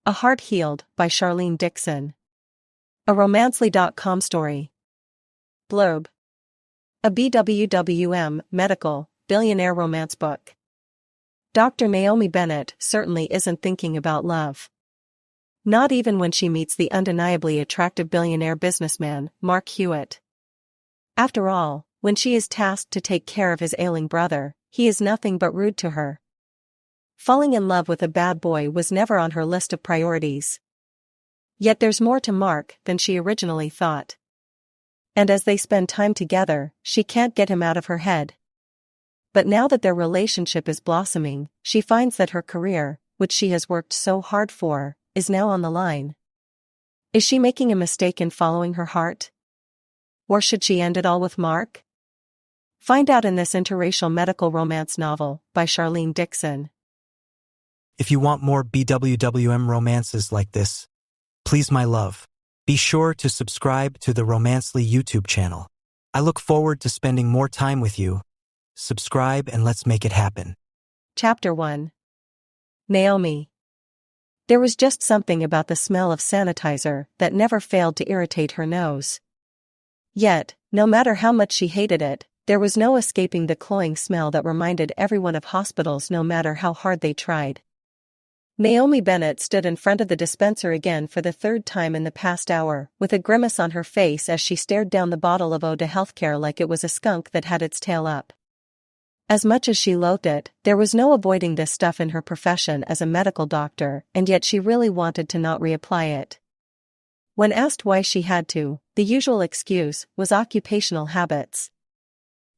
A Heart Healed by Charlene Dixon. A Romancely.com story. Blurb. A BWWM, medical, billionaire romance book. Dr. Naomi Bennett certainly isn't thinking about love. Not even when she meets the undeniably attractive billionaire businessman, Mark Hewitt. After all, when she is tasked to take care of his ailing brother, he is nothing but rude to her. Falling in love with a bad boy was never on her list of priorities. Yet there's more to Mark than she originally thought. And as they spend time together, she can't get him out of her head. But now that their relationship is blossoming, she finds that her career, which she has worked so hard for, is now on the line. Is she making a mistake in following her heart? Or should she end it all with Mark? Find out in this interracial medical romance novel by Charlene Dixon. If you want more BWWM romances like this, please, my love, be sure to subscribe to the Romancely YouTube channel. I look forward to spending more time with you. Subscribe and let's make it happen. Chapter 1. Naomi. There was just something about the smell of sanitizer that never failed to irritate her nose. Yet, no matter how much she hated it, there was no escaping the cloying smell that reminded everyone of hospitals no matter how hard they tried. Naomi Bennett stood in front of the dispenser again for the third time in the past hour, with a grimace on her face as she stared down the bottle of Ode to Healthcare like it was a skunk that had its tail up. As much as she loathed it, there was no avoiding this stuff in her profession as a medical doctor, and yet she really wanted to not reapply it. When asked why she had to, the usual excuse was occupational habits.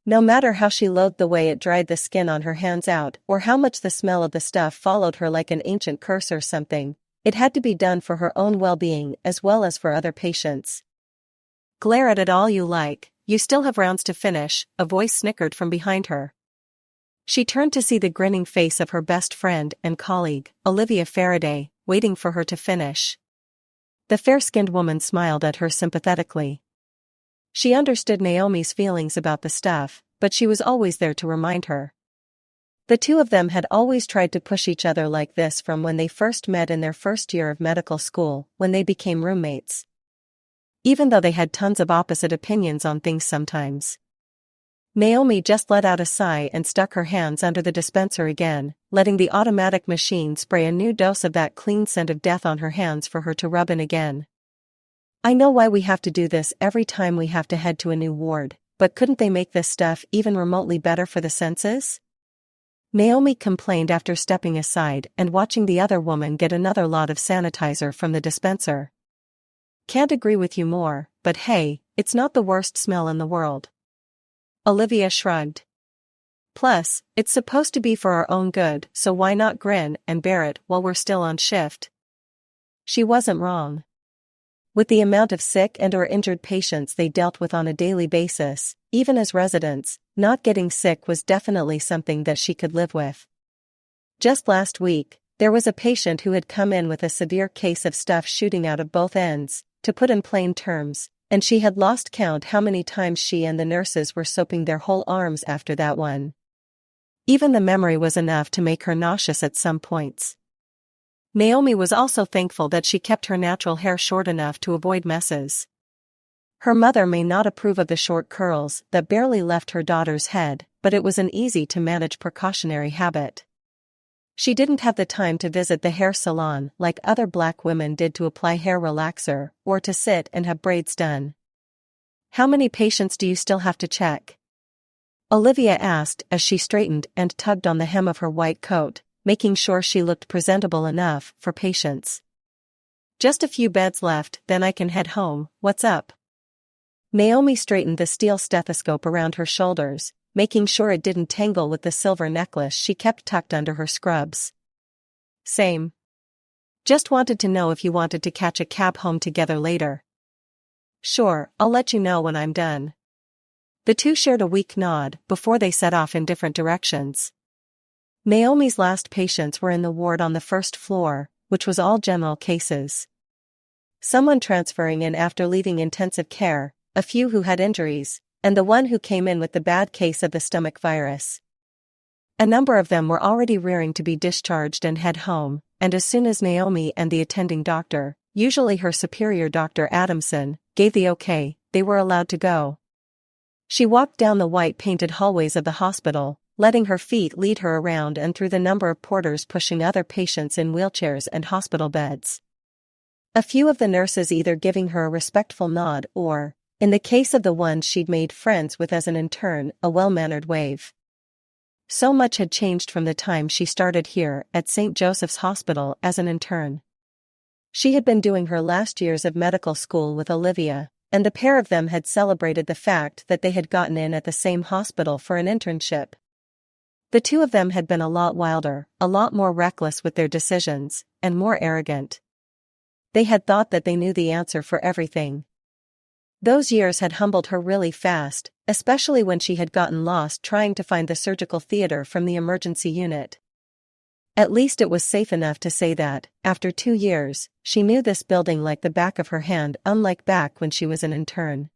No matter how she loathed the way it dried the skin on her hands out or how much the smell of the stuff followed her like an ancient curse or something, it had to be done for her own well-being as well as for other patients. Glare at it all you like, you still have rounds to finish, a voice snickered from behind her. She turned to see the grinning face of her best friend and colleague, Olivia Faraday, waiting for her to finish. The fair-skinned woman smiled at her sympathetically. She understood Naomi's feelings about the stuff, but she was always there to remind her. The two of them had always tried to push each other like this from when they first met in their first year of medical school, when they became roommates. Even though they had tons of opposite opinions on things sometimes. Naomi just let out a sigh and stuck her hands under the dispenser again, letting the automatic machine spray a new dose of that clean scent of death on her hands for her to rub in again. I know why we have to do this every time we have to head to a new ward, but couldn't they make this stuff even remotely better for the senses? Naomi complained after stepping aside and watching the other woman get another lot of sanitizer from the dispenser. Can't agree with you more, but hey, it's not the worst smell in the world. Olivia shrugged. Plus, it's supposed to be for our own good, so why not grin and bear it while we're still on shift? She wasn't wrong. With the amount of sick and/or injured patients they dealt with on a daily basis, even as residents, not getting sick was definitely something that she could live with. Just last week, there was a patient who had come in with a severe case of stuff shooting out of both ends, to put in plain terms, and she had lost count how many times she and the nurses were soaping their whole arms after that one. Even the memory was enough to make her nauseous at some points. Naomi was also thankful that she kept her natural hair short enough to avoid messes. Her mother may not approve of the short curls that barely left her daughter's head, but it was an easy-to-manage precautionary habit. She didn't have the time to visit the hair salon like other black women did to apply hair relaxer or to sit and have braids done. How many patients do you still have to check? Olivia asked as she straightened and tugged on the hem of her white coat, making sure she looked presentable enough for patients. Just a few beds left, then I can head home, what's up? Naomi straightened the steel stethoscope around her shoulders, making sure it didn't tangle with the silver necklace she kept tucked under her scrubs. Same. Just wanted to know if you wanted to catch a cab home together later. Sure, I'll let you know when I'm done. The two shared a weak nod before they set off in different directions. Naomi's last patients were in the ward on the first floor, which was all general cases. Someone transferring in after leaving intensive care, a few who had injuries, and the one who came in with the bad case of the stomach virus. A number of them were already rearing to be discharged and head home, and as soon as Naomi and the attending doctor, usually her superior Dr. Adamson, gave the okay, they were allowed to go. She walked down the white-painted hallways of the hospital, letting her feet lead her around and through the number of porters pushing other patients in wheelchairs and hospital beds. A few of the nurses either giving her a respectful nod or, in the case of the ones she'd made friends with as an intern, a well-mannered wave. So much had changed from the time she started here at St. Joseph's Hospital as an intern. She had been doing her last years of medical school with Olivia, and the pair of them had celebrated the fact that they had gotten in at the same hospital for an internship. The two of them had been a lot wilder, a lot more reckless with their decisions, and more arrogant. They had thought that they knew the answer for everything. Those years had humbled her really fast, especially when she had gotten lost trying to find the surgical theater from the emergency unit. At least it was safe enough to say that, after 2 years, she knew this building like the back of her hand, unlike back when she was an intern.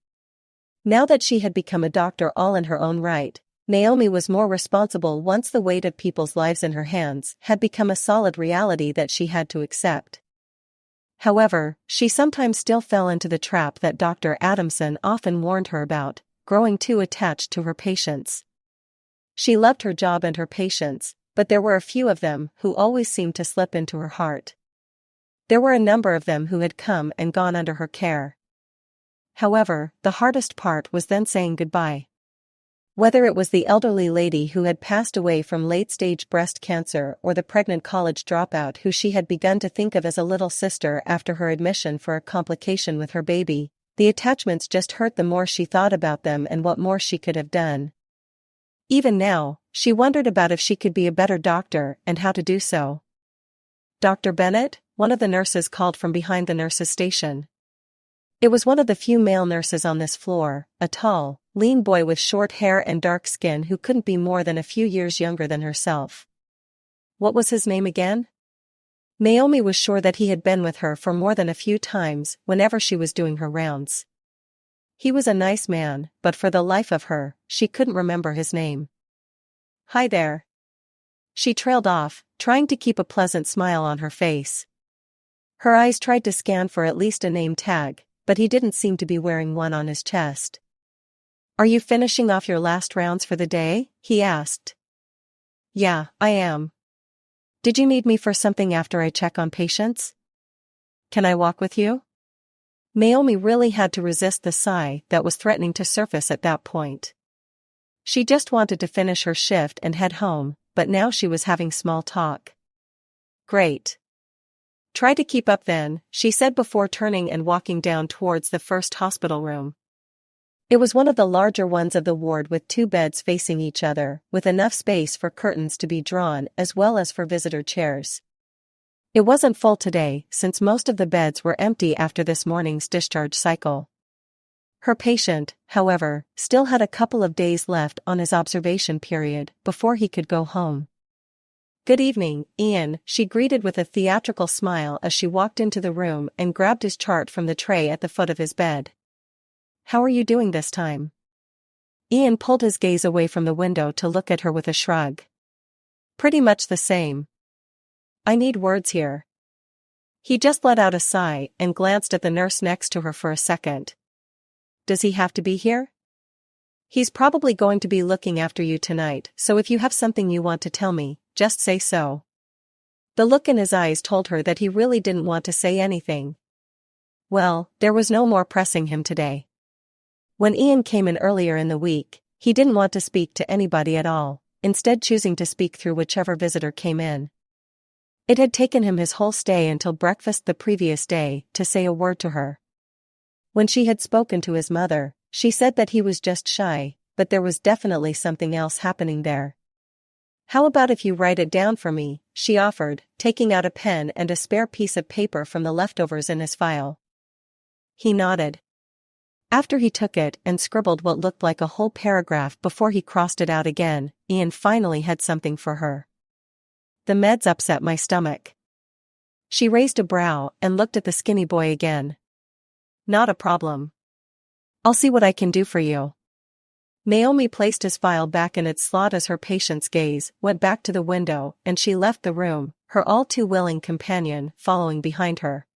Now that she had become a doctor all in her own right, Naomi was more responsible once the weight of people's lives in her hands had become a solid reality that she had to accept. However, she sometimes still fell into the trap that Dr. Adamson often warned her about, growing too attached to her patients. She loved her job and her patients, but there were a few of them who always seemed to slip into her heart. There were a number of them who had come and gone under her care. However, the hardest part was then saying goodbye. Whether it was the elderly lady who had passed away from late-stage breast cancer or the pregnant college dropout who she had begun to think of as a little sister after her admission for a complication with her baby, the attachments just hurt the more she thought about them and what more she could have done. Even now, she wondered about if she could be a better doctor and how to do so. "Dr. Bennett?" one of the nurses called from behind the nurses' station. It was one of the few male nurses on this floor, a tall, lean boy with short hair and dark skin who couldn't be more than a few years younger than herself. What was his name again? Naomi was sure that he had been with her for more than a few times whenever she was doing her rounds. He was a nice man, but for the life of her, she couldn't remember his name. "Hi there." She trailed off, trying to keep a pleasant smile on her face. Her eyes tried to scan for at least a name tag, but he didn't seem to be wearing one on his chest. "Are you finishing off your last rounds for the day?" he asked. "Yeah, I am. Did you need me for something after I check on patients? Can I walk with you?" Naomi really had to resist the sigh that was threatening to surface at that point. She just wanted to finish her shift and head home, but now she was having small talk. "Great. Try to keep up then," she said before turning and walking down towards the first hospital room. It was one of the larger ones of the ward with 2 beds facing each other, with enough space for curtains to be drawn as well as for visitor chairs. It wasn't full today, since most of the beds were empty after this morning's discharge cycle. Her patient, however, still had a couple of days left on his observation period before he could go home. "Good evening, Ian," she greeted with a theatrical smile as she walked into the room and grabbed his chart from the tray at the foot of his bed. "How are you doing this time?" Ian pulled his gaze away from the window to look at her with a shrug. "Pretty much the same. I need words here." He just let out a sigh and glanced at the nurse next to her for a second. "Does he have to be here?" "He's probably going to be looking after you tonight, so if you have something you want to tell me, just say so." The look in his eyes told her that he really didn't want to say anything. Well, there was no more pressing him today. When Ian came in earlier in the week, he didn't want to speak to anybody at all, instead choosing to speak through whichever visitor came in. It had taken him his whole stay until breakfast the previous day to say a word to her. When she had spoken to his mother, she said that he was just shy, but there was definitely something else happening there. "How about if you write it down for me?" she offered, taking out a pen and a spare piece of paper from the leftovers in his file. He nodded. After he took it and scribbled what looked like a whole paragraph before he crossed it out again, Ian finally had something for her. "The meds upset my stomach." She raised a brow and looked at the skinny boy again. "Not a problem. I'll see what I can do for you." Naomi placed his file back in its slot as her patient's gaze went back to the window and she left the room, her all-too-willing companion following behind her.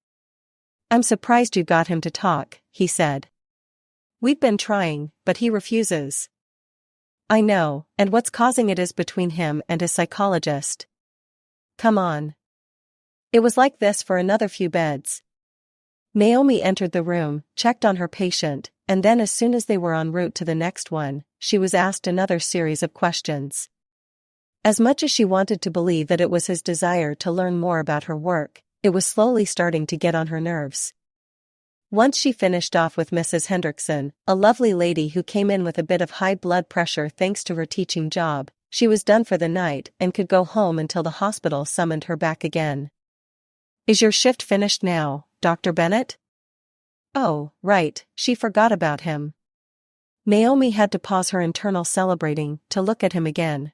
"I'm surprised you got him to talk," he said. "We've been trying, but he refuses." "I know, and what's causing it is between him and his psychologist. Come on." It was like this for another few beds. Naomi entered the room, checked on her patient, and then as soon as they were en route to the next one, she was asked another series of questions. As much as she wanted to believe that it was his desire to learn more about her work, it was slowly starting to get on her nerves. Once she finished off with Mrs. Hendrickson, a lovely lady who came in with a bit of high blood pressure thanks to her teaching job, she was done for the night and could go home until the hospital summoned her back again. "Is your shift finished now, Dr. Bennett?" "Oh, right, she forgot about him." Naomi had to pause her internal celebrating to look at him again.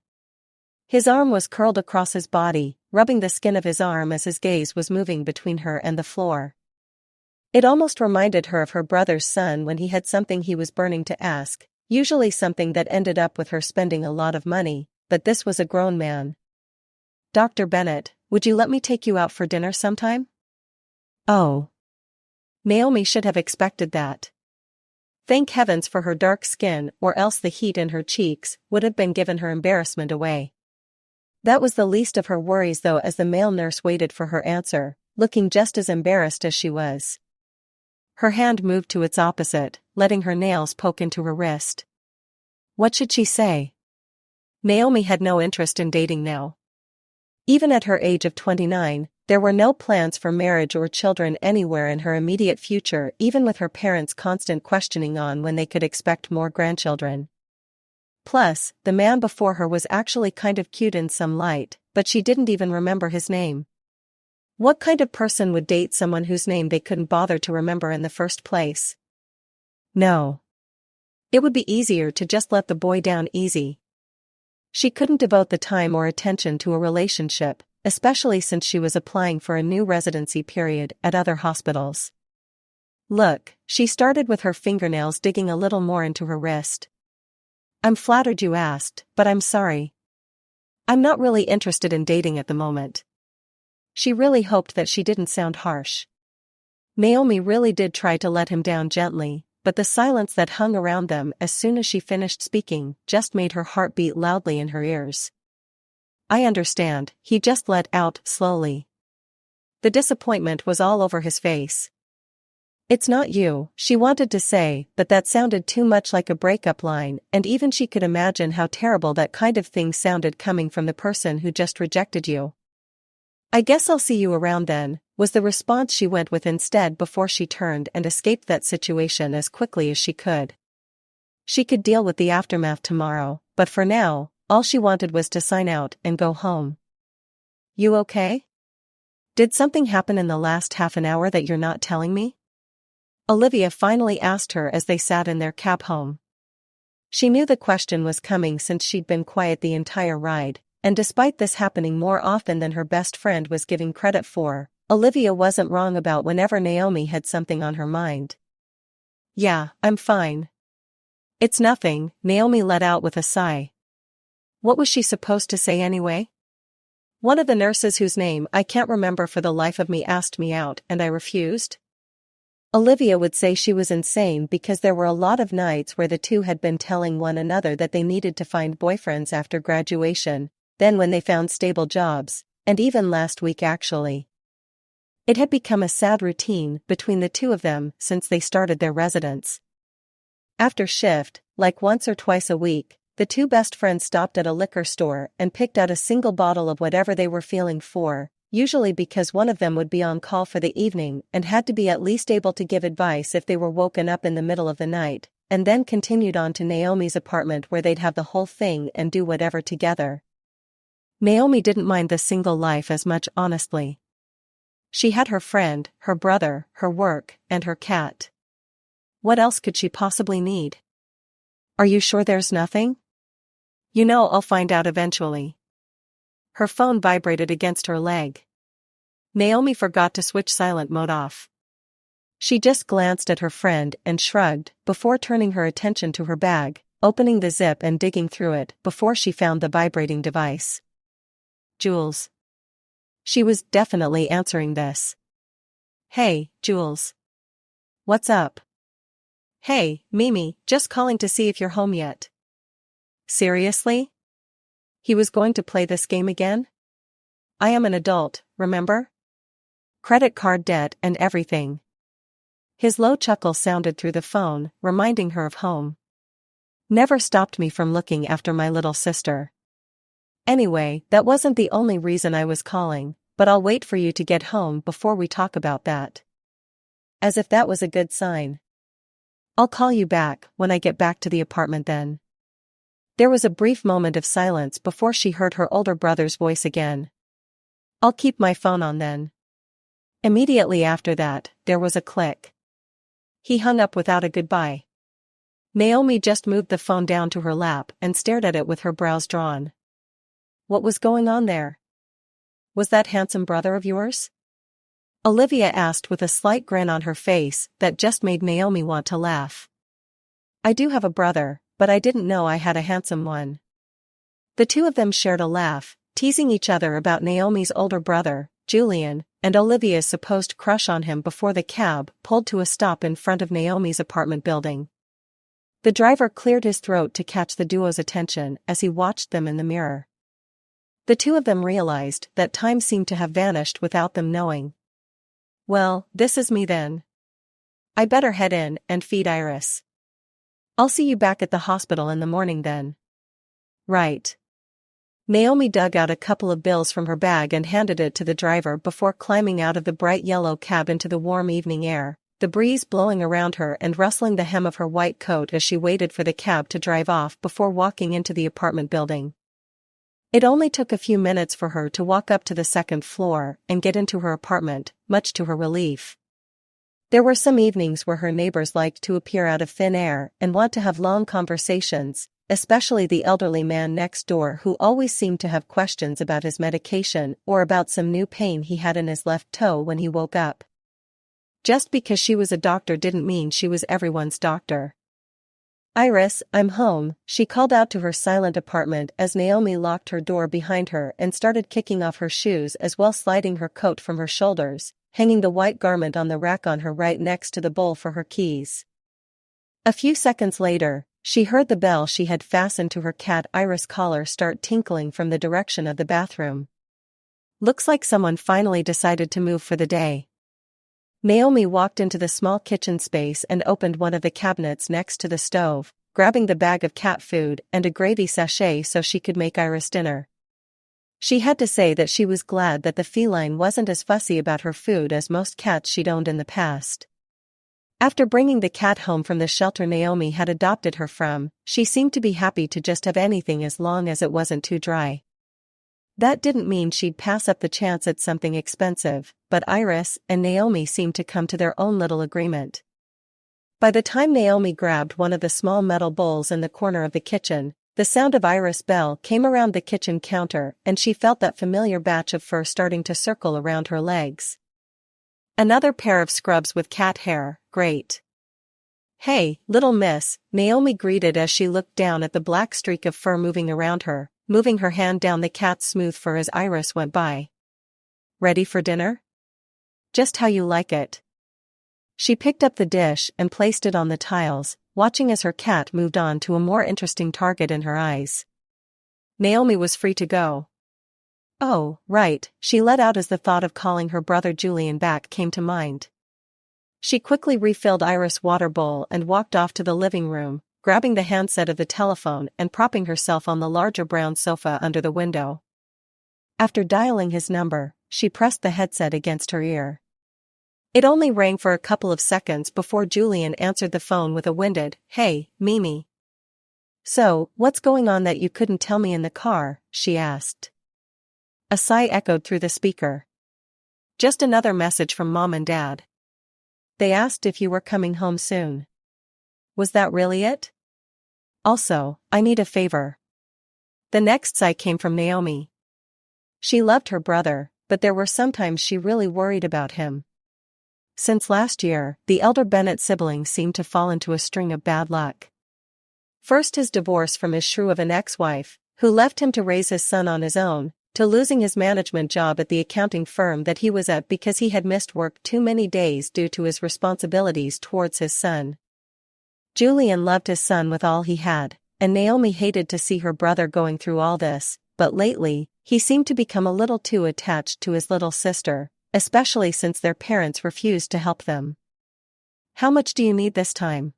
His arm was curled across his body, rubbing the skin of his arm as his gaze was moving between her and the floor. It almost reminded her of her brother's son when he had something he was burning to ask, usually something that ended up with her spending a lot of money, but this was a grown man. "Dr. Bennett, would you let me take you out for dinner sometime?" Oh. Naomi should have expected that. Thank heavens for her dark skin, or else the heat in her cheeks would have been given her embarrassment away. That was the least of her worries though, as the male nurse waited for her answer, looking just as embarrassed as she was. Her hand moved to its opposite, letting her nails poke into her wrist. What should she say? Naomi had no interest in dating now. Even at her age of 29, there were no plans for marriage or children anywhere in her immediate future, even with her parents' constant questioning on when they could expect more grandchildren. Plus, the man before her was actually kind of cute in some light, but she didn't even remember his name. What kind of person would date someone whose name they couldn't bother to remember in the first place? No. It would be easier to just let the boy down easy. She couldn't devote the time or attention to a relationship, especially since she was applying for a new residency period at other hospitals. Look, she started with her fingernails digging a little more into her wrist. "I'm flattered you asked, but I'm sorry. I'm not really interested in dating at the moment." She really hoped that she didn't sound harsh. Naomi really did try to let him down gently, but the silence that hung around them as soon as she finished speaking just made her heart beat loudly in her ears. "I understand," he just let out slowly. The disappointment was all over his face. "It's not you," she wanted to say, but that sounded too much like a breakup line, and even she could imagine how terrible that kind of thing sounded coming from the person who just rejected you. "I guess I'll see you around then," was the response she went with instead before she turned and escaped that situation as quickly as she could. She could deal with the aftermath tomorrow, but for now, all she wanted was to sign out and go home. "You okay? Did something happen in the last half an hour that you're not telling me?" Olivia finally asked her as they sat in their cab home. She knew the question was coming since she'd been quiet the entire ride, and despite this happening more often than her best friend was giving credit for, Olivia wasn't wrong about whenever Naomi had something on her mind. "Yeah, I'm fine." "It's nothing," Naomi let out with a sigh. What was she supposed to say anyway? "One of the nurses whose name I can't remember for the life of me asked me out and I refused." Olivia would say she was insane because there were a lot of nights where the two had been telling one another that they needed to find boyfriends after graduation, then when they found stable jobs, and even last week actually. It had become a sad routine between the two of them since they started their residence. After shift, like once or twice a week, the two best friends stopped at a liquor store and picked out a single bottle of whatever they were feeling for, usually because one of them would be on call for the evening and had to be at least able to give advice if they were woken up in the middle of the night, and then continued on to Naomi's apartment where they'd have the whole thing and do whatever together. Naomi didn't mind the single life as much, honestly. She had her friend, her brother, her work, and her cat. What else could she possibly need? "Are you sure there's nothing?" "You know I'll find out eventually." Her phone vibrated against her leg. Naomi forgot to switch silent mode off. She just glanced at her friend and shrugged, before turning her attention to her bag, opening the zip and digging through it before she found the vibrating device. "Jules." she was definitely answering this. "Hey, Jules. What's up?" "Hey, Mimi, just calling to see if you're home yet." Seriously? He was going to play this game again? I am an adult, remember? Credit card debt and everything. His low chuckle sounded through the phone, reminding her of home. Never stopped me from looking after my little sister. Anyway, that wasn't the only reason I was calling, but I'll wait for you to get home before we talk about that. As if that was a good sign. I'll call you back when I get back to the apartment then. There was a brief moment of silence before she heard her older brother's voice again. I'll keep my phone on then. Immediately after that, there was a click. He hung up without a goodbye. Naomi just moved the phone down to her lap and stared at it with her brows drawn. What was going on there? Was that handsome brother of yours? Olivia asked with a slight grin on her face that just made Naomi want to laugh. I do have a brother, but I didn't know I had a handsome one. The two of them shared a laugh, teasing each other about Naomi's older brother, Julian, and Olivia's supposed crush on him before the cab pulled to a stop in front of Naomi's apartment building. The driver cleared his throat to catch the duo's attention as he watched them in the mirror. The two of them realized that time seemed to have vanished without them knowing. Well, this is me then. I better head in and feed Iris. I'll see you back at the hospital in the morning then. Right. Naomi dug out a couple of bills from her bag and handed it to the driver before climbing out of the bright yellow cab into the warm evening air, the breeze blowing around her and rustling the hem of her white coat as she waited for the cab to drive off before walking into the apartment building. It only took a few minutes for her to walk up to the second floor and get into her apartment, much to her relief. There were some evenings where her neighbors liked to appear out of thin air and want to have long conversations, especially the elderly man next door who always seemed to have questions about his medication or about some new pain he had in his left toe when he woke up. Just because she was a doctor didn't mean she was everyone's doctor. Iris, I'm home, she called out to her silent apartment as Naomi locked her door behind her and started kicking off her shoes as well sliding her coat from her shoulders, hanging the white garment on the rack on her right next to the bowl for her keys. A few seconds later, she heard the bell she had fastened to her cat Iris collar start tinkling from the direction of the bathroom. Looks like someone finally decided to move for the day. Naomi walked into the small kitchen space and opened one of the cabinets next to the stove, grabbing the bag of cat food and a gravy sachet so she could make Iris dinner. She had to say that she was glad that the feline wasn't as fussy about her food as most cats she'd owned in the past. After bringing the cat home from the shelter Naomi had adopted her from, she seemed to be happy to just have anything as long as it wasn't too dry. That didn't mean she'd pass up the chance at something expensive, but Iris and Naomi seemed to come to their own little agreement. By the time Naomi grabbed one of the small metal bowls in the corner of the kitchen, the sound of Iris' bell came around the kitchen counter and she felt that familiar batch of fur starting to circle around her legs. Another pair of scrubs with cat hair, great. Hey, little miss, Naomi greeted as she looked down at the black streak of fur moving around her, moving her hand down the cat's smooth fur as Iris went by. Ready for dinner? Just how you like it. She picked up the dish and placed it on the tiles, watching as her cat moved on to a more interesting target in her eyes. Naomi was free to go. Oh, right, she let out as the thought of calling her brother Julian back came to mind. She quickly refilled Iris' water bowl and walked off to the living room, grabbing the handset of the telephone and propping herself on the larger brown sofa under the window. After dialing his number, she pressed the headset against her ear. It only rang for a couple of seconds before Julian answered the phone with a winded, "Hey, Mimi. So, what's going on that you couldn't tell me in the car?" she asked. A sigh echoed through the speaker. Just another message from Mom and Dad. They asked if you were coming home soon. Was that really it? Also, I need a favor. The next sigh came from Naomi. She loved her brother, but there were sometimes she really worried about him. Since last year, the elder Bennett sibling seemed to fall into a string of bad luck. First his divorce from his shrew of an ex-wife, who left him to raise his son on his own, to losing his management job at the accounting firm that he was at because he had missed work too many days due to his responsibilities towards his son. Julian loved his son with all he had, and Naomi hated to see her brother going through all this, but lately, he seemed to become a little too attached to his little sister, especially since their parents refused to help them. "How much do you need this time?"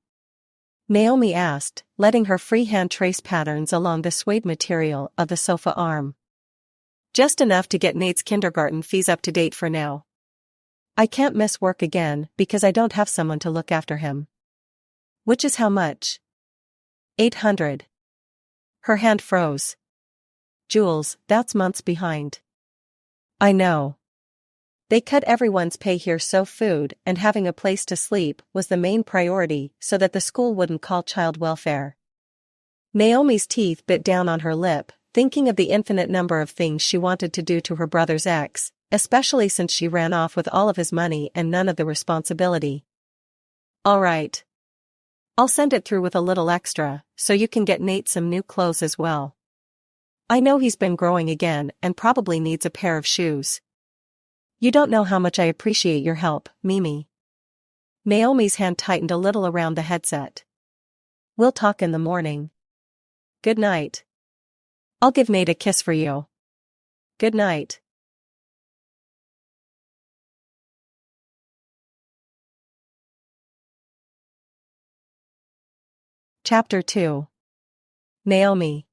Naomi asked, letting her free hand trace patterns along the suede material of the sofa arm. "Just enough to get Nate's kindergarten fees up to date for now. I can't miss work again because I don't have someone to look after him." "Which is how much?" $800. Her hand froze. "Jules, that's months behind." "I know. They cut everyone's pay here, so food and having a place to sleep was the main priority so that the school wouldn't call child welfare." Naomi's teeth bit down on her lip, thinking of the infinite number of things she wanted to do to her brother's ex, especially since she ran off with all of his money and none of the responsibility. "All right. I'll send it through with a little extra, so you can get Nate some new clothes as well. I know he's been growing again and probably needs a pair of shoes. You don't know how much I appreciate your help, Mimi." Naomi's hand tightened a little around the headset. "We'll talk in the morning. Good night. I'll give Nate a kiss for you. Good night." Chapter 2. Naomi.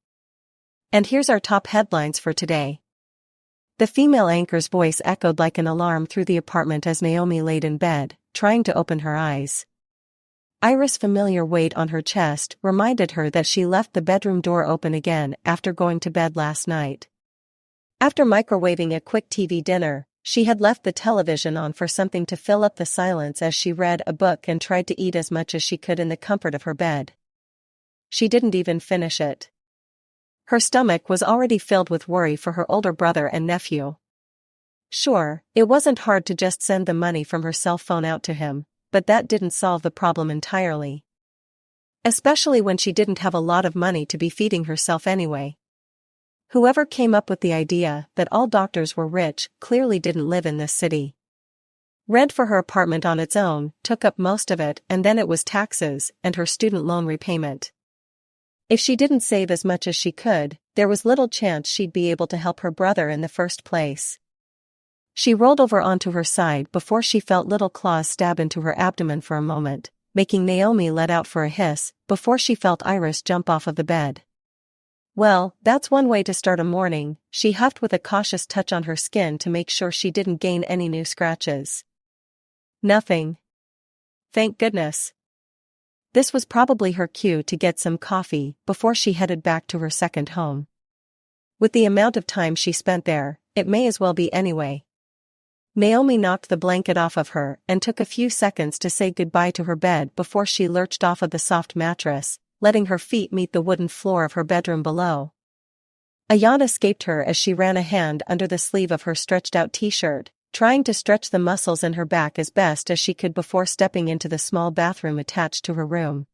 And here's our top headlines for today. The female anchor's voice echoed like an alarm through the apartment as Naomi laid in bed, trying to open her eyes. Iris' familiar weight on her chest reminded her that she left the bedroom door open again after going to bed last night. After microwaving a quick TV dinner, she had left the television on for something to fill up the silence as she read a book and tried to eat as much as she could in the comfort of her bed. She didn't even finish it. Her stomach was already filled with worry for her older brother and nephew. Sure, it wasn't hard to just send the money from her cell phone out to him, but that didn't solve the problem entirely. Especially when she didn't have a lot of money to be feeding herself anyway. Whoever came up with the idea that all doctors were rich clearly didn't live in this city. Rent for her apartment on its own took up most of it, and then it was taxes and her student loan repayment. If she didn't save as much as she could, there was little chance she'd be able to help her brother in the first place. She rolled over onto her side before she felt little claws stab into her abdomen for a moment, making Naomi let out for a hiss before she felt Iris jump off of the bed. "Well, that's one way to start a morning," she huffed with a cautious touch on her skin to make sure she didn't gain any new scratches. "Nothing. Thank goodness." This was probably her cue to get some coffee before she headed back to her second home. With the amount of time she spent there, it may as well be anyway. Naomi knocked the blanket off of her and took a few seconds to say goodbye to her bed before she lurched off of the soft mattress, letting her feet meet the wooden floor of her bedroom below. A yawn escaped her as she ran a hand under the sleeve of her stretched-out t-shirt, trying to stretch the muscles in her back as best as she could before stepping into the small bathroom attached to her room.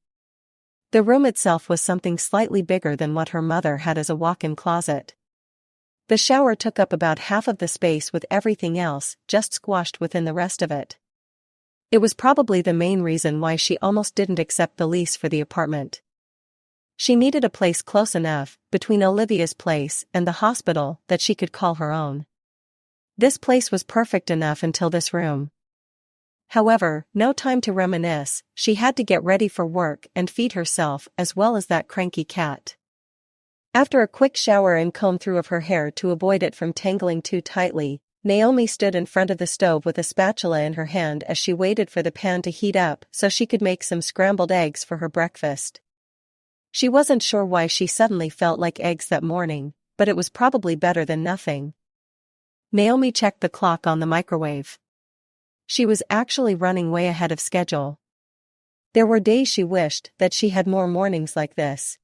The room itself was something slightly bigger than what her mother had as a walk-in closet. The shower took up about half of the space with everything else just squashed within the rest of it. It was probably the main reason why she almost didn't accept the lease for the apartment. She needed a place close enough, between Olivia's place and the hospital, that she could call her own. This place was perfect enough until this room. However, no time to reminisce, she had to get ready for work and feed herself as well as that cranky cat. After a quick shower and comb through of her hair to avoid it from tangling too tightly, Naomi stood in front of the stove with a spatula in her hand as she waited for the pan to heat up so she could make some scrambled eggs for her breakfast. She wasn't sure why she suddenly felt like eggs that morning, but it was probably better than nothing. Naomi checked the clock on the microwave. She was actually running way ahead of schedule. There were days she wished that she had more mornings like this,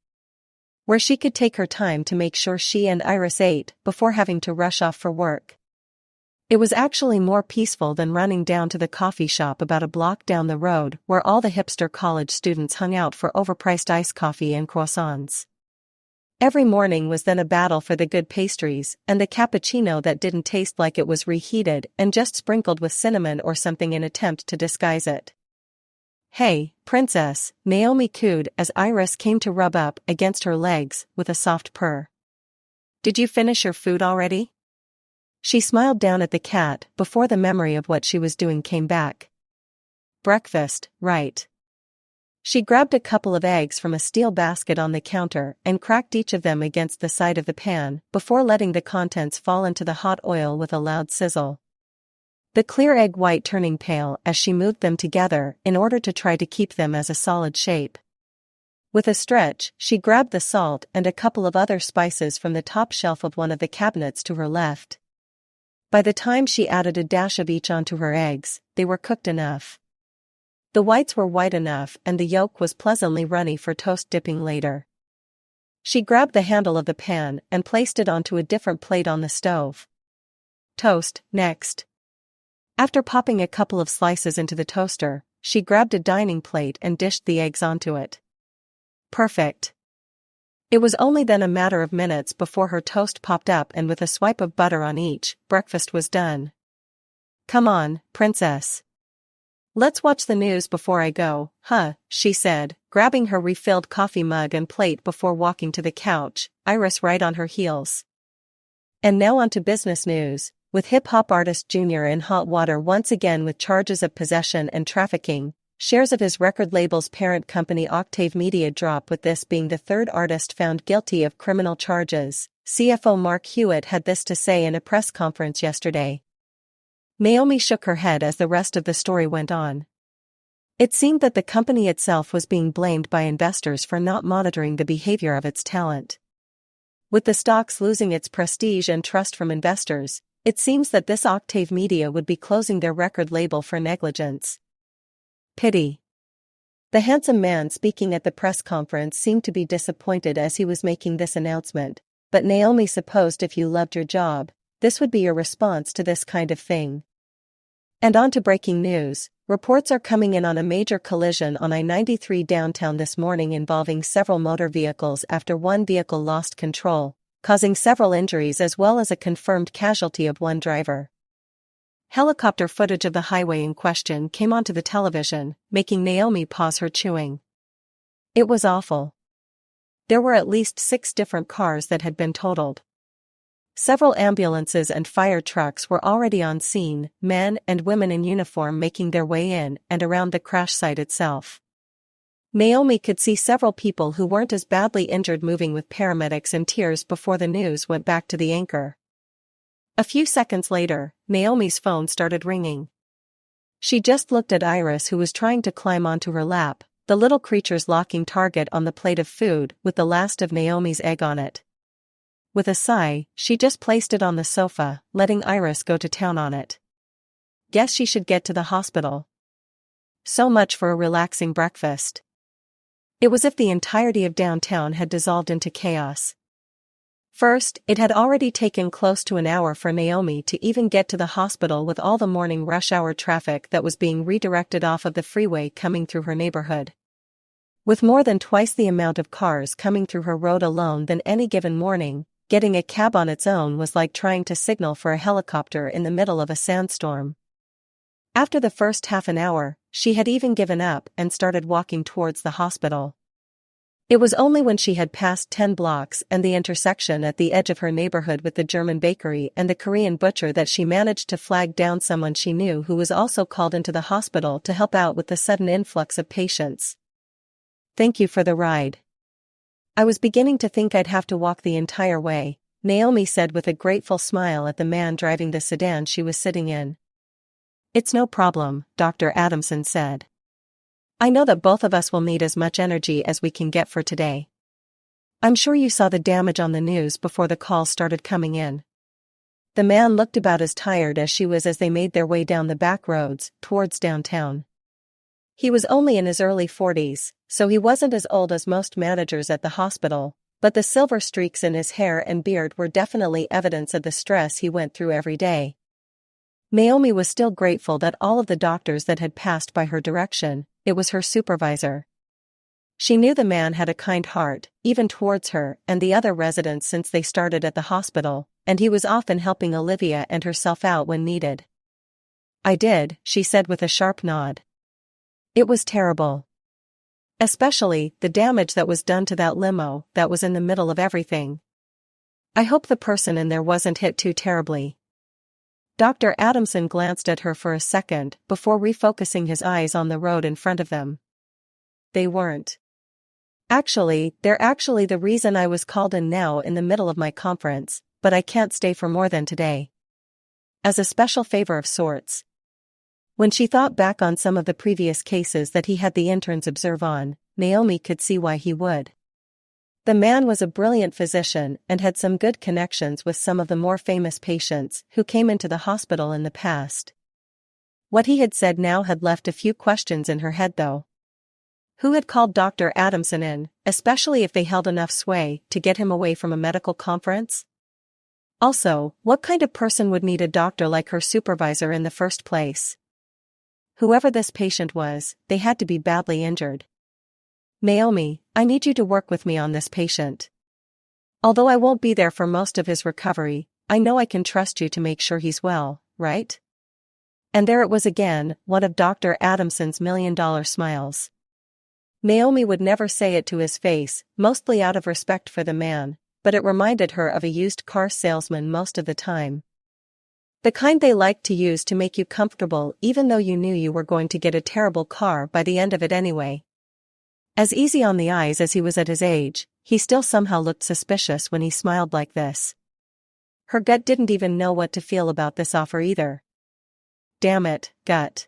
where she could take her time to make sure she and Iris ate before having to rush off for work. It was actually more peaceful than running down to the coffee shop about a block down the road where all the hipster college students hung out for overpriced iced coffee and croissants. Every morning was then a battle for the good pastries and the cappuccino that didn't taste like it was reheated and just sprinkled with cinnamon or something in attempt to disguise it. "Hey, princess," Naomi cooed as Iris came to rub up against her legs with a soft purr. "Did you finish your food already?" She smiled down at the cat before the memory of what she was doing came back. "Breakfast, right." She grabbed a couple of eggs from a steel basket on the counter and cracked each of them against the side of the pan before letting the contents fall into the hot oil with a loud sizzle. The clear egg white turning pale as she moved them together in order to try to keep them as a solid shape. With a stretch, she grabbed the salt and a couple of other spices from the top shelf of one of the cabinets to her left. By the time she added a dash of each onto her eggs, they were cooked enough. The whites were white enough and the yolk was pleasantly runny for toast dipping later. She grabbed the handle of the pan and placed it onto a different plate on the stove. Toast, next. After popping a couple of slices into the toaster, she grabbed a dining plate and dished the eggs onto it. Perfect. It was only then a matter of minutes before her toast popped up and with a swipe of butter on each, breakfast was done. "Come on, princess. Let's watch the news before I go, huh?" she said, grabbing her refilled coffee mug and plate before walking to the couch, Iris right on her heels. And now on to business news, with hip-hop artist Junior in hot water once again with charges of possession and trafficking. Shares of his record label's parent company Octave Media drop, with this being the third artist found guilty of criminal charges. CFO Mark Hewitt had this to say in a press conference yesterday. Naomi shook her head as the rest of the story went on. It seemed that the company itself was being blamed by investors for not monitoring the behavior of its talent. With the stocks losing its prestige and trust from investors, it seems that this Octave Media would be closing their record label for negligence. Pity. The handsome man speaking at the press conference seemed to be disappointed as he was making this announcement, but Naomi supposed if you loved your job, this would be your response to this kind of thing. And on to breaking news. Reports are coming in on a major collision on I-93 downtown this morning involving several motor vehicles after one vehicle lost control, causing several injuries as well as a confirmed casualty of one driver. Helicopter footage of the highway in question came onto the television, making Naomi pause her chewing. It was awful. There were at least 6 different cars that had been totaled. Several ambulances and fire trucks were already on scene, men and women in uniform making their way in and around the crash site itself. Naomi could see several people who weren't as badly injured moving with paramedics in tears before the news went back to the anchor. A few seconds later, Naomi's phone started ringing. She just looked at Iris, who was trying to climb onto her lap, the little creature's locking target on the plate of food with the last of Naomi's egg on it. With a sigh, she just placed it on the sofa, letting Iris go to town on it. Guess she should get to the hospital. So much for a relaxing breakfast. It was as if the entirety of downtown had dissolved into chaos. First, it had already taken close to an hour for Naomi to even get to the hospital with all the morning rush hour traffic that was being redirected off of the freeway coming through her neighborhood. With more than twice the amount of cars coming through her road alone than any given morning, getting a cab on its own was like trying to signal for a helicopter in the middle of a sandstorm. After the first half an hour, she had even given up and started walking towards the hospital. It was only when she had passed 10 blocks and the intersection at the edge of her neighborhood with the German bakery and the Korean butcher that she managed to flag down someone she knew who was also called into the hospital to help out with the sudden influx of patients. "Thank you for the ride. I was beginning to think I'd have to walk the entire way," Naomi said with a grateful smile at the man driving the sedan she was sitting in. "It's no problem," Dr. Adamson said. "I know that both of us will need as much energy as we can get for today. I'm sure you saw the damage on the news before the calls started coming in." The man looked about as tired as she was as they made their way down the back roads, towards downtown. He was only in his early 40s, so he wasn't as old as most managers at the hospital, but the silver streaks in his hair and beard were definitely evidence of the stress he went through every day. Naomi was still grateful that all of the doctors that had passed by her direction, it was her supervisor. She knew the man had a kind heart, even towards her and the other residents since they started at the hospital, and he was often helping Olivia and herself out when needed. "I did," she said with a sharp nod. "It was terrible. Especially the damage that was done to that limo that was in the middle of everything. I hope the person in there wasn't hit too terribly." Dr. Adamson glanced at her for a second before refocusing his eyes on the road in front of them. "They weren't. They're actually the reason I was called in now in the middle of my conference, but I can't stay for more than today. As a special favor of sorts." When she thought back on some of the previous cases that he had the interns observe on, Naomi could see why he would. The man was a brilliant physician and had some good connections with some of the more famous patients who came into the hospital in the past. What he had said now had left a few questions in her head though. Who had called Dr. Adamson in, especially if they held enough sway to get him away from a medical conference? Also, what kind of person would need a doctor like her supervisor in the first place? Whoever this patient was, they had to be badly injured. "Naomi, I need you to work with me on this patient. Although I won't be there for most of his recovery, I know I can trust you to make sure he's well, right?" And there it was again, one of Dr. Adamson's $1,000,000 smiles. Naomi would never say it to his face, mostly out of respect for the man, but it reminded her of a used car salesman most of the time. The kind they liked to use to make you comfortable even though you knew you were going to get a terrible car by the end of it anyway. As easy on the eyes as he was at his age, he still somehow looked suspicious when he smiled like this. Her gut didn't even know what to feel about this offer either. "Damn it, gut.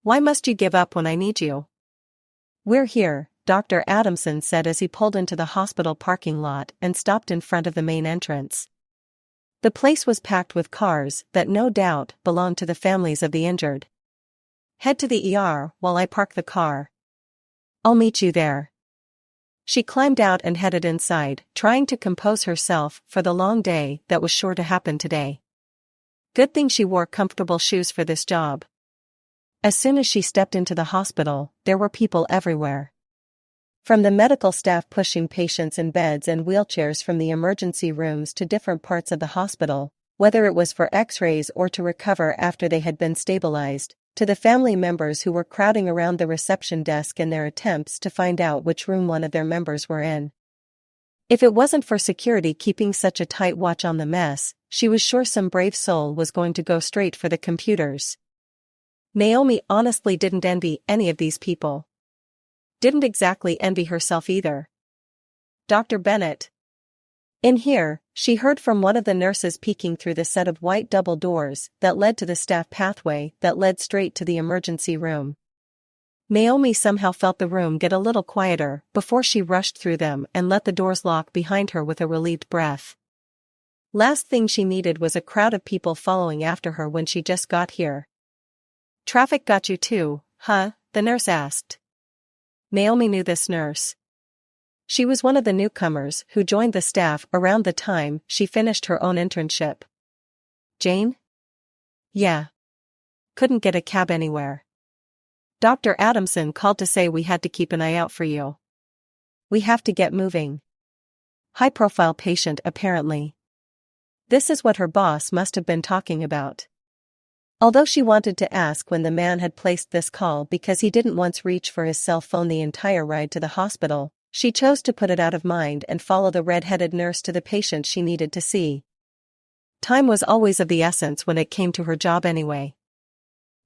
Why must you give up when I need you?" "We're here," Dr. Adamson said as he pulled into the hospital parking lot and stopped in front of the main entrance. The place was packed with cars that no doubt belonged to the families of the injured. "Head to the ER while I park the car. I'll meet you there." She climbed out and headed inside, trying to compose herself for the long day that was sure to happen today. Good thing she wore comfortable shoes for this job. As soon as she stepped into the hospital, there were people everywhere. From the medical staff pushing patients in beds and wheelchairs from the emergency rooms to different parts of the hospital, whether it was for x-rays or to recover after they had been stabilized, to the family members who were crowding around the reception desk in their attempts to find out which room one of their members were in. If it wasn't for security keeping such a tight watch on the mess, she was sure some brave soul was going to go straight for the computers. Naomi honestly didn't envy any of these people. Didn't exactly envy herself either. "Dr. Bennett." In here, she heard from one of the nurses peeking through the set of white double doors that led to the staff pathway that led straight to the emergency room. Naomi somehow felt the room get a little quieter before she rushed through them and let the doors lock behind her with a relieved breath. Last thing she needed was a crowd of people following after her when she just got here. "Traffic got you too, huh?" the nurse asked. Naomi knew this nurse. She was one of the newcomers who joined the staff around the time she finished her own internship. "Jane?" "Yeah. Couldn't get a cab anywhere. Dr. Adamson called to say we had to keep an eye out for you. We have to get moving." High-profile patient apparently. This is what her boss must have been talking about. Although she wanted to ask when the man had placed this call because he didn't once reach for his cell phone the entire ride to the hospital, she chose to put it out of mind and follow the red-headed nurse to the patient she needed to see. Time was always of the essence when it came to her job anyway.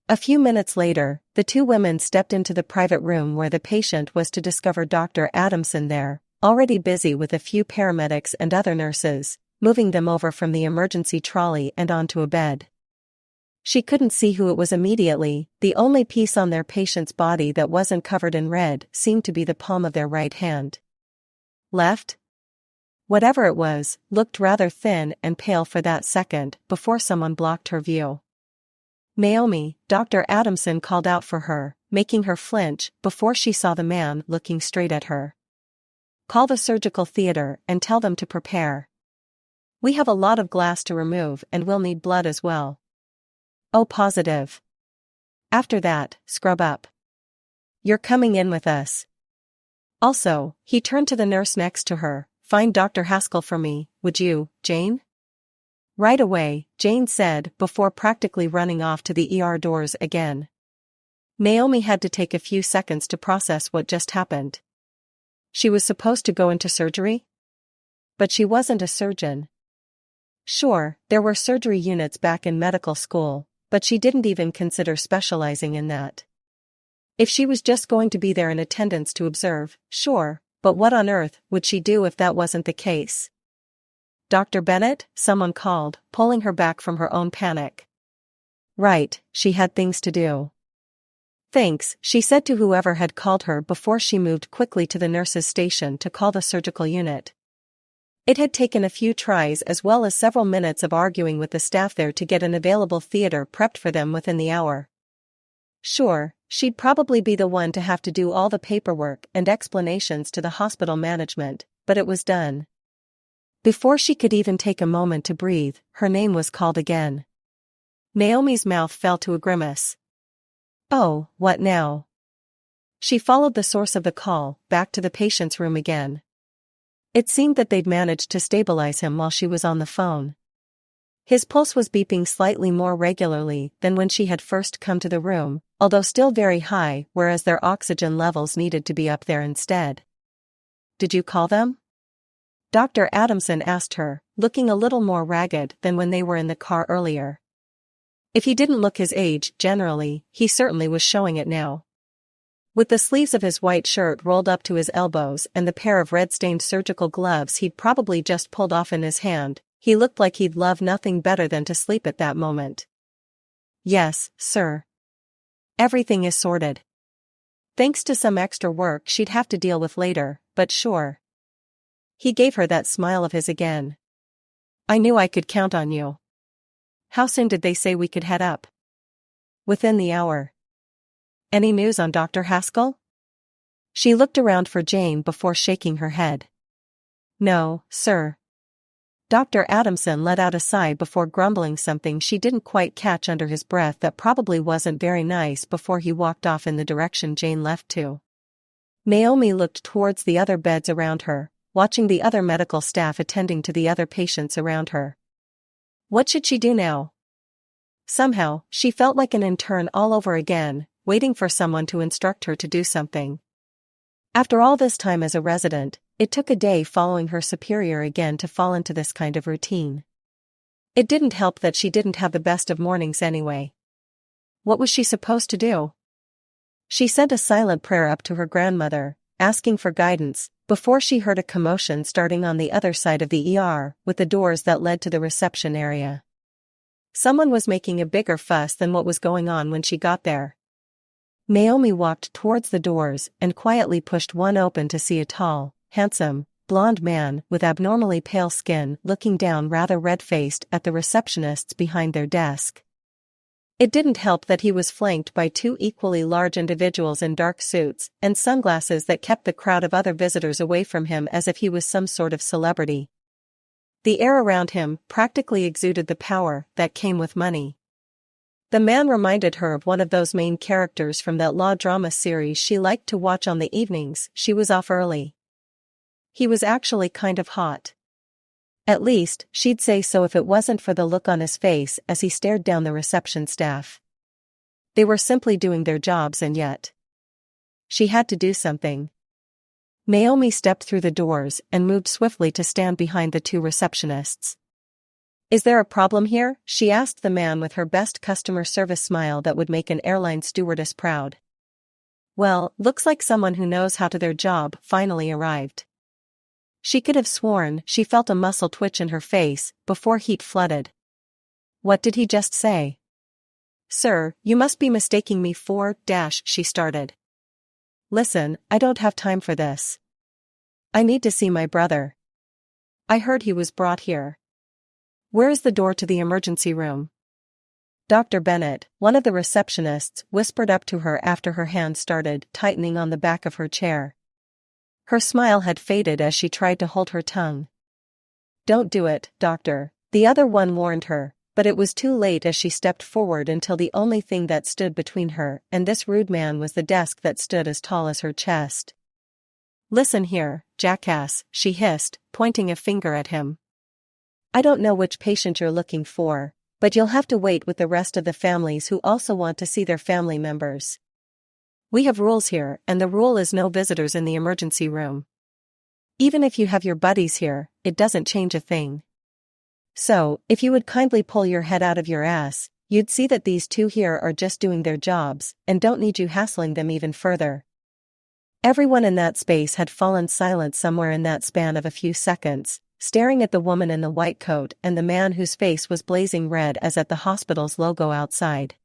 A few minutes later, the two women stepped into the private room where the patient was to discover Dr. Adamson there, already busy with a few paramedics and other nurses, moving them over from the emergency trolley and onto a bed. She couldn't see who it was immediately. The only piece on their patient's body that wasn't covered in red seemed to be the palm of their right hand. Left? Whatever it was, looked rather thin and pale for that second before someone blocked her view. "Naomi," Dr. Adamson called out for her, making her flinch before she saw the man looking straight at her. "Call the surgical theater and tell them to prepare. We have a lot of glass to remove and we'll need blood as well." "Oh, positive. After that, scrub up. You're coming in with us." Also, he turned to the nurse next to her. "Find Dr. Haskell for me, would you, Jane?" "Right away," Jane said before practically running off to the ER doors again. Naomi had to take a few seconds to process what just happened. She was supposed to go into surgery? But she wasn't a surgeon. Sure, there were surgery units back in medical school, but she didn't even consider specializing in that. If she was just going to be there in attendance to observe, sure, but what on earth would she do if that wasn't the case? "Dr. Bennett?" someone called, pulling her back from her own panic. Right, she had things to do. "Thanks," she said to whoever had called her before she moved quickly to the nurse's station to call the surgical unit. It had taken a few tries as well as several minutes of arguing with the staff there to get an available theater prepped for them within the hour. Sure, she'd probably be the one to have to do all the paperwork and explanations to the hospital management, but it was done. Before she could even take a moment to breathe, her name was called again. Naomi's mouth fell to a grimace. Oh, what now? She followed the source of the call, back to the patient's room again. It seemed that they'd managed to stabilize him while she was on the phone. His pulse was beeping slightly more regularly than when she had first come to the room, although still very high, whereas their oxygen levels needed to be up there instead. "Did you call them?" Dr. Adamson asked her, looking a little more ragged than when they were in the car earlier. If he didn't look his age, generally, he certainly was showing it now. With the sleeves of his white shirt rolled up to his elbows and the pair of red-stained surgical gloves he'd probably just pulled off in his hand, he looked like he'd love nothing better than to sleep at that moment. "Yes, sir. Everything is sorted. Thanks to some extra work she'd have to deal with later, but sure." He gave her that smile of his again. "I knew I could count on you." "How soon did they say we could head up?" "Within the hour." "Any news on Dr. Haskell?" She looked around for Jane before shaking her head. "No, sir." Dr. Adamson let out a sigh before grumbling something she didn't quite catch under his breath that probably wasn't very nice before he walked off in the direction Jane left to. Naomi looked towards the other beds around her, watching the other medical staff attending to the other patients around her. What should she do now? Somehow, she felt like an intern all over again, waiting for someone to instruct her to do something. After all this time as a resident, it took a day following her superior again to fall into this kind of routine. It didn't help that she didn't have the best of mornings anyway. What was she supposed to do? She sent a silent prayer up to her grandmother, asking for guidance, before she heard a commotion starting on the other side of the ER, with the doors that led to the reception area. Someone was making a bigger fuss than what was going on when she got there. Naomi walked towards the doors and quietly pushed one open to see a tall, handsome, blond man with abnormally pale skin looking down rather red-faced at the receptionists behind their desk. It didn't help that he was flanked by two equally large individuals in dark suits and sunglasses that kept the crowd of other visitors away from him as if he was some sort of celebrity. The air around him practically exuded the power that came with money. The man reminded her of one of those main characters from that law drama series she liked to watch on the evenings she was off early. He was actually kind of hot. At least, she'd say so if it wasn't for the look on his face as he stared down the reception staff. They were simply doing their jobs and yet she had to do something. Naomi stepped through the doors and moved swiftly to stand behind the two receptionists. "Is there a problem here?" she asked the man with her best customer service smile that would make an airline stewardess proud. Well, looks like someone who knows how to their job finally arrived. She could have sworn she felt a muscle twitch in her face before heat flooded. What did he just say? "Sir, you must be mistaking me for, she started. "Listen, I don't have time for this. I need to see my brother. I heard he was brought here. Where is the door to the emergency room?" Dr. Bennett, one of the receptionists, whispered up to her after her hand started tightening on the back of her chair. Her smile had faded as she tried to hold her tongue. "Don't do it, doctor," the other one warned her, but it was too late as she stepped forward until the only thing that stood between her and this rude man was the desk that stood as tall as her chest. Listen here, jackass, she hissed, pointing a finger at him. I don't know which patient you're looking for, but you'll have to wait with the rest of the families who also want to see their family members. We have rules here, and the rule is no visitors in the emergency room. Even if you have your buddies here, it doesn't change a thing. So, if you would kindly pull your head out of your ass, you'd see that these two here are just doing their jobs, and don't need you hassling them even further. Everyone in that space had fallen silent somewhere in that span of a few seconds, staring at the woman in the white coat and the man whose face was blazing red as at the hospital's logo outside.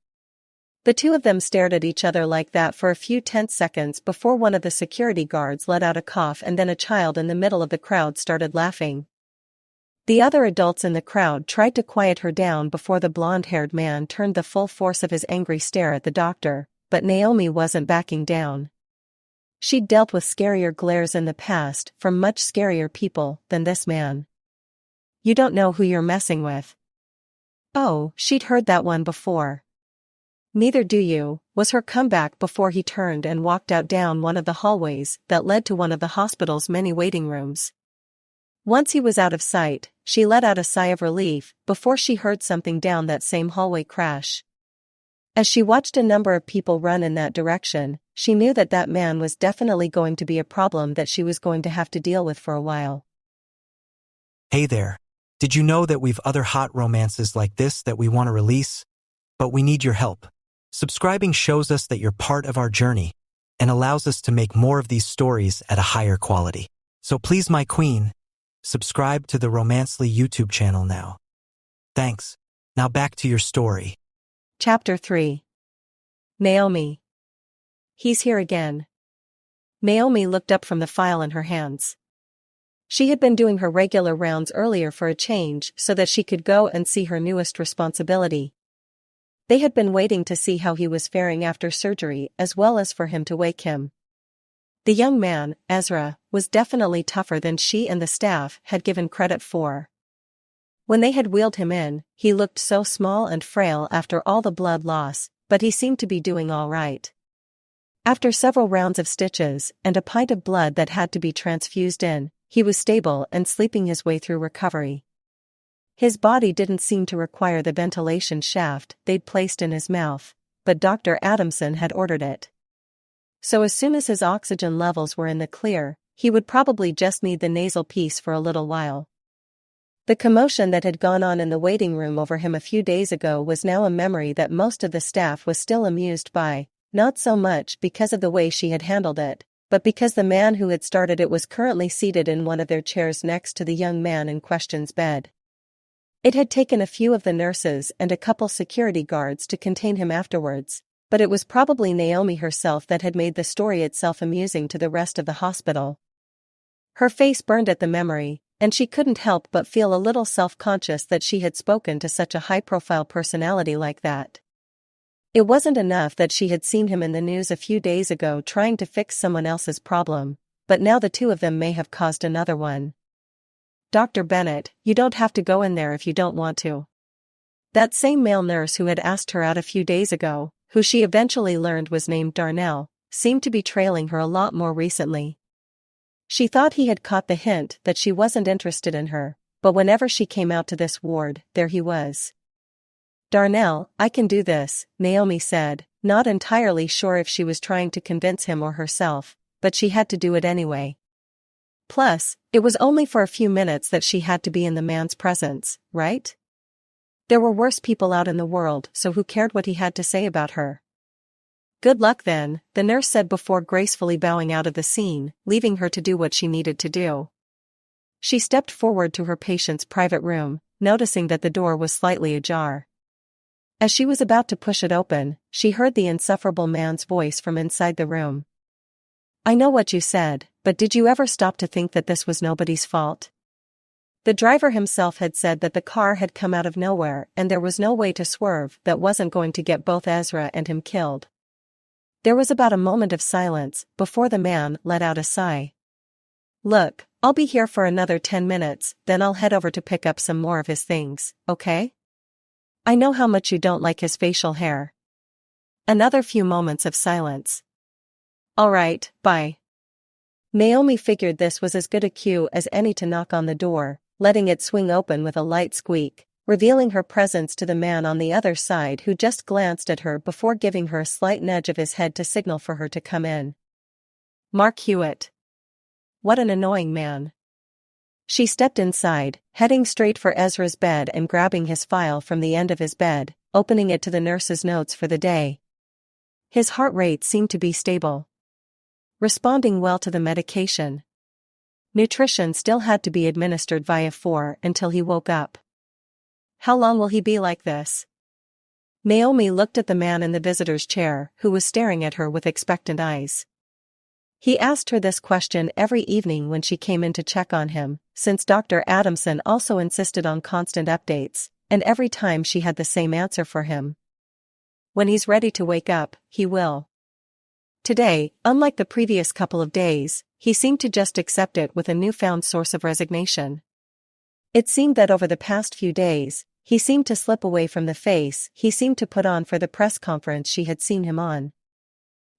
The two of them stared at each other like that for a few tense seconds before one of the security guards let out a cough and then a child in the middle of the crowd started laughing. The other adults in the crowd tried to quiet her down before the blonde-haired man turned the full force of his angry stare at the doctor, but Naomi wasn't backing down. She'd dealt with scarier glares in the past from much scarier people than this man. You don't know who you're messing with. Oh, she'd heard that one before. Neither do you, was her comeback before he turned and walked out down one of the hallways that led to one of the hospital's many waiting rooms. Once he was out of sight, she let out a sigh of relief before she heard something down that same hallway crash. As she watched a number of people run in that direction, she knew that that man was definitely going to be a problem that she was going to have to deal with for a while. Hey there. Did you know that we've other hot romances like this that we want to release? But we need your help. Subscribing shows us that you're part of our journey and allows us to make more of these stories at a higher quality. So please, my queen, subscribe to the Romancely YouTube channel now. Thanks. Now back to your story. Chapter 3. Naomi. He's here again. Naomi looked up from the file in her hands. She had been doing her regular rounds earlier for a change so that she could go and see her newest responsibility. They had been waiting to see how he was faring after surgery as well as for him to wake him. The young man, Ezra, was definitely tougher than she and the staff had given credit for. When they had wheeled him in, he looked so small and frail after all the blood loss, but he seemed to be doing all right. After several rounds of stitches and a pint of blood that had to be transfused in, he was stable and sleeping his way through recovery. His body didn't seem to require the ventilation shaft they'd placed in his mouth, but Dr. Adamson had ordered it. So as soon as his oxygen levels were in the clear, he would probably just need the nasal piece for a little while. The commotion that had gone on in the waiting room over him a few days ago was now a memory that most of the staff was still amused by, not so much because of the way she had handled it, but because the man who had started it was currently seated in one of their chairs next to the young man in question's bed. It had taken a few of the nurses and a couple security guards to contain him afterwards, but it was probably Naomi herself that had made the story itself amusing to the rest of the hospital. Her face burned at the memory, and she couldn't help but feel a little self-conscious that she had spoken to such a high-profile personality like that. It wasn't enough that she had seen him in the news a few days ago trying to fix someone else's problem, but now the two of them may have caused another one. Dr. Bennett, you don't have to go in there if you don't want to. That same male nurse who had asked her out a few days ago, who she eventually learned was named Darnell, seemed to be trailing her a lot more recently. She thought he had caught the hint that she wasn't interested in her, but whenever she came out to this ward, there he was. Darnell, I can do this, Naomi said, not entirely sure if she was trying to convince him or herself, but she had to do it anyway. Plus, it was only for a few minutes that she had to be in the man's presence, right? There were worse people out in the world, so who cared what he had to say about her? Good luck then, the nurse said before gracefully bowing out of the scene, leaving her to do what she needed to do. She stepped forward to her patient's private room, noticing that the door was slightly ajar. As she was about to push it open, she heard the insufferable man's voice from inside the room. I know what you said, but did you ever stop to think that this was nobody's fault? The driver himself had said that the car had come out of nowhere and there was no way to swerve that wasn't going to get both Ezra and him killed. There was about a moment of silence before the man let out a sigh. Look, I'll be here for another 10 minutes, then I'll head over to pick up some more of his things, okay? I know how much you don't like his facial hair. Another few moments of silence. All right, bye. Naomi figured this was as good a cue as any to knock on the door, letting it swing open with a light squeak, revealing her presence to the man on the other side who just glanced at her before giving her a slight nudge of his head to signal for her to come in. Mark Hewitt. What an annoying man. She stepped inside, heading straight for Ezra's bed and grabbing his file from the end of his bed, opening it to the nurse's notes for the day. His heart rate seemed to be stable, responding well to the medication. Nutrition still had to be administered via 4 until he woke up. How long will he be like this? Naomi looked at the man in the visitor's chair, who was staring at her with expectant eyes. He asked her this question every evening when she came in to check on him, since Dr. Adamson also insisted on constant updates, and every time she had the same answer for him. When he's ready to wake up, he will. Today, unlike the previous couple of days, he seemed to just accept it with a newfound source of resignation. It seemed that over the past few days, he seemed to slip away from the face he seemed to put on for the press conference she had seen him on.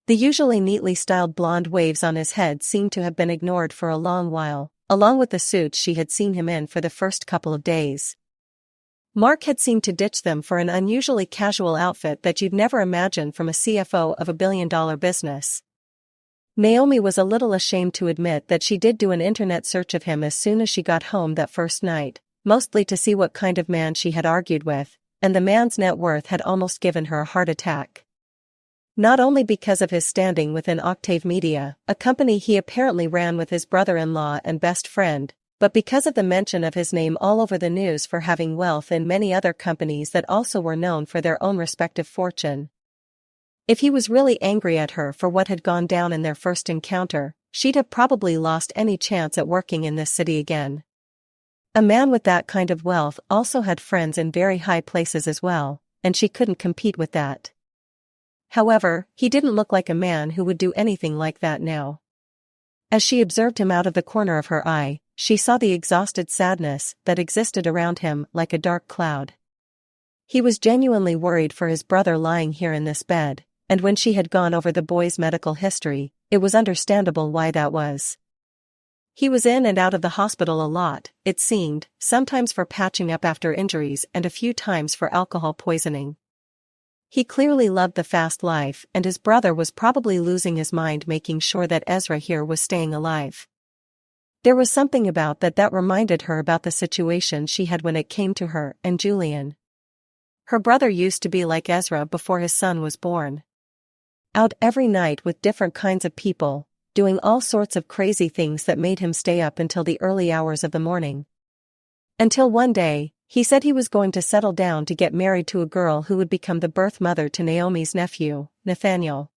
The usually neatly styled blonde waves on his head seemed to have been ignored for a long while, along with the suits she had seen him in for the first couple of days. Mark had seemed to ditch them for an unusually casual outfit that you'd never imagine from a CFO of a billion-dollar business. Naomi was a little ashamed to admit that she did do an internet search of him as soon as she got home that first night, mostly to see what kind of man she had argued with, and the man's net worth had almost given her a heart attack. Not only because of his standing within Octave Media, a company he apparently ran with his brother-in-law and best friend, but because of the mention of his name all over the news for having wealth in many other companies that also were known for their own respective fortune. If he was really angry at her for what had gone down in their first encounter, she'd have probably lost any chance at working in this city again. A man with that kind of wealth also had friends in very high places as well, and she couldn't compete with that. However, he didn't look like a man who would do anything like that now. As she observed him out of the corner of her eye, she saw the exhausted sadness that existed around him like a dark cloud. He was genuinely worried for his brother lying here in this bed, and when she had gone over the boy's medical history, it was understandable why that was. He was in and out of the hospital a lot, it seemed, sometimes for patching up after injuries and a few times for alcohol poisoning. He clearly loved the fast life, and his brother was probably losing his mind making sure that Ezra here was staying alive. There was something about that reminded her about the situation she had when it came to her and Julian. Her brother used to be like Ezra before his son was born. Out every night with different kinds of people, doing all sorts of crazy things that made him stay up until the early hours of the morning. Until one day, he said he was going to settle down to get married to a girl who would become the birth mother to Naomi's nephew, Nathaniel.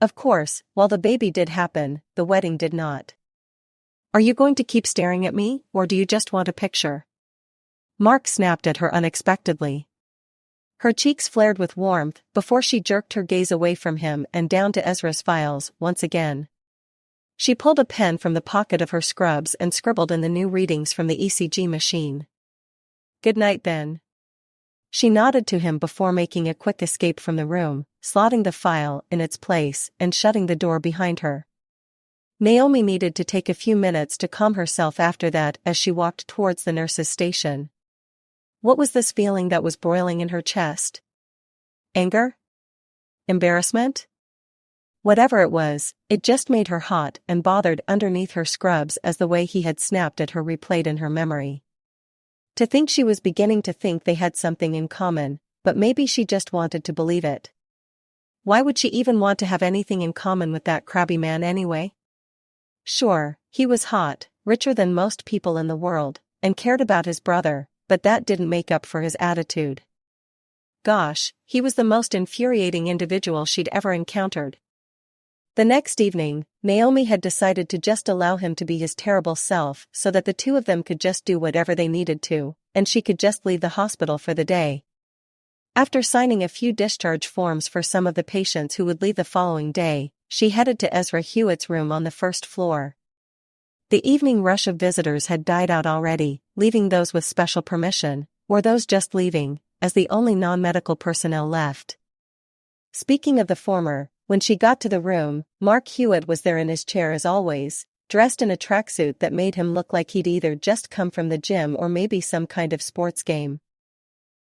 Of course, while the baby did happen, the wedding did not. Are you going to keep staring at me, or do you just want a picture? Mark snapped at her unexpectedly. Her cheeks flared with warmth before she jerked her gaze away from him and down to Ezra's files once again. She pulled a pen from the pocket of her scrubs and scribbled in the new readings from the ECG machine. Good night then. She nodded to him before making a quick escape from the room, slotting the file in its place and shutting the door behind her. Naomi needed to take a few minutes to calm herself after that as she walked towards the nurse's station. What was this feeling that was boiling in her chest? Anger? Embarrassment? Whatever it was, it just made her hot and bothered underneath her scrubs as the way he had snapped at her replayed in her memory. To think she was beginning to think they had something in common, but maybe she just wanted to believe it. Why would she even want to have anything in common with that crabby man anyway? Sure, he was hot, richer than most people in the world, and cared about his brother, but that didn't make up for his attitude. Gosh, he was the most infuriating individual she'd ever encountered. The next evening, Naomi had decided to just allow him to be his terrible self so that the two of them could just do whatever they needed to, and she could just leave the hospital for the day. After signing a few discharge forms for some of the patients who would leave the following day, she headed to Ezra Hewitt's room on the first floor. The evening rush of visitors had died out already, leaving those with special permission, or those just leaving, as the only non-medical personnel left. Speaking of the former, When she got to the room, Mark Hewitt was there in his chair as always, dressed in a tracksuit that made him look like he'd either just come from the gym or maybe some kind of sports game.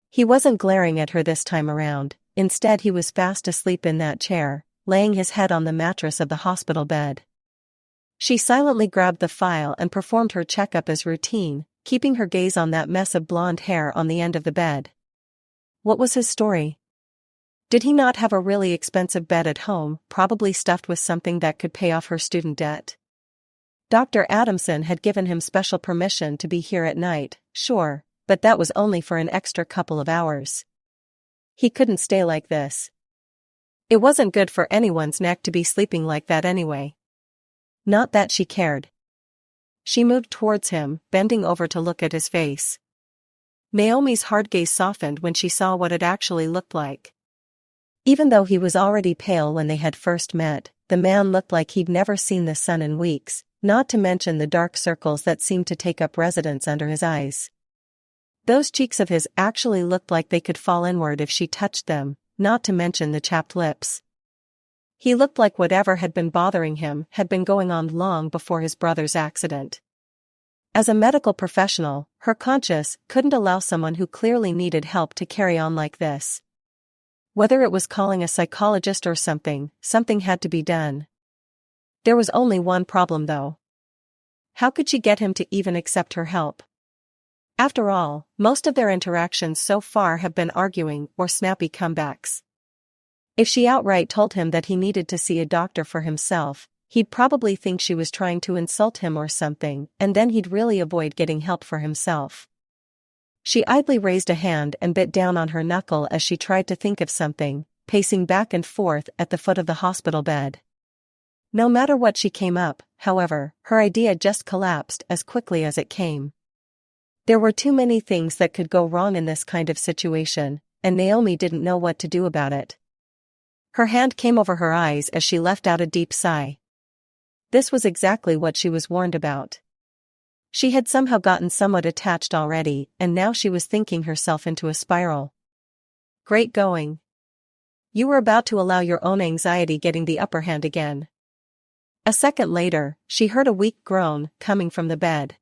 He wasn't glaring at her this time around, instead he was fast asleep in that chair, laying his head on the mattress of the hospital bed. She silently grabbed the file and performed her checkup as routine, keeping her gaze on that mess of blonde hair on the end of the bed. What was his story? Did he not have a really expensive bed at home, probably stuffed with something that could pay off her student debt? Dr. Adamson had given him special permission to be here at night, sure, but that was only for an extra couple of hours. He couldn't stay like this. It wasn't good for anyone's neck to be sleeping like that anyway. Not that she cared. She moved towards him, bending over to look at his face. Naomi's hard gaze softened when she saw what it actually looked like. Even though he was already pale when they had first met, the man looked like he'd never seen the sun in weeks, not to mention the dark circles that seemed to take up residence under his eyes. Those cheeks of his actually looked like they could fall inward if she touched them, not to mention the chapped lips. He looked like whatever had been bothering him had been going on long before his brother's accident. As a medical professional, her conscience couldn't allow someone who clearly needed help to carry on like this. Whether it was calling a psychologist or something had to be done. There was only one problem though. How could she get him to even accept her help? After all, most of their interactions so far have been arguing or snappy comebacks. If she outright told him that he needed to see a doctor for himself, he'd probably think she was trying to insult him or something, and then he'd really avoid getting help for himself. She idly raised a hand and bit down on her knuckle as she tried to think of something, pacing back and forth at the foot of the hospital bed. No matter what she came up, however, her idea just collapsed as quickly as it came. There were too many things that could go wrong in this kind of situation, and Naomi didn't know what to do about it. Her hand came over her eyes as she let out a deep sigh. This was exactly what she was warned about. She had somehow gotten somewhat attached already, and now she was thinking herself into a spiral. Great going. You were about to allow your own anxiety getting the upper hand again. A second later, she heard a weak groan coming from the bed.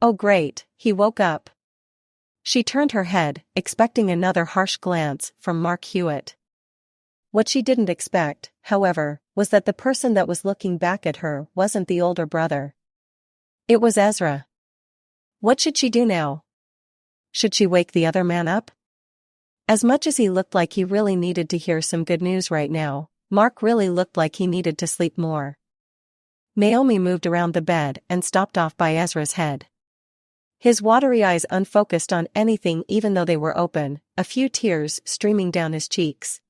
Oh great, he woke up. She turned her head, expecting another harsh glance from Mark Hewitt. What she didn't expect, however, was that the person that was looking back at her wasn't the older brother. It was Ezra. What should she do now? Should she wake the other man up? As much as he looked like he really needed to hear some good news right now, Mark really looked like he needed to sleep more. Naomi moved around the bed and stopped off by Ezra's head. His watery eyes unfocused on anything even though they were open, a few tears streaming down his cheeks.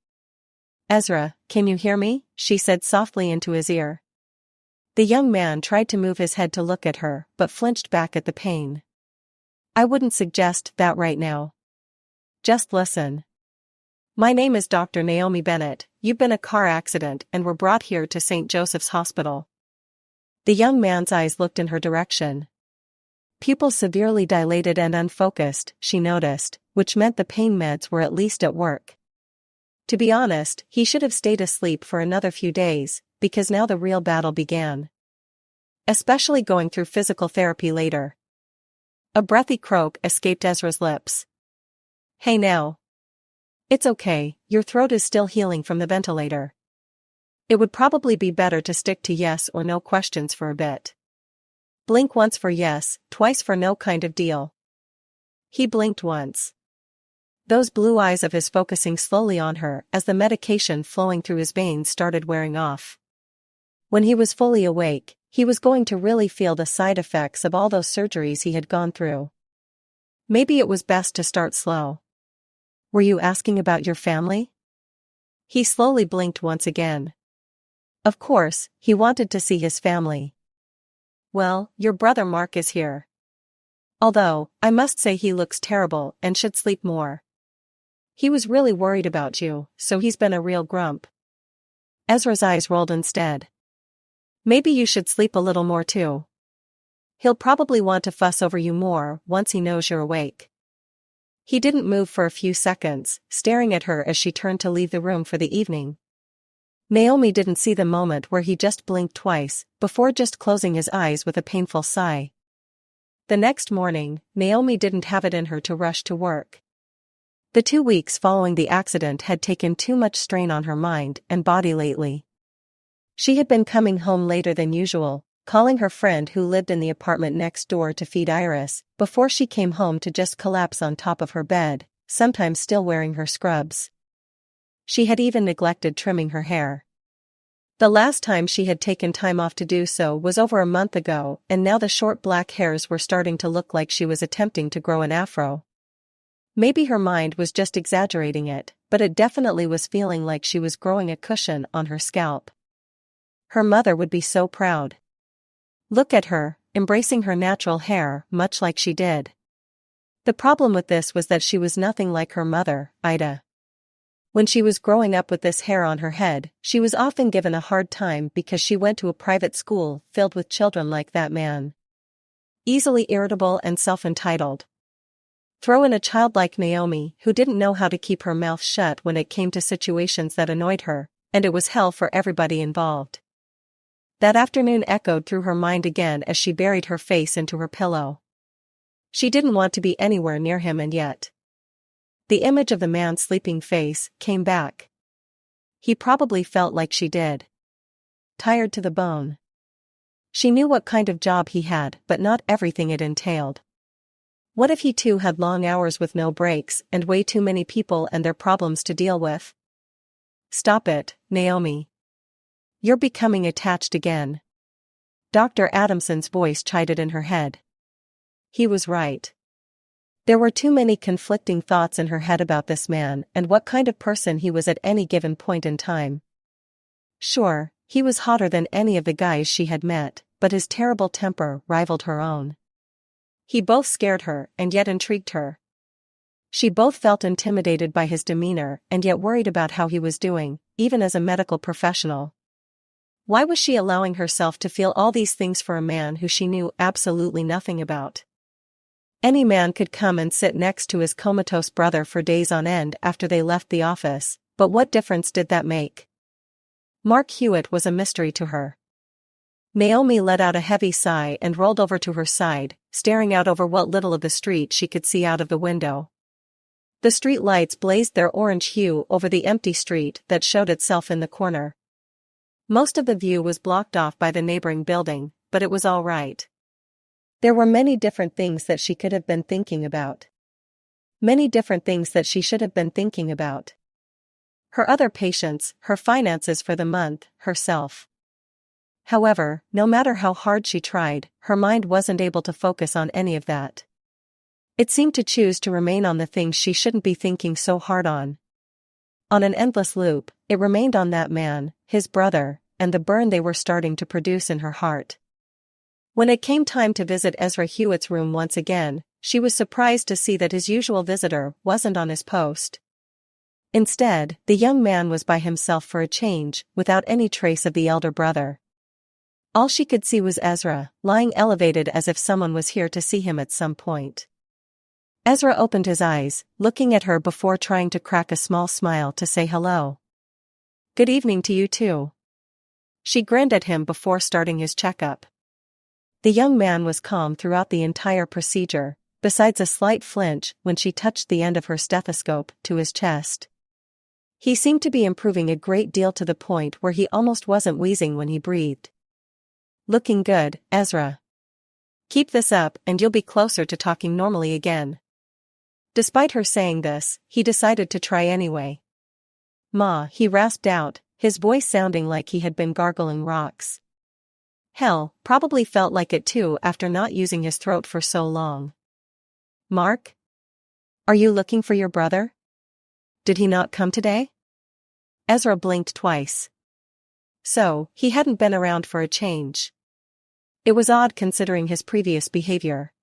Ezra, can you hear me? She said softly into his ear. The young man tried to move his head to look at her, but flinched back at the pain. I wouldn't suggest that right now. Just listen. My name is Dr. Naomi Bennett. You've been in a car accident and were brought here to St. Joseph's Hospital. The young man's eyes looked in her direction. Pupils severely dilated and unfocused, she noticed, which meant the pain meds were at least at work. To be honest, he should have stayed asleep for another few days, because now the real battle began. Especially going through physical therapy later. A breathy croak escaped Ezra's lips. Hey now. It's okay, your throat is still healing from the ventilator. It would probably be better to stick to yes or no questions for a bit. Blink once for yes, twice for no kind of deal. He blinked once. Those blue eyes of his focusing slowly on her as the medication flowing through his veins started wearing off. When he was fully awake, he was going to really feel the side effects of all those surgeries he had gone through. Maybe it was best to start slow. Were you asking about your family? He slowly blinked once again. Of course, he wanted to see his family. Well, your brother Mark is here. Although, I must say he looks terrible and should sleep more. He was really worried about you, so he's been a real grump. Ezra's eyes rolled instead. Maybe you should sleep a little more too. He'll probably want to fuss over you more once he knows you're awake. He didn't move for a few seconds, staring at her as she turned to leave the room for the evening. Naomi didn't see the moment where he just blinked twice, before just closing his eyes with a painful sigh. The next morning, Naomi didn't have it in her to rush to work. The 2 weeks following the accident had taken too much strain on her mind and body lately. She had been coming home later than usual, calling her friend who lived in the apartment next door to feed Iris, before she came home to just collapse on top of her bed, sometimes still wearing her scrubs. She had even neglected trimming her hair. The last time she had taken time off to do so was over a month ago, and now the short black hairs were starting to look like she was attempting to grow an afro. Maybe her mind was just exaggerating it, but it definitely was feeling like she was growing a cushion on her scalp. Her mother would be so proud. Look at her, embracing her natural hair, much like she did. The problem with this was that she was nothing like her mother, Ida. When she was growing up with this hair on her head, she was often given a hard time because she went to a private school filled with children like that man. Easily irritable and self-entitled. Throw in a child like Naomi who didn't know how to keep her mouth shut when it came to situations that annoyed her, and it was hell for everybody involved. That afternoon echoed through her mind again as she buried her face into her pillow. She didn't want to be anywhere near him, and yet the image of the man's sleeping face came back. He probably felt like she did. Tired to the bone. She knew what kind of job he had, but not everything it entailed. What if he too had long hours with no breaks and way too many people and their problems to deal with? Stop it, Naomi. You're becoming attached again. Dr. Adamson's voice chided in her head. He was right. There were too many conflicting thoughts in her head about this man and what kind of person he was at any given point in time. Sure, he was hotter than any of the guys she had met, but his terrible temper rivaled her own. He both scared her and yet intrigued her. She both felt intimidated by his demeanor and yet worried about how he was doing, even as a medical professional. Why was she allowing herself to feel all these things for a man who she knew absolutely nothing about? Any man could come and sit next to his comatose brother for days on end after they left the office, but what difference did that make? Mark Hewitt was a mystery to her. Naomi let out a heavy sigh and rolled over to her side, staring out over what little of the street she could see out of the window. The street lights blazed their orange hue over the empty street that showed itself in the corner. Most of the view was blocked off by the neighboring building, but it was all right. There were many different things that she could have been thinking about. Many different things that she should have been thinking about. Her other patients, her finances for the month, herself. However, no matter how hard she tried, her mind wasn't able to focus on any of that. It seemed to choose to remain on the things she shouldn't be thinking so hard on. On an endless loop, it remained on that man, his brother, and the burn they were starting to produce in her heart. When it came time to visit Ezra Hewitt's room once again, she was surprised to see that his usual visitor wasn't on his post. Instead, the young man was by himself for a change, without any trace of the elder brother. All she could see was Ezra, lying elevated as if someone was here to see him at some point. Ezra opened his eyes, looking at her before trying to crack a small smile to say hello. Good evening to you too. She grinned at him before starting his checkup. The young man was calm throughout the entire procedure, besides a slight flinch when she touched the end of her stethoscope to his chest. He seemed to be improving a great deal to the point where he almost wasn't wheezing when he breathed. Looking good, Ezra. Keep this up and you'll be closer to talking normally again. Despite her saying this, he decided to try anyway. Ma, he rasped out, his voice sounding like he had been gargling rocks. Hell, probably felt like it too after not using his throat for so long. Mark? Are you looking for your brother? Did he not come today? Ezra blinked twice. So, he hadn't been around for a change. It was odd considering his previous behavior.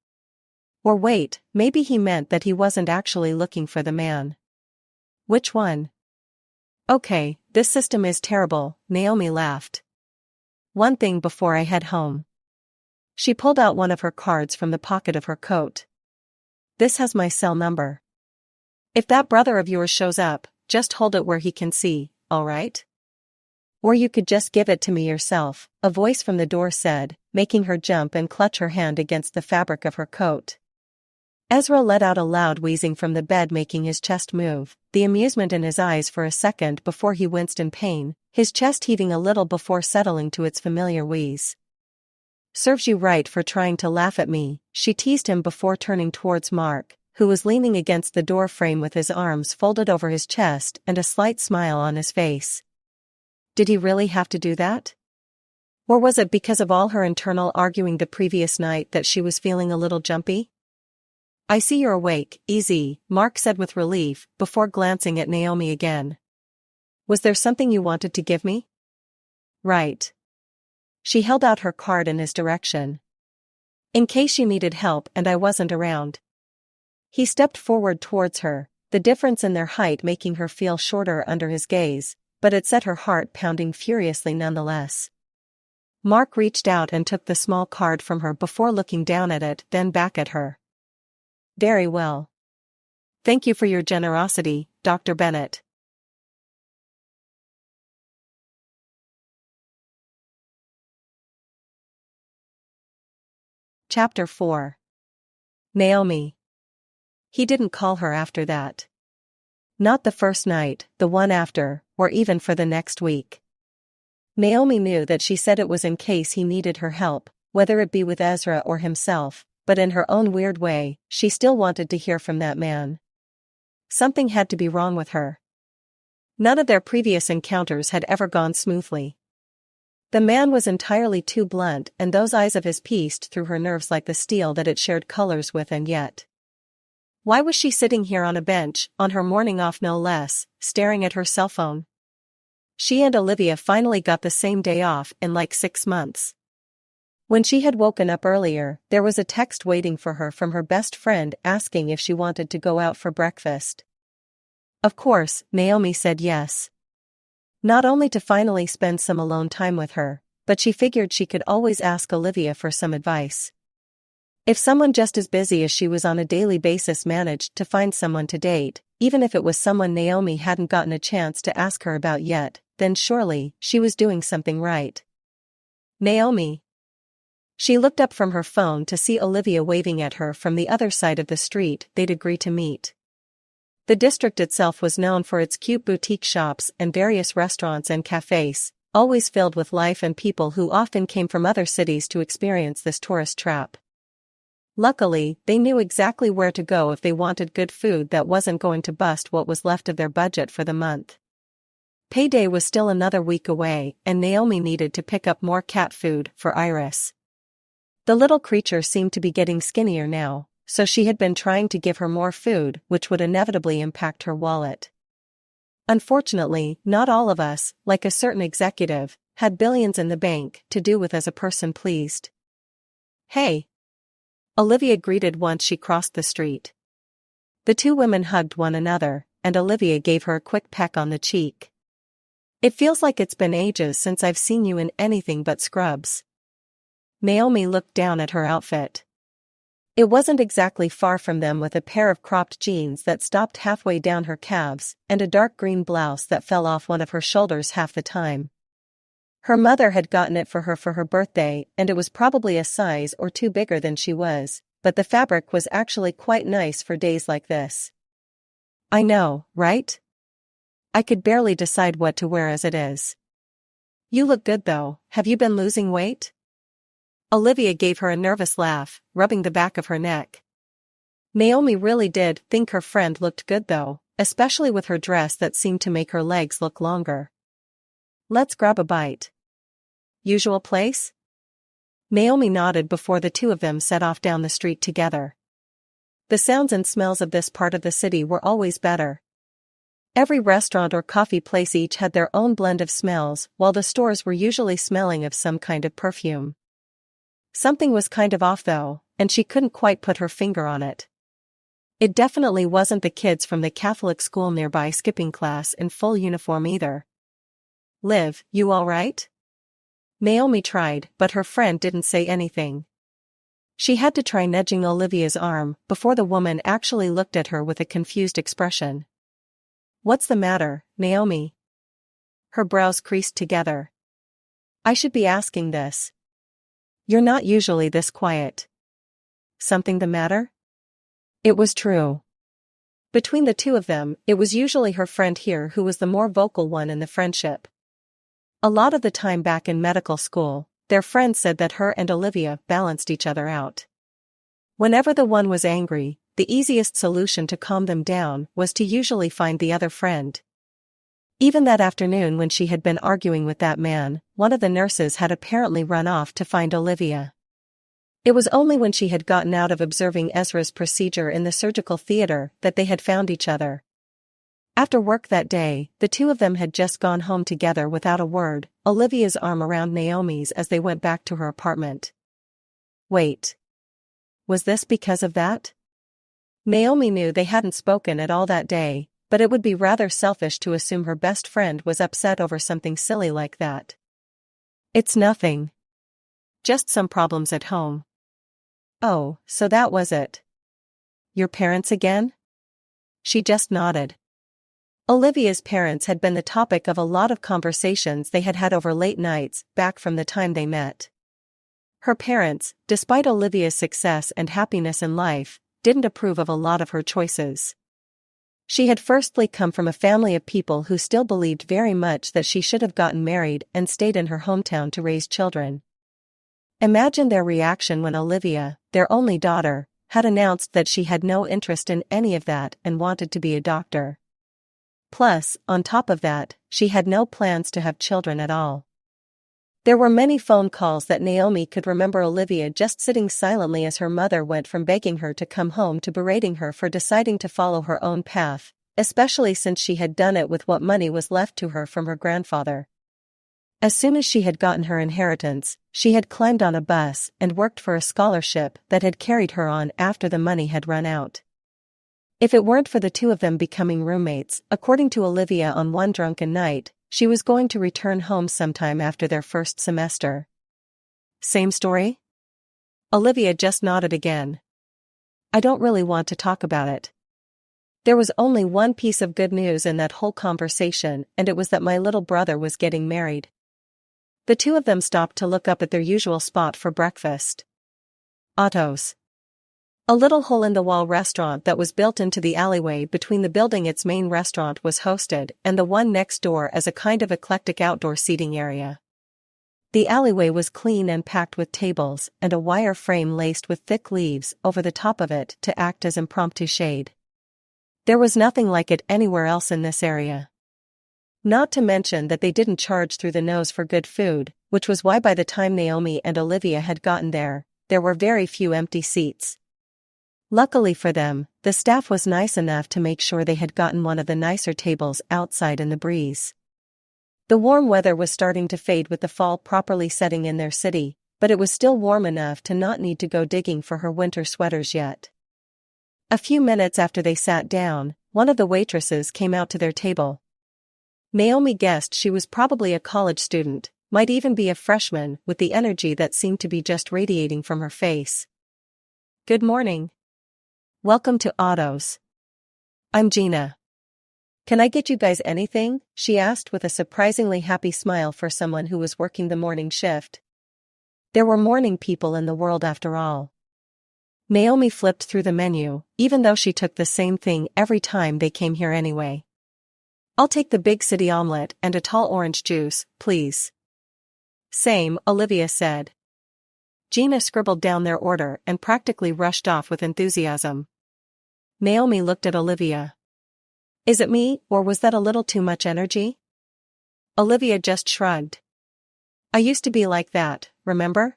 Or wait, maybe he meant that he wasn't actually looking for the man. Which one? Okay, this system is terrible, Naomi laughed. One thing before I head home. She pulled out one of her cards from the pocket of her coat. This has my cell number. If that brother of yours shows up, just hold it where he can see, all right? Or you could just give it to me yourself, a voice from the door said, making her jump and clutch her hand against the fabric of her coat. Ezra let out a loud wheezing from the bed, making his chest move, the amusement in his eyes for a second before he winced in pain, his chest heaving a little before settling to its familiar wheeze. "Serves you right for trying to laugh at me," she teased him before turning towards Mark, who was leaning against the door frame with his arms folded over his chest and a slight smile on his face. Did he really have to do that? Or was it because of all her internal arguing the previous night that she was feeling a little jumpy? "I see you're awake, easy," Mark said with relief, before glancing at Naomi again. "Was there something you wanted to give me?" "Right." She held out her card in his direction. "In case you needed help and I wasn't around." He stepped forward towards her, the difference in their height making her feel shorter under his gaze, but it set her heart pounding furiously nonetheless. Mark reached out and took the small card from her before looking down at it, then back at her. "Very well. Thank you for your generosity, Dr. Bennett." Chapter 4. Naomi. He didn't call her after that. Not the first night, the one after, or even for the next week. Naomi knew that she said it was in case he needed her help, whether it be with Ezra or himself, but in her own weird way, she still wanted to hear from that man. Something had to be wrong with her. None of their previous encounters had ever gone smoothly. The man was entirely too blunt, and those eyes of his pierced through her nerves like the steel that it shared colors with, and yet. Why was she sitting here on a bench, on her morning off no less, staring at her cell phone? She and Olivia finally got the same day off in like 6 months. When she had woken up earlier, there was a text waiting for her from her best friend asking if she wanted to go out for breakfast. Of course, Naomi said yes. Not only to finally spend some alone time with her, but she figured she could always ask Olivia for some advice. If someone just as busy as she was on a daily basis managed to find someone to date, even if it was someone Naomi hadn't gotten a chance to ask her about yet, then surely she was doing something right. Naomi. She looked up from her phone to see Olivia waving at her from the other side of the street they'd agreed to meet. The district itself was known for its cute boutique shops and various restaurants and cafes, always filled with life and people who often came from other cities to experience this tourist trap. Luckily, they knew exactly where to go if they wanted good food that wasn't going to bust what was left of their budget for the month. Payday was still another week away, and Naomi needed to pick up more cat food for Iris. The little creature seemed to be getting skinnier now, so she had been trying to give her more food, which would inevitably impact her wallet. Unfortunately, not all of us, like a certain executive, had billions in the bank to do with as a person pleased. "Hey!" Olivia greeted once she crossed the street. The two women hugged one another, and Olivia gave her a quick peck on the cheek. "It feels like it's been ages since I've seen you in anything but scrubs." Naomi looked down at her outfit. It wasn't exactly far from them, with a pair of cropped jeans that stopped halfway down her calves, and a dark green blouse that fell off one of her shoulders half the time. Her mother had gotten it for her birthday, and it was probably a size or two bigger than she was, but the fabric was actually quite nice for days like this. "I know, right? I could barely decide what to wear as it is." "You look good though. Have you been losing weight?" Olivia gave her a nervous laugh, rubbing the back of her neck. Naomi really did think her friend looked good though, especially with her dress that seemed to make her legs look longer. "Let's grab a bite." "Usual place?" Naomi nodded before the two of them set off down the street together. The sounds and smells of this part of the city were always better. Every restaurant or coffee place each had their own blend of smells, while the stores were usually smelling of some kind of perfume. Something was kind of off though, and she couldn't quite put her finger on it. It definitely wasn't the kids from the Catholic school nearby skipping class in full uniform either. "Liv, you all right?" Naomi tried, but her friend didn't say anything. She had to try nudging Olivia's arm before the woman actually looked at her with a confused expression. "What's the matter, Naomi?" her brows creased together. I should be asking this. You're not usually this quiet. Something the matter? It was true. Between the two of them, it was usually her friend here who was the more vocal one in the friendship. A lot of the time back in medical school, their friends said that her and Olivia balanced each other out. Whenever the one was angry, the easiest solution to calm them down was to usually find the other friend. Even that afternoon when she had been arguing with that man, one of the nurses had apparently run off to find Olivia. It was only when she had gotten out of observing Ezra's procedure in the surgical theater that they had found each other. After work that day, the two of them had just gone home together without a word, Olivia's arm around Naomi's as they went back to her apartment. Wait. Was this because of that? Naomi knew they hadn't spoken at all that day, but it would be rather selfish to assume her best friend was upset over something silly like that. It's nothing. Just some problems at home. Oh, so that was it. Your parents again? She just nodded. Olivia's parents had been the topic of a lot of conversations they had had over late nights back from the time they met. Her parents, despite Olivia's success and happiness in life, didn't approve of a lot of her choices. She had firstly come from a family of people who still believed very much that she should have gotten married and stayed in her hometown to raise children. Imagine their reaction when Olivia, their only daughter, had announced that she had no interest in any of that and wanted to be a doctor. Plus, on top of that, she had no plans to have children at all. There were many phone calls that Naomi could remember Olivia just sitting silently as her mother went from begging her to come home to berating her for deciding to follow her own path, especially since she had done it with what money was left to her from her grandfather. As soon as she had gotten her inheritance, she had climbed on a bus and worked for a scholarship that had carried her on after the money had run out. If it weren't for the two of them becoming roommates, according to Olivia on one drunken night, she was going to return home sometime after their first semester. Same story? Olivia just nodded again. I don't really want to talk about it. There was only one piece of good news in that whole conversation, and it was that my little brother was getting married. The two of them stopped to look up at their usual spot for breakfast. Otto's. A little hole-in-the-wall restaurant that was built into the alleyway between the building its main restaurant was hosted and the one next door as a kind of eclectic outdoor seating area. The alleyway was clean and packed with tables and a wire frame laced with thick leaves over the top of it to act as impromptu shade. There was nothing like it anywhere else in this area. Not to mention that they didn't charge through the nose for good food, which was why by the time Naomi and Olivia had gotten there were very few empty seats. Luckily for them, the staff was nice enough to make sure they had gotten one of the nicer tables outside in the breeze. The warm weather was starting to fade with the fall properly setting in their city, but it was still warm enough to not need to go digging for her winter sweaters yet. A few minutes after they sat down, one of the waitresses came out to their table. Naomi guessed she was probably a college student, might even be a freshman, with the energy that seemed to be just radiating from her face. Good morning. Welcome to Otto's. I'm Gina. Can I get you guys anything? She asked with a surprisingly happy smile for someone who was working the morning shift. There were morning people in the world after all. Naomi flipped through the menu, even though she took the same thing every time they came here anyway. I'll take the big city omelet and a tall orange juice, please. Same, Olivia said. Gina scribbled down their order and practically rushed off with enthusiasm. Naomi looked at Olivia. Is it me, or was that a little too much energy? Olivia just shrugged. I used to be like that, remember?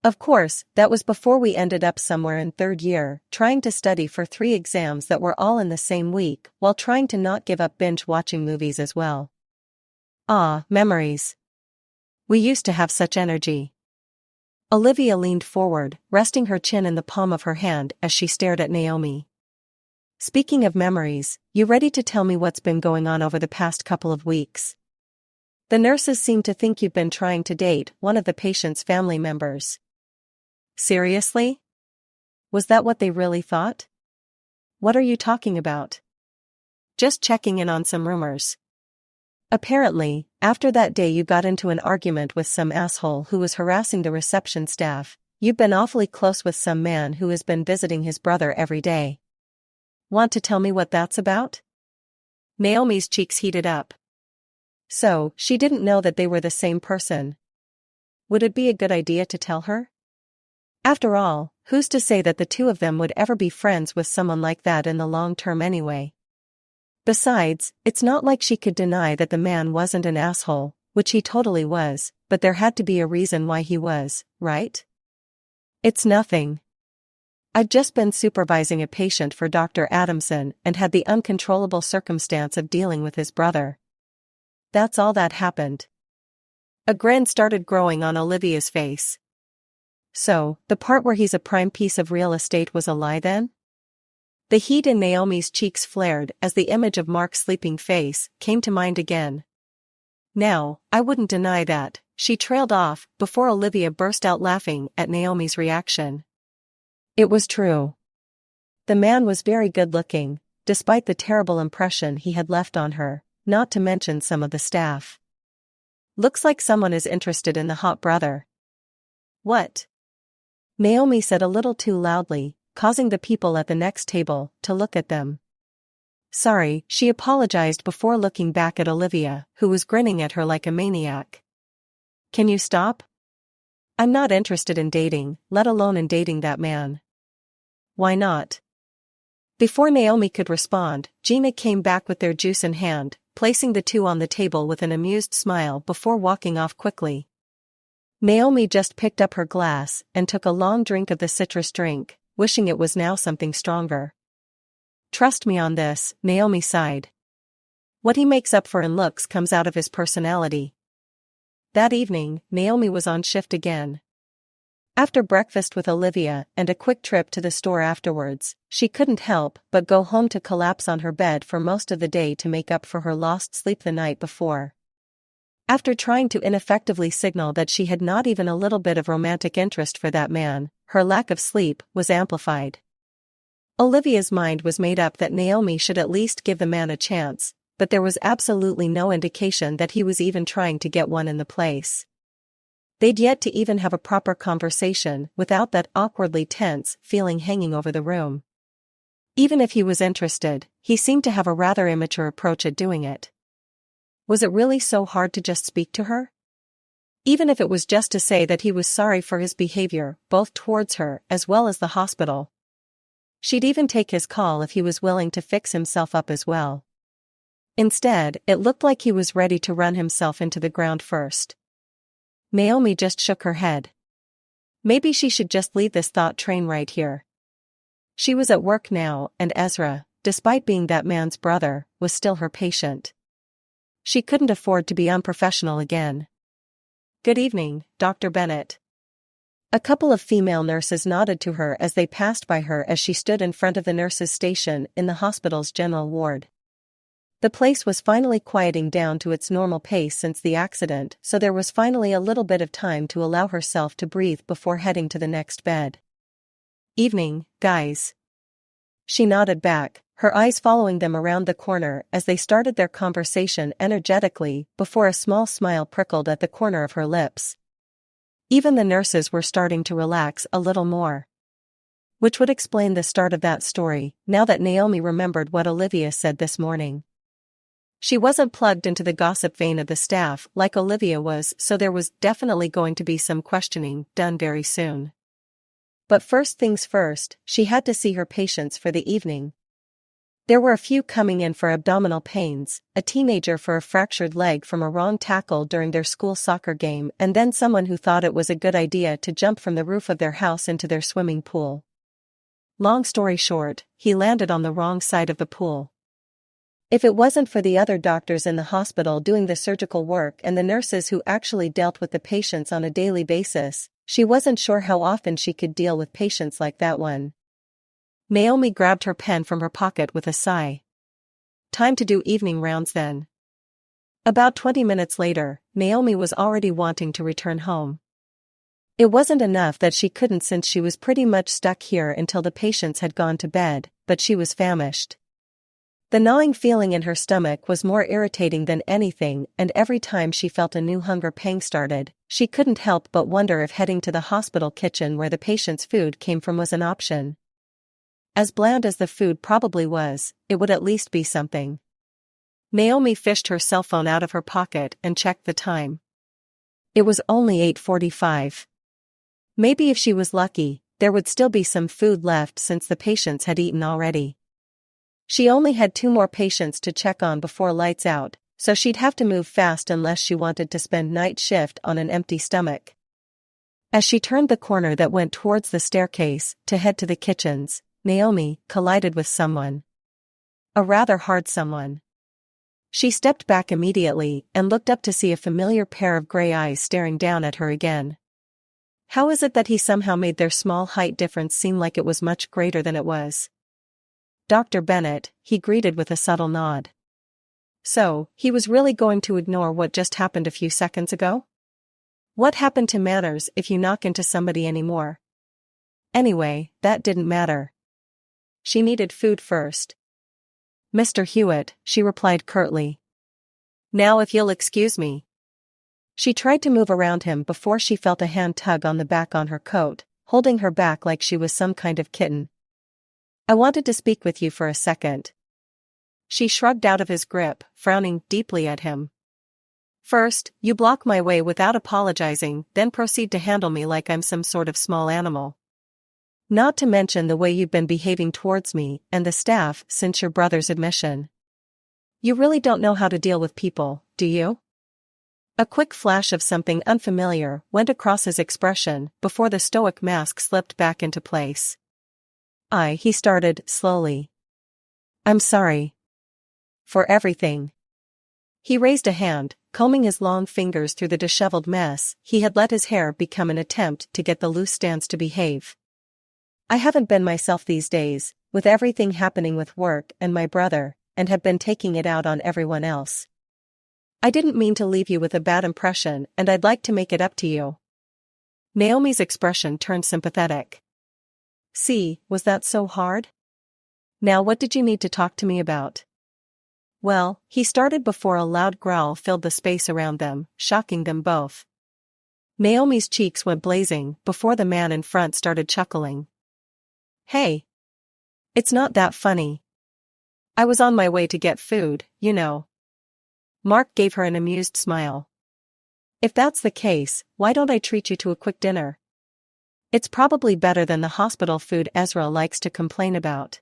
Of course, that was before we ended up somewhere in third year, trying to study for 3 exams that were all in the same week, while trying to not give up binge-watching movies as well. Ah, memories. We used to have such energy. Olivia leaned forward, resting her chin in the palm of her hand as she stared at Naomi. Speaking of memories, you ready to tell me what's been going on over the past couple of weeks? The nurses seem to think you've been trying to date one of the patient's family members. Seriously? Was that what they really thought? What are you talking about? Just checking in on some rumors. Apparently, after that day you got into an argument with some asshole who was harassing the reception staff. You've been awfully close with some man who has been visiting his brother every day. Want to tell me what that's about?" Naomi's cheeks heated up. So, she didn't know that they were the same person. Would it be a good idea to tell her? After all, who's to say that the two of them would ever be friends with someone like that in the long term anyway? Besides, it's not like she could deny that the man wasn't an asshole, which he totally was, but there had to be a reason why he was, right? "It's nothing. I've just been supervising a patient for Dr. Adamson and had the uncontrollable circumstance of dealing with his brother. That's all that happened." A grin started growing on Olivia's face. "So, the part where he's a prime piece of real estate was a lie then?" The heat in Naomi's cheeks flared as the image of Mark's sleeping face came to mind again. "Now, I wouldn't deny that," she trailed off before Olivia burst out laughing at Naomi's reaction. It was true. The man was very good-looking, despite the terrible impression he had left on her, not to mention some of the staff. "Looks like someone is interested in the hot brother." "What?" Naomi said a little too loudly, causing the people at the next table to look at them. "Sorry," she apologized before looking back at Olivia, who was grinning at her like a maniac. "Can you stop? I'm not interested in dating, let alone in dating that man." "Why not?" Before Naomi could respond, Gina came back with their juice in hand, placing the two on the table with an amused smile before walking off quickly. Naomi just picked up her glass and took a long drink of the citrus drink, wishing it was now something stronger. "Trust me on this," Naomi sighed. "What he makes up for in looks comes out of his personality." That evening, Naomi was on shift again. After breakfast with Olivia and a quick trip to the store afterwards, she couldn't help but go home to collapse on her bed for most of the day to make up for her lost sleep the night before. After trying to ineffectively signal that she had not even a little bit of romantic interest for that man, her lack of sleep was amplified. Olivia's mind was made up that Naomi should at least give the man a chance, but there was absolutely no indication that he was even trying to get one in the place. They'd yet to even have a proper conversation without that awkwardly tense feeling hanging over the room. Even if he was interested, he seemed to have a rather immature approach at doing it. Was it really so hard to just speak to her? Even if it was just to say that he was sorry for his behavior, both towards her as well as the hospital. She'd even take his call if he was willing to fix himself up as well. Instead, it looked like he was ready to run himself into the ground first. Naomi just shook her head. Maybe she should just leave this thought train right here. She was at work now, and Ezra, despite being that man's brother, was still her patient. She couldn't afford to be unprofessional again. "Good evening, Dr. Bennett." A couple of female nurses nodded to her as they passed by her as she stood in front of the nurses' station in the hospital's general ward. The place was finally quieting down to its normal pace since the accident, so there was finally a little bit of time to allow herself to breathe before heading to the next bed. "Evening, guys." She nodded back, her eyes following them around the corner as they started their conversation energetically before a small smile prickled at the corner of her lips. Even the nurses were starting to relax a little more. Which would explain the start of that story, now that Naomi remembered what Olivia said this morning. She wasn't plugged into the gossip vein of the staff like Olivia was, so there was definitely going to be some questioning done very soon. But first things first, she had to see her patients for the evening. There were a few coming in for abdominal pains, a teenager for a fractured leg from a wrong tackle during their school soccer game, and then someone who thought it was a good idea to jump from the roof of their house into their swimming pool. Long story short, he landed on the wrong side of the pool. If it wasn't for the other doctors in the hospital doing the surgical work and the nurses who actually dealt with the patients on a daily basis, she wasn't sure how often she could deal with patients like that one. Naomi grabbed her pen from her pocket with a sigh. Time to do evening rounds then. About 20 minutes later, Naomi was already wanting to return home. It wasn't enough that she couldn't since she was pretty much stuck here until the patients had gone to bed, but she was famished. The gnawing feeling in her stomach was more irritating than anything, and every time she felt a new hunger pang started, she couldn't help but wonder if heading to the hospital kitchen where the patient's food came from was an option. As bland as the food probably was, it would at least be something. Naomi fished her cell phone out of her pocket and checked the time. It was only 8:45. Maybe if she was lucky, there would still be some food left since the patients had eaten already. She only had 2 more patients to check on before lights out, so she'd have to move fast unless she wanted to spend night shift on an empty stomach. As she turned the corner that went towards the staircase to head to the kitchens, Naomi collided with someone. A rather hard someone. She stepped back immediately and looked up to see a familiar pair of gray eyes staring down at her again. How is it that he somehow made their small height difference seem like it was much greater than it was? Dr. Bennett, he greeted with a subtle nod. So, he was really going to ignore what just happened a few seconds ago? What happened to manners if you knock into somebody anymore? Anyway, that didn't matter. She needed food first. Mr. Hewitt, she replied curtly. Now if you'll excuse me. She tried to move around him before she felt a hand tug on the back on her coat, holding her back like she was some kind of kitten. I wanted to speak with you for a second. She shrugged out of his grip, frowning deeply at him. First, you block my way without apologizing, then proceed to handle me like I'm some sort of small animal. Not to mention the way you've been behaving towards me and the staff since your brother's admission. You really don't know how to deal with people, do you? A quick flash of something unfamiliar went across his expression before the stoic mask slipped back into place. He started, slowly. I'm sorry. For everything. He raised a hand, combing his long fingers through the disheveled mess he had let his hair become an attempt to get the loose stands to behave. I haven't been myself these days, with everything happening with work and my brother, and have been taking it out on everyone else. I didn't mean to leave you with a bad impression, and I'd like to make it up to you. Naomi's expression turned sympathetic. See, was that so hard? Now what did you need to talk to me about? Well, he started before a loud growl filled the space around them, shocking them both. Naomi's cheeks went blazing before the man in front started chuckling. Hey! It's not that funny. I was on my way to get food, you know. Mark gave her an amused smile. If that's the case, why don't I treat you to a quick dinner? It's probably better than the hospital food Ezra likes to complain about.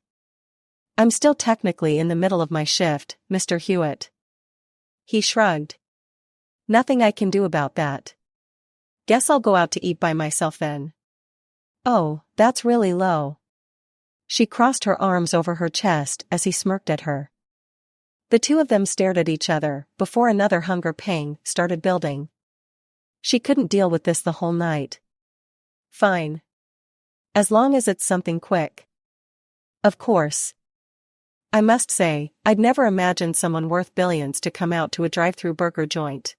I'm still technically in the middle of my shift, Mr. Hewitt. He shrugged. Nothing I can do about that. Guess I'll go out to eat by myself then. Oh, that's really low. She crossed her arms over her chest as he smirked at her. The two of them stared at each other before another hunger pang started building. She couldn't deal with this the whole night. Fine. As long as it's something quick. Of course. I must say, I'd never imagined someone worth billions to come out to a drive-through burger joint.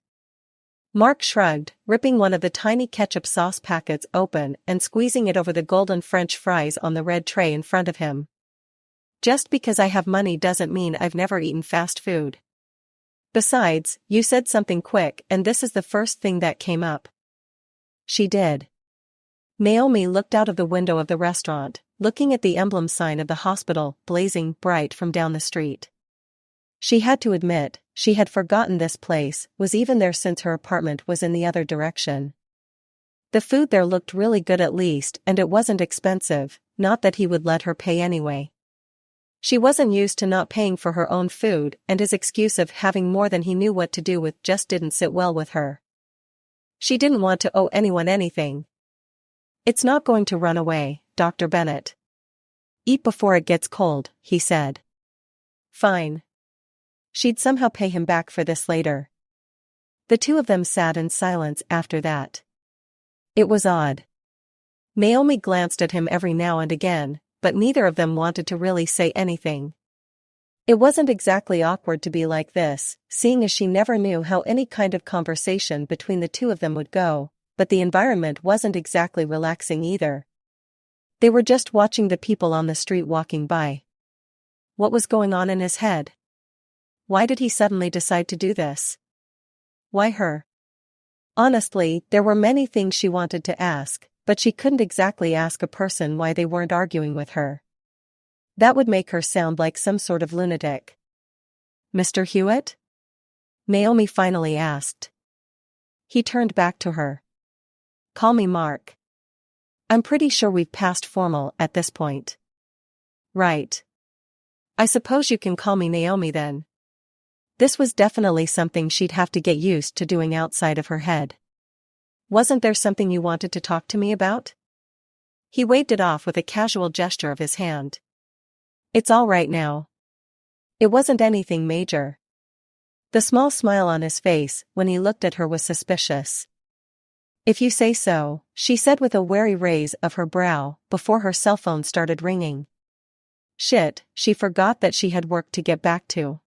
Mark shrugged, ripping one of the tiny ketchup sauce packets open and squeezing it over the golden French fries on the red tray in front of him. Just because I have money doesn't mean I've never eaten fast food. Besides, you said something quick and this is the first thing that came up. She did. Naomi looked out of the window of the restaurant, looking at the emblem sign of the hospital blazing bright from down the street. She had to admit, she had forgotten this place was even there since her apartment was in the other direction. The food there looked really good at least, and it wasn't expensive, not that he would let her pay anyway. She wasn't used to not paying for her own food, and his excuse of having more than he knew what to do with just didn't sit well with her. She didn't want to owe anyone anything. It's not going to run away, Dr. Bennett. Eat before it gets cold, he said. Fine. She'd somehow pay him back for this later. The two of them sat in silence after that. It was odd. Naomi glanced at him every now and again, but neither of them wanted to really say anything. It wasn't exactly awkward to be like this, seeing as she never knew how any kind of conversation between the two of them would go, but the environment wasn't exactly relaxing either. They were just watching the people on the street walking by. What was going on in his head? Why did he suddenly decide to do this? Why her? Honestly, there were many things she wanted to ask, but she couldn't exactly ask a person why they weren't arguing with her. That would make her sound like some sort of lunatic. Mr. Hewitt? Naomi finally asked. He turned back to her. Call me Mark. I'm pretty sure we've passed formal at this point. Right. I suppose you can call me Naomi then. This was definitely something she'd have to get used to doing outside of her head. Wasn't there something you wanted to talk to me about? He waved it off with a casual gesture of his hand. It's all right now. It wasn't anything major. The small smile on his face when he looked at her was suspicious. If you say so, she said with a wary raise of her brow, before her cell phone started ringing. Shit, she forgot that she had work to get back to.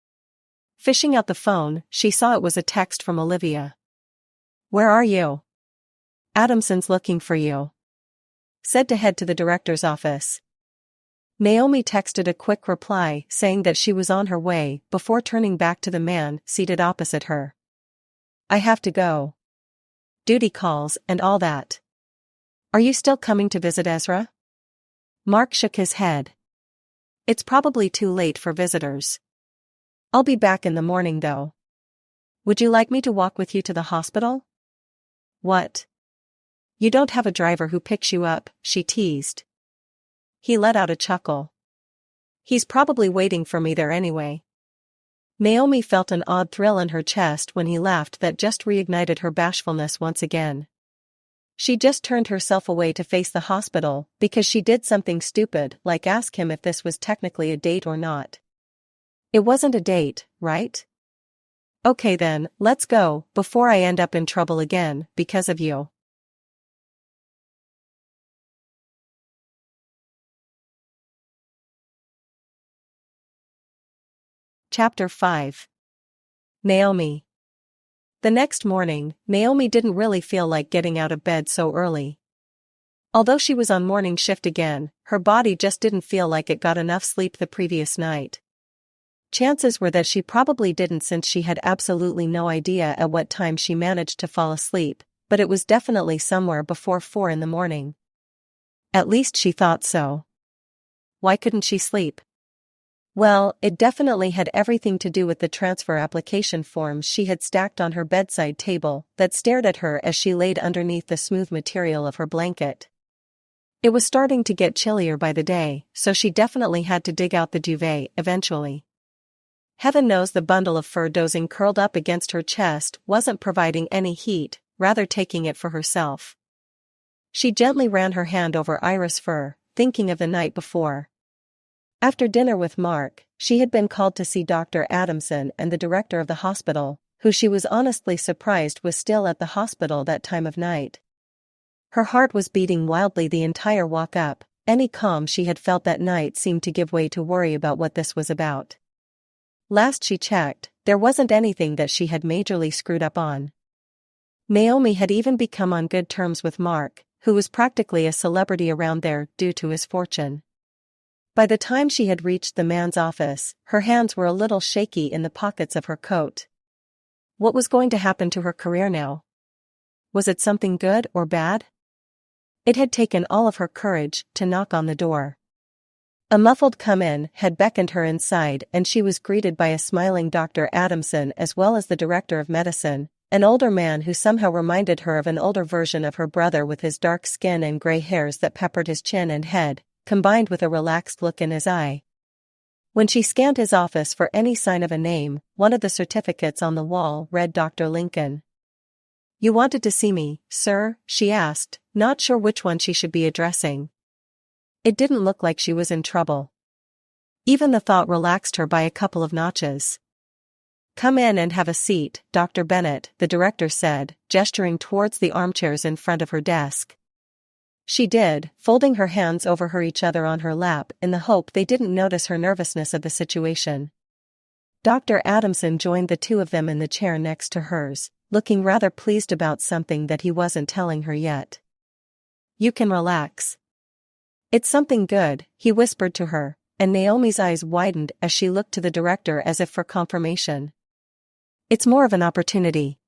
Fishing out the phone, she saw it was a text from Olivia. Where are you? Adamson's looking for you. Said to head to the director's office. Naomi texted a quick reply saying that she was on her way before turning back to the man seated opposite her. I have to go. Duty calls and all that. Are you still coming to visit Ezra? Mark shook his head. It's probably too late for visitors. I'll be back in the morning though. Would you like me to walk with you to the hospital? What? You don't have a driver who picks you up, she teased. He let out a chuckle. He's probably waiting for me there anyway. Naomi felt an odd thrill in her chest when he laughed that just reignited her bashfulness once again. She just turned herself away to face the hospital because she did something stupid like ask him if this was technically a date or not. It wasn't a date, right? Okay then, let's go, before I end up in trouble again, because of you. Chapter 5. Naomi. The next morning, Naomi didn't really feel like getting out of bed so early. Although she was on morning shift again, her body just didn't feel like it got enough sleep the previous night. Chances were that she probably didn't since she had absolutely no idea at what time she managed to fall asleep, but it was definitely somewhere before 4 in the morning. At least she thought so. Why couldn't she sleep? Well, it definitely had everything to do with the transfer application forms she had stacked on her bedside table that stared at her as she laid underneath the smooth material of her blanket. It was starting to get chillier by the day, so she definitely had to dig out the duvet eventually. Heaven knows the bundle of fur dozing curled up against her chest wasn't providing any heat, rather taking it for herself. She gently ran her hand over Iris' fur, thinking of the night before. After dinner with Mark, she had been called to see Dr. Adamson and the director of the hospital, who she was honestly surprised was still at the hospital that time of night. Her heart was beating wildly the entire walk up. Any calm she had felt that night seemed to give way to worry about what this was about. Last she checked, there wasn't anything that she had majorly screwed up on. Naomi had even become on good terms with Mark, who was practically a celebrity around there due to his fortune. By the time she had reached the man's office, her hands were a little shaky in the pockets of her coat. What was going to happen to her career now? Was it something good or bad? It had taken all of her courage to knock on the door. A muffled come-in had beckoned her inside and she was greeted by a smiling Dr. Adamson as well as the director of medicine, an older man who somehow reminded her of an older version of her brother with his dark skin and gray hairs that peppered his chin and head, combined with a relaxed look in his eye. When she scanned his office for any sign of a name, one of the certificates on the wall read Dr. Lincoln. You wanted to see me, sir? She asked, not sure which one she should be addressing. It didn't look like she was in trouble. Even the thought relaxed her by a couple of notches. Come in and have a seat, Dr. Bennett, the director said, gesturing towards the armchairs in front of her desk. She did, folding her hands over each other on her lap in the hope they didn't notice her nervousness of the situation. Dr. Adamson joined the two of them in the chair next to hers, looking rather pleased about something that he wasn't telling her yet. You can relax. It's something good, he whispered to her, and Naomi's eyes widened as she looked to the director as if for confirmation. It's more of an opportunity.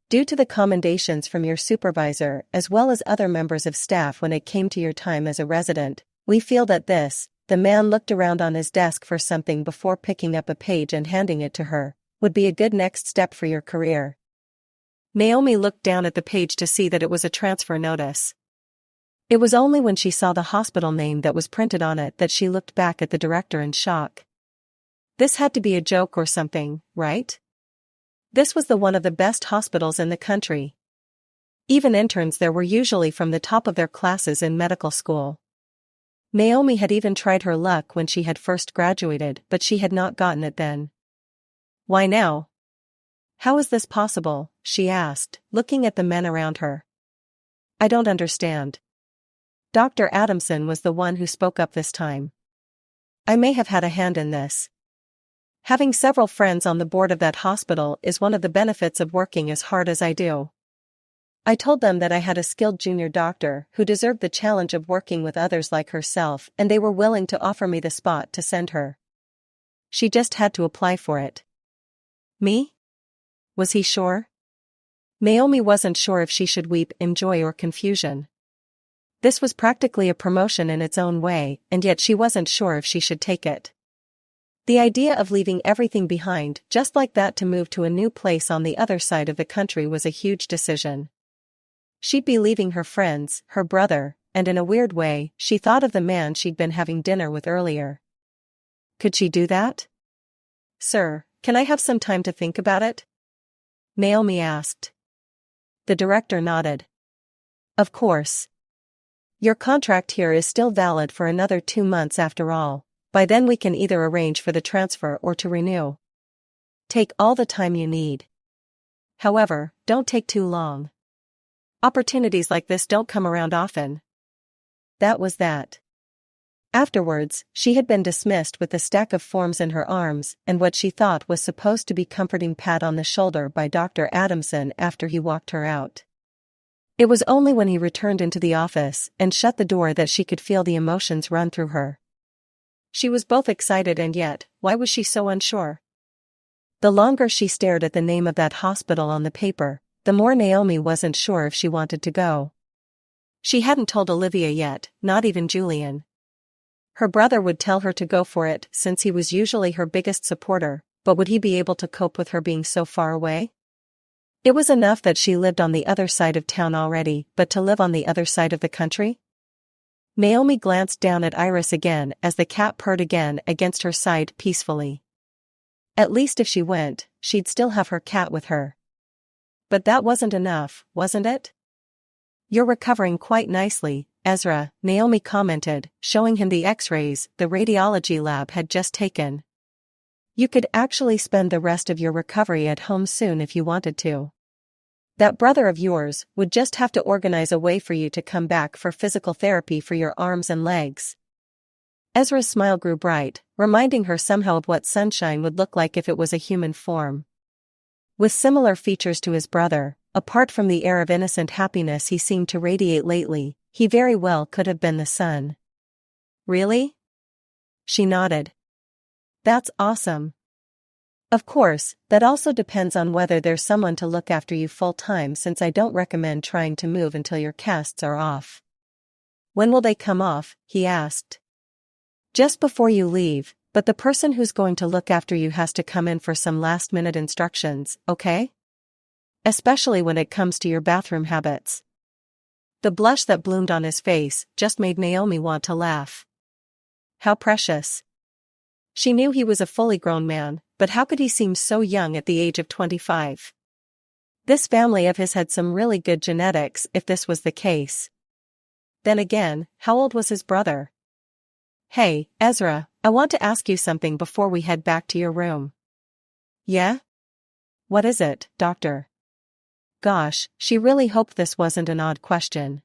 Due to the commendations from your supervisor as well as other members of staff when it came to your time as a resident, we feel that the man looked around on his desk for something before picking up a page and handing it to her, would be a good next step for your career. Naomi looked down at the page to see that it was a transfer notice. It was only when she saw the hospital name that was printed on it that she looked back at the director in shock. This had to be a joke or something, right? This was one of the best hospitals in the country. Even interns there were usually from the top of their classes in medical school. Naomi had even tried her luck when she had first graduated, but she had not gotten it then. Why now? How is this possible? She asked, looking at the men around her. I don't understand. Dr. Adamson was the one who spoke up this time. I may have had a hand in this. Having several friends on the board of that hospital is one of the benefits of working as hard as I do. I told them that I had a skilled junior doctor who deserved the challenge of working with others like herself, and they were willing to offer me the spot to send her. She just had to apply for it. Me? Was he sure? Naomi wasn't sure if she should weep in joy or confusion. This was practically a promotion in its own way, and yet she wasn't sure if she should take it. The idea of leaving everything behind just like that to move to a new place on the other side of the country was a huge decision. She'd be leaving her friends, her brother, and in a weird way, she thought of the man she'd been having dinner with earlier. Could she do that? Sir, can I have some time to think about it? Naomi asked. The director nodded. Of course. Your contract here is still valid for another 2 months after all. By then we can either arrange for the transfer or to renew. Take all the time you need. However, don't take too long. Opportunities like this don't come around often. That was that. Afterwards, she had been dismissed with the stack of forms in her arms and what she thought was supposed to be comforting pat on the shoulder by Dr. Adamson after he walked her out. It was only when he returned into the office and shut the door that she could feel the emotions run through her. She was both excited and yet, why was she so unsure? The longer she stared at the name of that hospital on the paper, the more Naomi wasn't sure if she wanted to go. She hadn't told Olivia yet, not even Julian. Her brother would tell her to go for it since he was usually her biggest supporter, but would he be able to cope with her being so far away? It was enough that she lived on the other side of town already, but to live on the other side of the country? Naomi glanced down at Iris again as the cat purred again against her side peacefully. At least if she went, she'd still have her cat with her. But that wasn't enough, wasn't it? You're recovering quite nicely, Ezra, Naomi commented, showing him the x-rays the radiology lab had just taken. You could actually spend the rest of your recovery at home soon if you wanted to. That brother of yours would just have to organize a way for you to come back for physical therapy for your arms and legs. Ezra's smile grew bright, reminding her somehow of what sunshine would look like if it was a human form. With similar features to his brother, apart from the air of innocent happiness he seemed to radiate lately, he very well could have been the sun. Really? She nodded. That's awesome. Of course, that also depends on whether there's someone to look after you full-time, since I don't recommend trying to move until your casts are off. When will they come off? He asked. Just before you leave, but the person who's going to look after you has to come in for some last-minute instructions, okay? Especially when it comes to your bathroom habits. The blush that bloomed on his face just made Naomi want to laugh. How precious. She knew he was a fully grown man, but how could he seem so young at the age of 25? This family of his had some really good genetics if this was the case. Then again, how old was his brother? Hey, Ezra, I want to ask you something before we head back to your room. Yeah? What is it, doctor? Gosh, she really hoped this wasn't an odd question.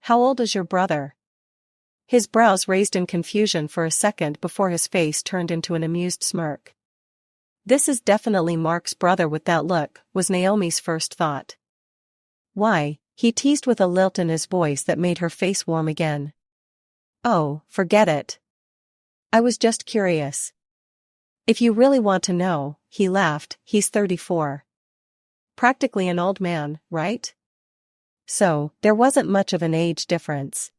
How old is your brother? His brows raised in confusion for a second before his face turned into an amused smirk. This is definitely Mark's brother with that look, was Naomi's first thought. Why? He teased with a lilt in his voice that made her face warm again. Oh, forget it. I was just curious. If you really want to know, he laughed, he's 34. Practically an old man, right? So, there wasn't much of an age difference.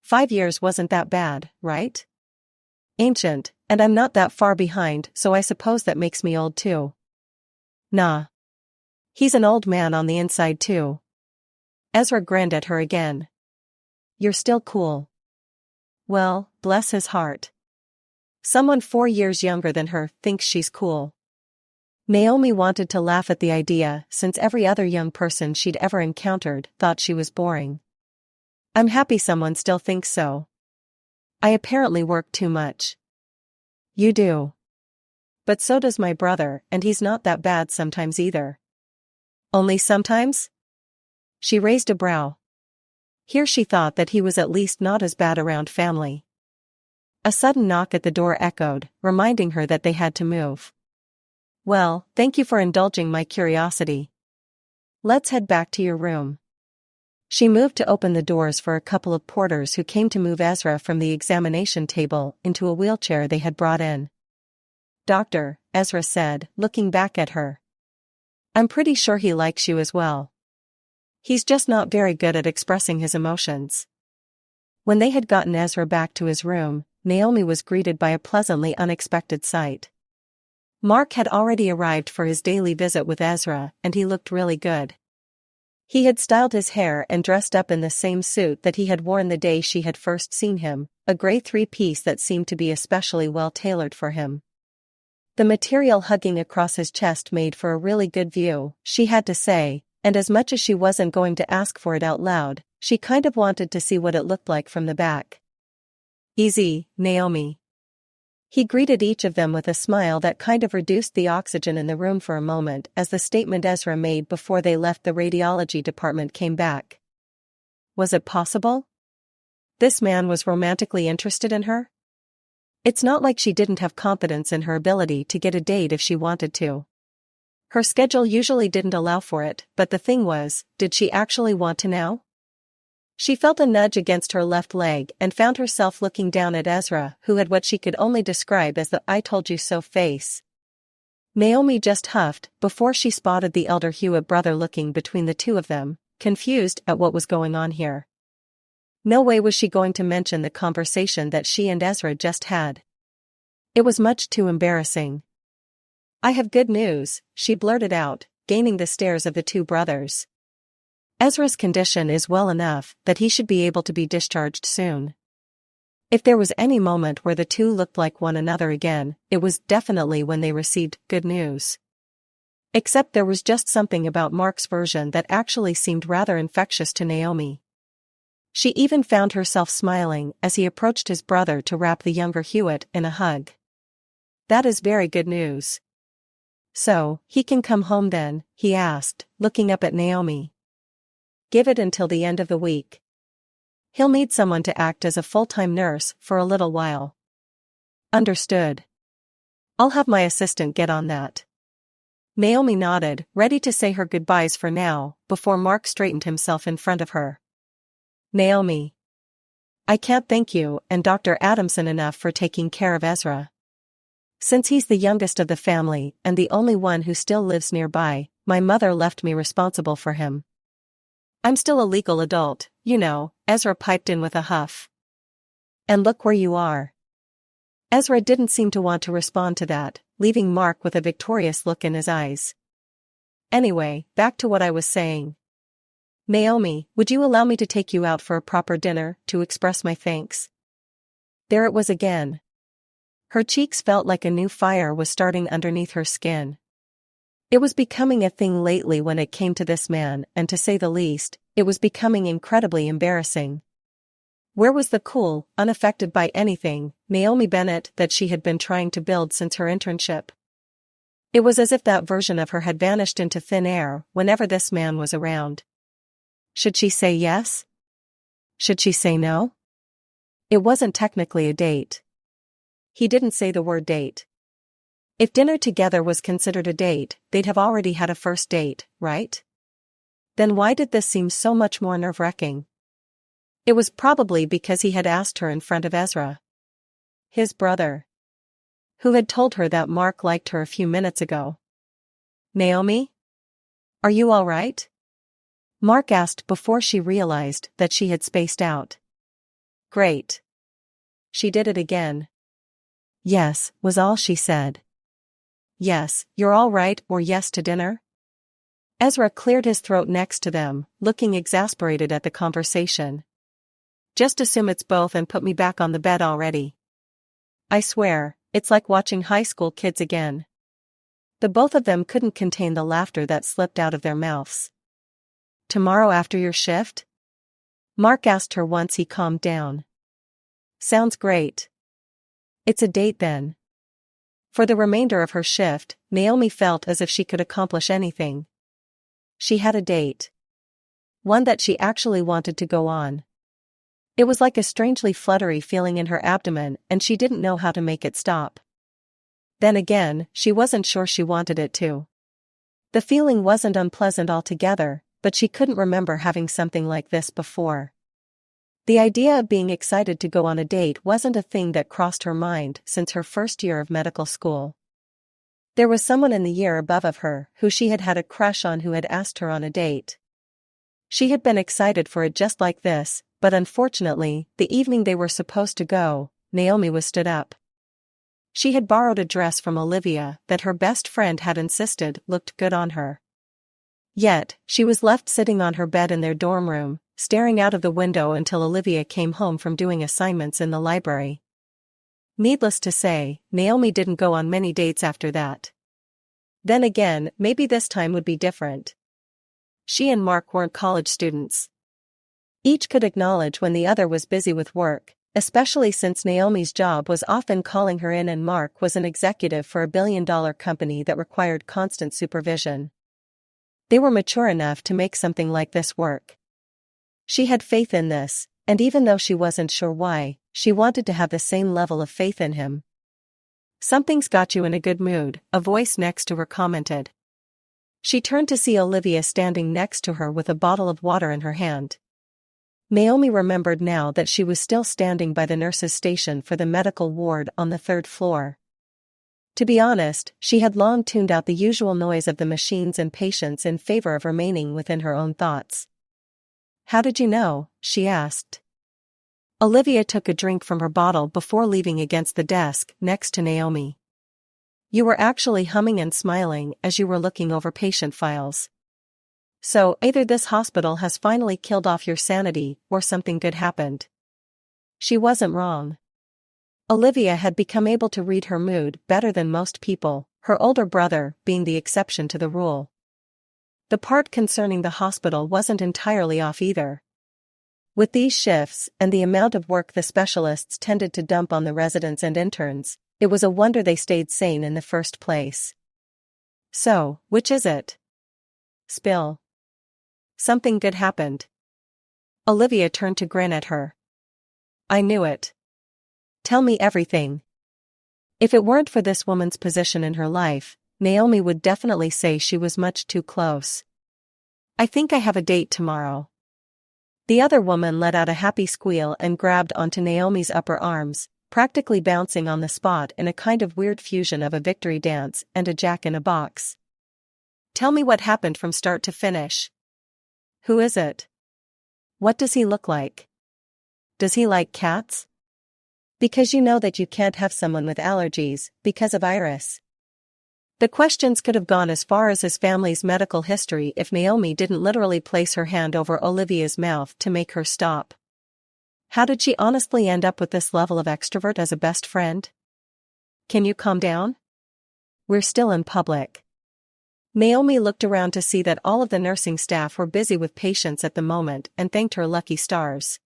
5 years wasn't that bad, right? Ancient, and I'm not that far behind, so I suppose that makes me old too. Nah. He's an old man on the inside too. Ezra grinned at her again. You're still cool. Well, bless his heart. Someone 4 years younger than her thinks she's cool. Naomi wanted to laugh at the idea, since every other young person she'd ever encountered thought she was boring. I'm happy someone still thinks so. I apparently work too much. You do. But so does my brother, and he's not that bad sometimes either. Only sometimes? She raised a brow. Here she thought that he was at least not as bad around family. A sudden knock at the door echoed, reminding her that they had to move. Well, thank you for indulging my curiosity. Let's head back to your room. She moved to open the doors for a couple of porters who came to move Ezra from the examination table into a wheelchair they had brought in. Doctor, Ezra said, looking back at her. I'm pretty sure he likes you as well. He's just not very good at expressing his emotions. When they had gotten Ezra back to his room, Naomi was greeted by a pleasantly unexpected sight. Mark had already arrived for his daily visit with Ezra, and he looked really good. He had styled his hair and dressed up in the same suit that he had worn the day she had first seen him, a gray three-piece that seemed to be especially well tailored for him. The material hugging across his chest made for a really good view, she had to say, and as much as she wasn't going to ask for it out loud, she kind of wanted to see what it looked like from the back. Easy, Naomi. He greeted each of them with a smile that kind of reduced the oxygen in the room for a moment as the statement Ezra made before they left the radiology department came back. Was it possible? This man was romantically interested in her? It's not like she didn't have confidence in her ability to get a date if she wanted to. Her schedule usually didn't allow for it, but the thing was, did she actually want to now? She felt a nudge against her left leg and found herself looking down at Ezra, who had what she could only describe as the "I told you so" face. Naomi just huffed before she spotted the elder Hewitt brother looking between the two of them, confused at what was going on here. No way was she going to mention the conversation that she and Ezra just had. It was much too embarrassing. I have good news, she blurted out, gaining the stares of the two brothers. Ezra's condition is well enough that he should be able to be discharged soon. If there was any moment where the two looked like one another again, it was definitely when they received good news. Except there was just something about Mark's version that actually seemed rather infectious to Naomi. She even found herself smiling as he approached his brother to wrap the younger Hewitt in a hug. That is very good news. So, he can come home then, he asked, looking up at Naomi. Give it until the end of the week. He'll need someone to act as a full-time nurse for a little while. Understood. I'll have my assistant get on that. Naomi nodded, ready to say her goodbyes for now, before Mark straightened himself in front of her. Naomi. I can't thank you and Dr. Adamson enough for taking care of Ezra. Since he's the youngest of the family and the only one who still lives nearby, my mother left me responsible for him. I'm still a legal adult, you know, Ezra piped in with a huff. And look where you are. Ezra didn't seem to want to respond to that, leaving Mark with a victorious look in his eyes. Anyway, back to what I was saying. Naomi, would you allow me to take you out for a proper dinner to express my thanks? There it was again. Her cheeks felt like a new fire was starting underneath her skin. It was becoming a thing lately when it came to this man, and to say the least, it was becoming incredibly embarrassing. Where was the cool, unaffected by anything, Naomi Bennett that she had been trying to build since her internship? It was as if that version of her had vanished into thin air whenever this man was around. Should she say yes? Should she say no? It wasn't technically a date. He didn't say the word date. If dinner together was considered a date, they'd have already had a first date, right? Then why did this seem so much more nerve-wracking? It was probably because he had asked her in front of Ezra. his brother, who had told her that Mark liked her a few minutes ago. "Naomi? Are you all right?" Mark asked before she realized that she had spaced out. "Great." She did it again. "Yes," was all she said. "Yes, you're all right," or "yes to dinner?" Ezra cleared his throat next to them, looking exasperated at the conversation. "Just assume it's both and put me back on the bed already. I swear, it's like watching high school kids again." The both of them couldn't contain the laughter that slipped out of their mouths. "Tomorrow after your shift?" Mark asked her once he calmed down. "Sounds great. It's a date then." For the remainder of her shift, Naomi felt as if she could accomplish anything. She had a date. One that she actually wanted to go on. It was like a strangely fluttery feeling in her abdomen, and she didn't know how to make it stop. Then again, she wasn't sure she wanted it to. The feeling wasn't unpleasant altogether, but she couldn't remember having something like this before. The idea of being excited to go on a date wasn't a thing that crossed her mind since her first year of medical school. There was someone in the year above of her who she had had a crush on who had asked her on a date. She had been excited for it just like this, but unfortunately, the evening they were supposed to go, Naomi was stood up. She had borrowed a dress from Olivia that her best friend had insisted looked good on her. Yet, she was left sitting on her bed in their dorm room, staring out of the window until Olivia came home from doing assignments in the library. Needless to say, Naomi didn't go on many dates after that. Then again, maybe this time would be different. She and Mark weren't college students. Each could acknowledge when the other was busy with work, especially since Naomi's job was often calling her in and Mark was an executive for a billion-dollar company that required constant supervision. They were mature enough to make something like this work. She had faith in this, and even though she wasn't sure why, she wanted to have the same level of faith in him. "Something's got you in a good mood," a voice next to her commented. She turned to see Olivia standing next to her with a bottle of water in her hand. Naomi remembered now that she was still standing by the nurse's station for the medical ward on the 3rd floor. To be honest, she had long tuned out the usual noise of the machines and patients in favor of remaining within her own thoughts. "How did you know?" she asked. Olivia took a drink from her bottle before leaving against the desk next to Naomi. "You were actually humming and smiling as you were looking over patient files. So, either this hospital has finally killed off your sanity, or something good happened." She wasn't wrong. Olivia had become able to read her mood better than most people, her older brother being the exception to the rule. The part concerning the hospital wasn't entirely off either. With these shifts and the amount of work the specialists tended to dump on the residents and interns, it was a wonder they stayed sane in the first place. "So, which is it?" "Spill." "Something good happened." Olivia turned to grin at her. "I knew it. Tell me everything." If it weren't for this woman's position in her life, Naomi would definitely say she was much too close. "I think I have a date tomorrow." The other woman let out a happy squeal and grabbed onto Naomi's upper arms, practically bouncing on the spot in a kind of weird fusion of a victory dance and a jack-in-a-box. "Tell me what happened from start to finish." "Who is it? What does he look like? Does he like cats? Because you know that you can't have someone with allergies because of Iris." The questions could have gone as far as his family's medical history if Naomi didn't literally place her hand over Olivia's mouth to make her stop. How did she honestly end up with this level of extrovert as a best friend? "Can you calm down? We're still in public." Naomi looked around to see that all of the nursing staff were busy with patients at the moment and thanked her lucky stars.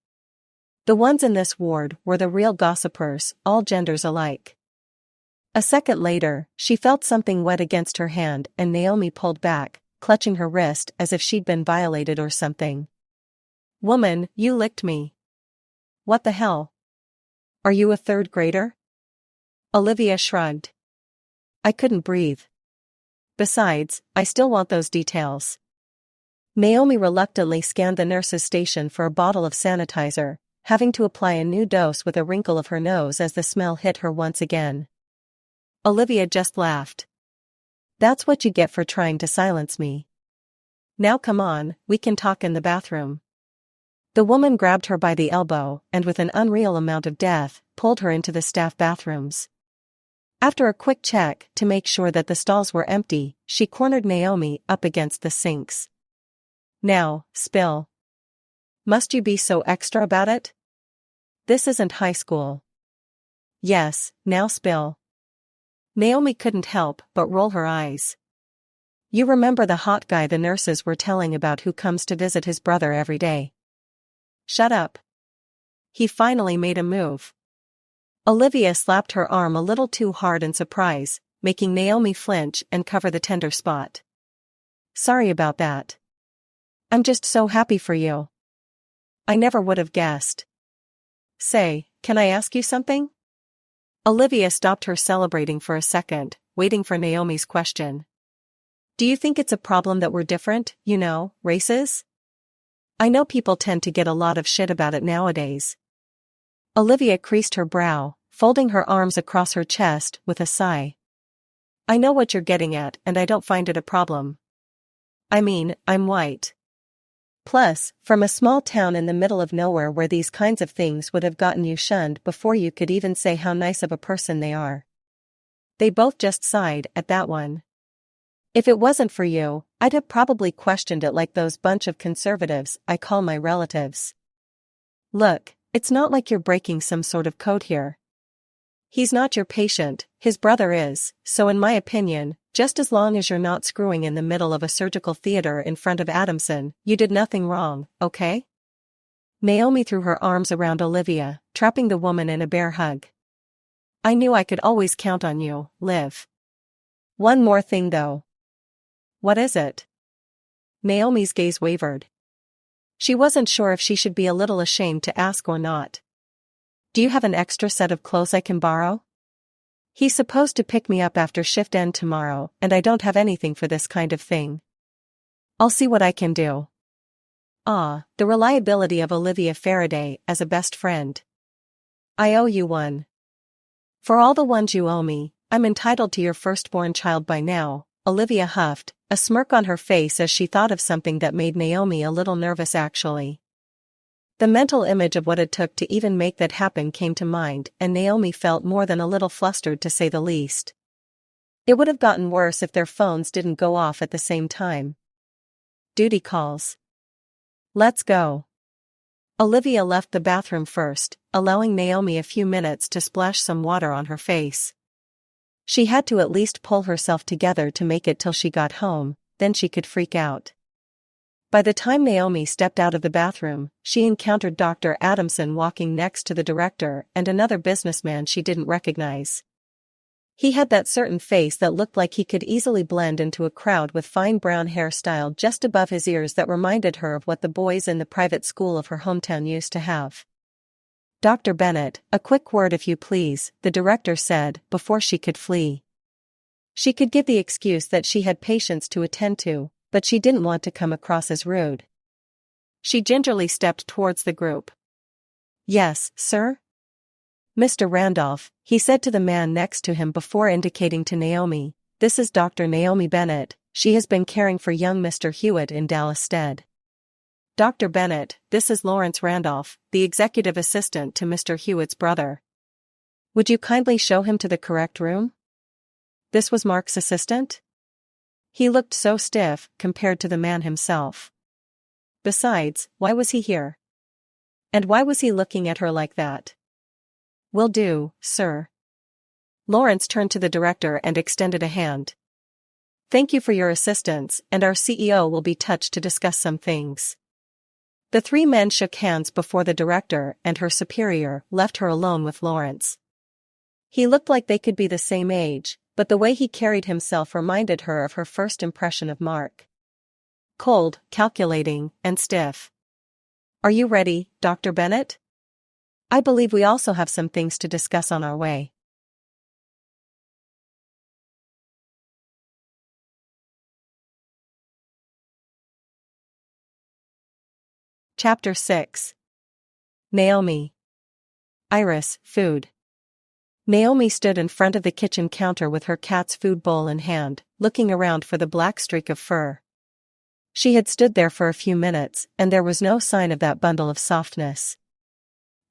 The ones in this ward were the real gossipers, all genders alike. A second later, she felt something wet against her hand and Naomi pulled back, clutching her wrist as if she'd been violated or something. "Woman, you licked me." "What the hell? Are you a 3rd grader?" Olivia shrugged. "I couldn't breathe. Besides, I still want those details." Naomi reluctantly scanned the nurse's station for a bottle of sanitizer, having to apply a new dose with a wrinkle of her nose as the smell hit her once again. Olivia just laughed. That's what you get for trying to silence me. Now come on, we can talk in the bathroom. The woman grabbed her by the elbow and with an unreal amount of depth, pulled her into the staff bathrooms. After a quick check to make sure that the stalls were empty, she cornered Naomi up against the sinks. Now, spill. Must you be so extra about it? This isn't high school. Yes, now spill. Naomi couldn't help but roll her eyes. You remember the hot guy the nurses were telling about who comes to visit his brother every day? Shut up. He finally made a move. Olivia slapped her arm a little too hard in surprise, making Naomi flinch and cover the tender spot. Sorry about that. I'm just so happy for you. I never would have guessed. Say, can I ask you something? Olivia stopped her celebrating for a second, waiting for Naomi's question. Do you think it's a problem that we're different, races? I know people tend to get a lot of shit about it nowadays. Olivia creased her brow, folding her arms across her chest with a sigh. I know what you're getting at and I don't find it a problem. I mean, I'm white. Plus, from a small town in the middle of nowhere where these kinds of things would have gotten you shunned before you could even say how nice of a person they are. They both just sighed at that one. If it wasn't for you, I'd have probably questioned it like those bunch of conservatives I call my relatives. Look, it's not like you're breaking some sort of code here. He's not your patient, his brother is, so in my opinion, just as long as you're not screwing in the middle of a surgical theater in front of Adamson, you did nothing wrong, okay? Naomi threw her arms around Olivia, trapping the woman in a bear hug. I knew I could always count on you, Liv. One more thing though. What is it? Naomi's gaze wavered. She wasn't sure if she should be a little ashamed to ask or not. Do you have an extra set of clothes I can borrow? He's supposed to pick me up after shift end tomorrow, and I don't have anything for this kind of thing. I'll see what I can do. Ah, the reliability of Olivia Faraday as a best friend. I owe you one. For all the ones you owe me, I'm entitled to your firstborn child by now, Olivia huffed, a smirk on her face as she thought of something that made Naomi a little nervous actually. The mental image of what it took to even make that happen came to mind, and Naomi felt more than a little flustered to say the least. It would have gotten worse if their phones didn't go off at the same time. Duty calls. Let's go. Olivia left the bathroom first, allowing Naomi a few minutes to splash some water on her face. She had to at least pull herself together to make it till she got home, then she could freak out. By the time Naomi stepped out of the bathroom, she encountered Dr. Adamson walking next to the director and another businessman she didn't recognize. He had that certain face that looked like he could easily blend into a crowd with fine brown hair styled just above his ears that reminded her of what the boys in the private school of her hometown used to have. Dr. Bennett, a quick word if you please, the director said, before she could flee. She could give the excuse that she had patients to attend to, but she didn't want to come across as rude. She gingerly stepped towards the group. Yes, sir? Mr. Randolph, he said to the man next to him before indicating to Naomi, this is Dr. Naomi Bennett, she has been caring for young Mr. Hewitt in Dallas Stead. Dr. Bennett, this is Lawrence Randolph, the executive assistant to Mr. Hewitt's brother. Would you kindly show him to the correct room? This was Mark's assistant? He looked so stiff compared to the man himself. Besides, why was he here? And why was he looking at her like that? Will do, sir. Lawrence turned to the director and extended a hand. Thank you for your assistance, and our CEO will be touched to discuss some things. The three men shook hands before the director and her superior left her alone with Lawrence. He looked like they could be the same age, but the way he carried himself reminded her of her first impression of Mark. Cold, calculating, and stiff. Are you ready, Dr. Bennett? I believe we also have some things to discuss on our way. Chapter 6. Naomi. Iris, food. Naomi stood in front of the kitchen counter with her cat's food bowl in hand, looking around for the black streak of fur. She had stood there for a few minutes, and there was no sign of that bundle of softness.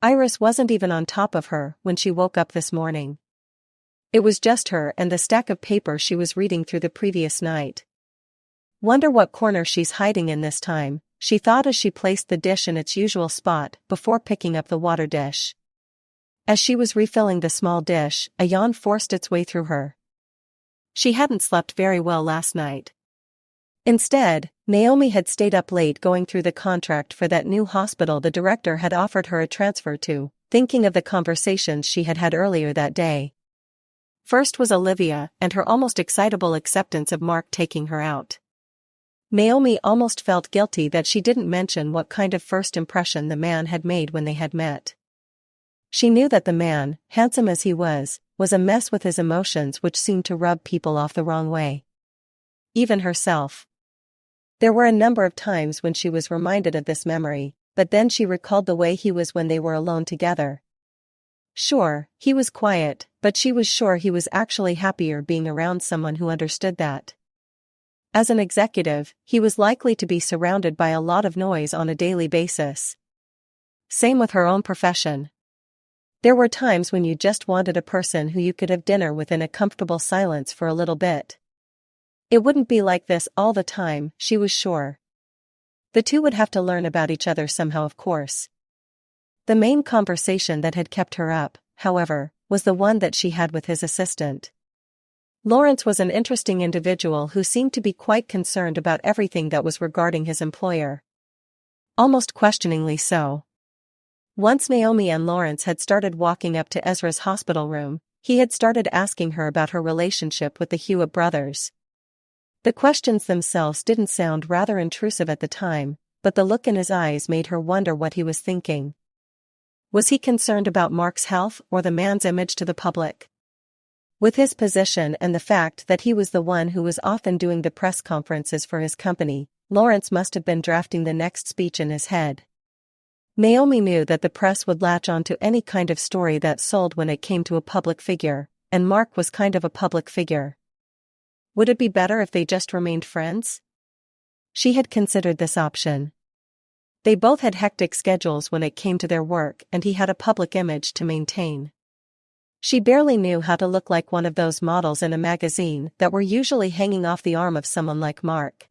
Iris wasn't even on top of her when she woke up this morning. It was just her and the stack of paper she was reading through the previous night. Wonder what corner she's hiding in this time, she thought as she placed the dish in its usual spot before picking up the water dish. As she was refilling the small dish, a yawn forced its way through her. She hadn't slept very well last night. Instead, Naomi had stayed up late going through the contract for that new hospital the director had offered her a transfer to, thinking of the conversations she had had earlier that day. First was Olivia and her almost excitable acceptance of Mark taking her out. Naomi almost felt guilty that she didn't mention what kind of first impression the man had made when they had met. She knew that the man, handsome as he was a mess with his emotions which seemed to rub people off the wrong way. Even herself. There were a number of times when she was reminded of this memory, but then she recalled the way he was when they were alone together. Sure, he was quiet, but she was sure he was actually happier being around someone who understood that. As an executive, he was likely to be surrounded by a lot of noise on a daily basis. Same with her own profession. There were times when you just wanted a person who you could have dinner with in a comfortable silence for a little bit. It wouldn't be like this all the time, she was sure. The two would have to learn about each other somehow, of course. The main conversation that had kept her up, however, was the one that she had with his assistant. Lawrence was an interesting individual who seemed to be quite concerned about everything that was regarding his employer. Almost questioningly so. Once Naomi and Lawrence had started walking up to Ezra's hospital room, he had started asking her about her relationship with the Hewitt brothers. The questions themselves didn't sound rather intrusive at the time, but the look in his eyes made her wonder what he was thinking. Was he concerned about Mark's health or the man's image to the public? With his position and the fact that he was the one who was often doing the press conferences for his company, Lawrence must have been drafting the next speech in his head. Naomi knew that the press would latch on to any kind of story that sold when it came to a public figure, and Mark was kind of a public figure. Would it be better if they just remained friends? She had considered this option. They both had hectic schedules when it came to their work, and he had a public image to maintain. She barely knew how to look like one of those models in a magazine that were usually hanging off the arm of someone like Mark.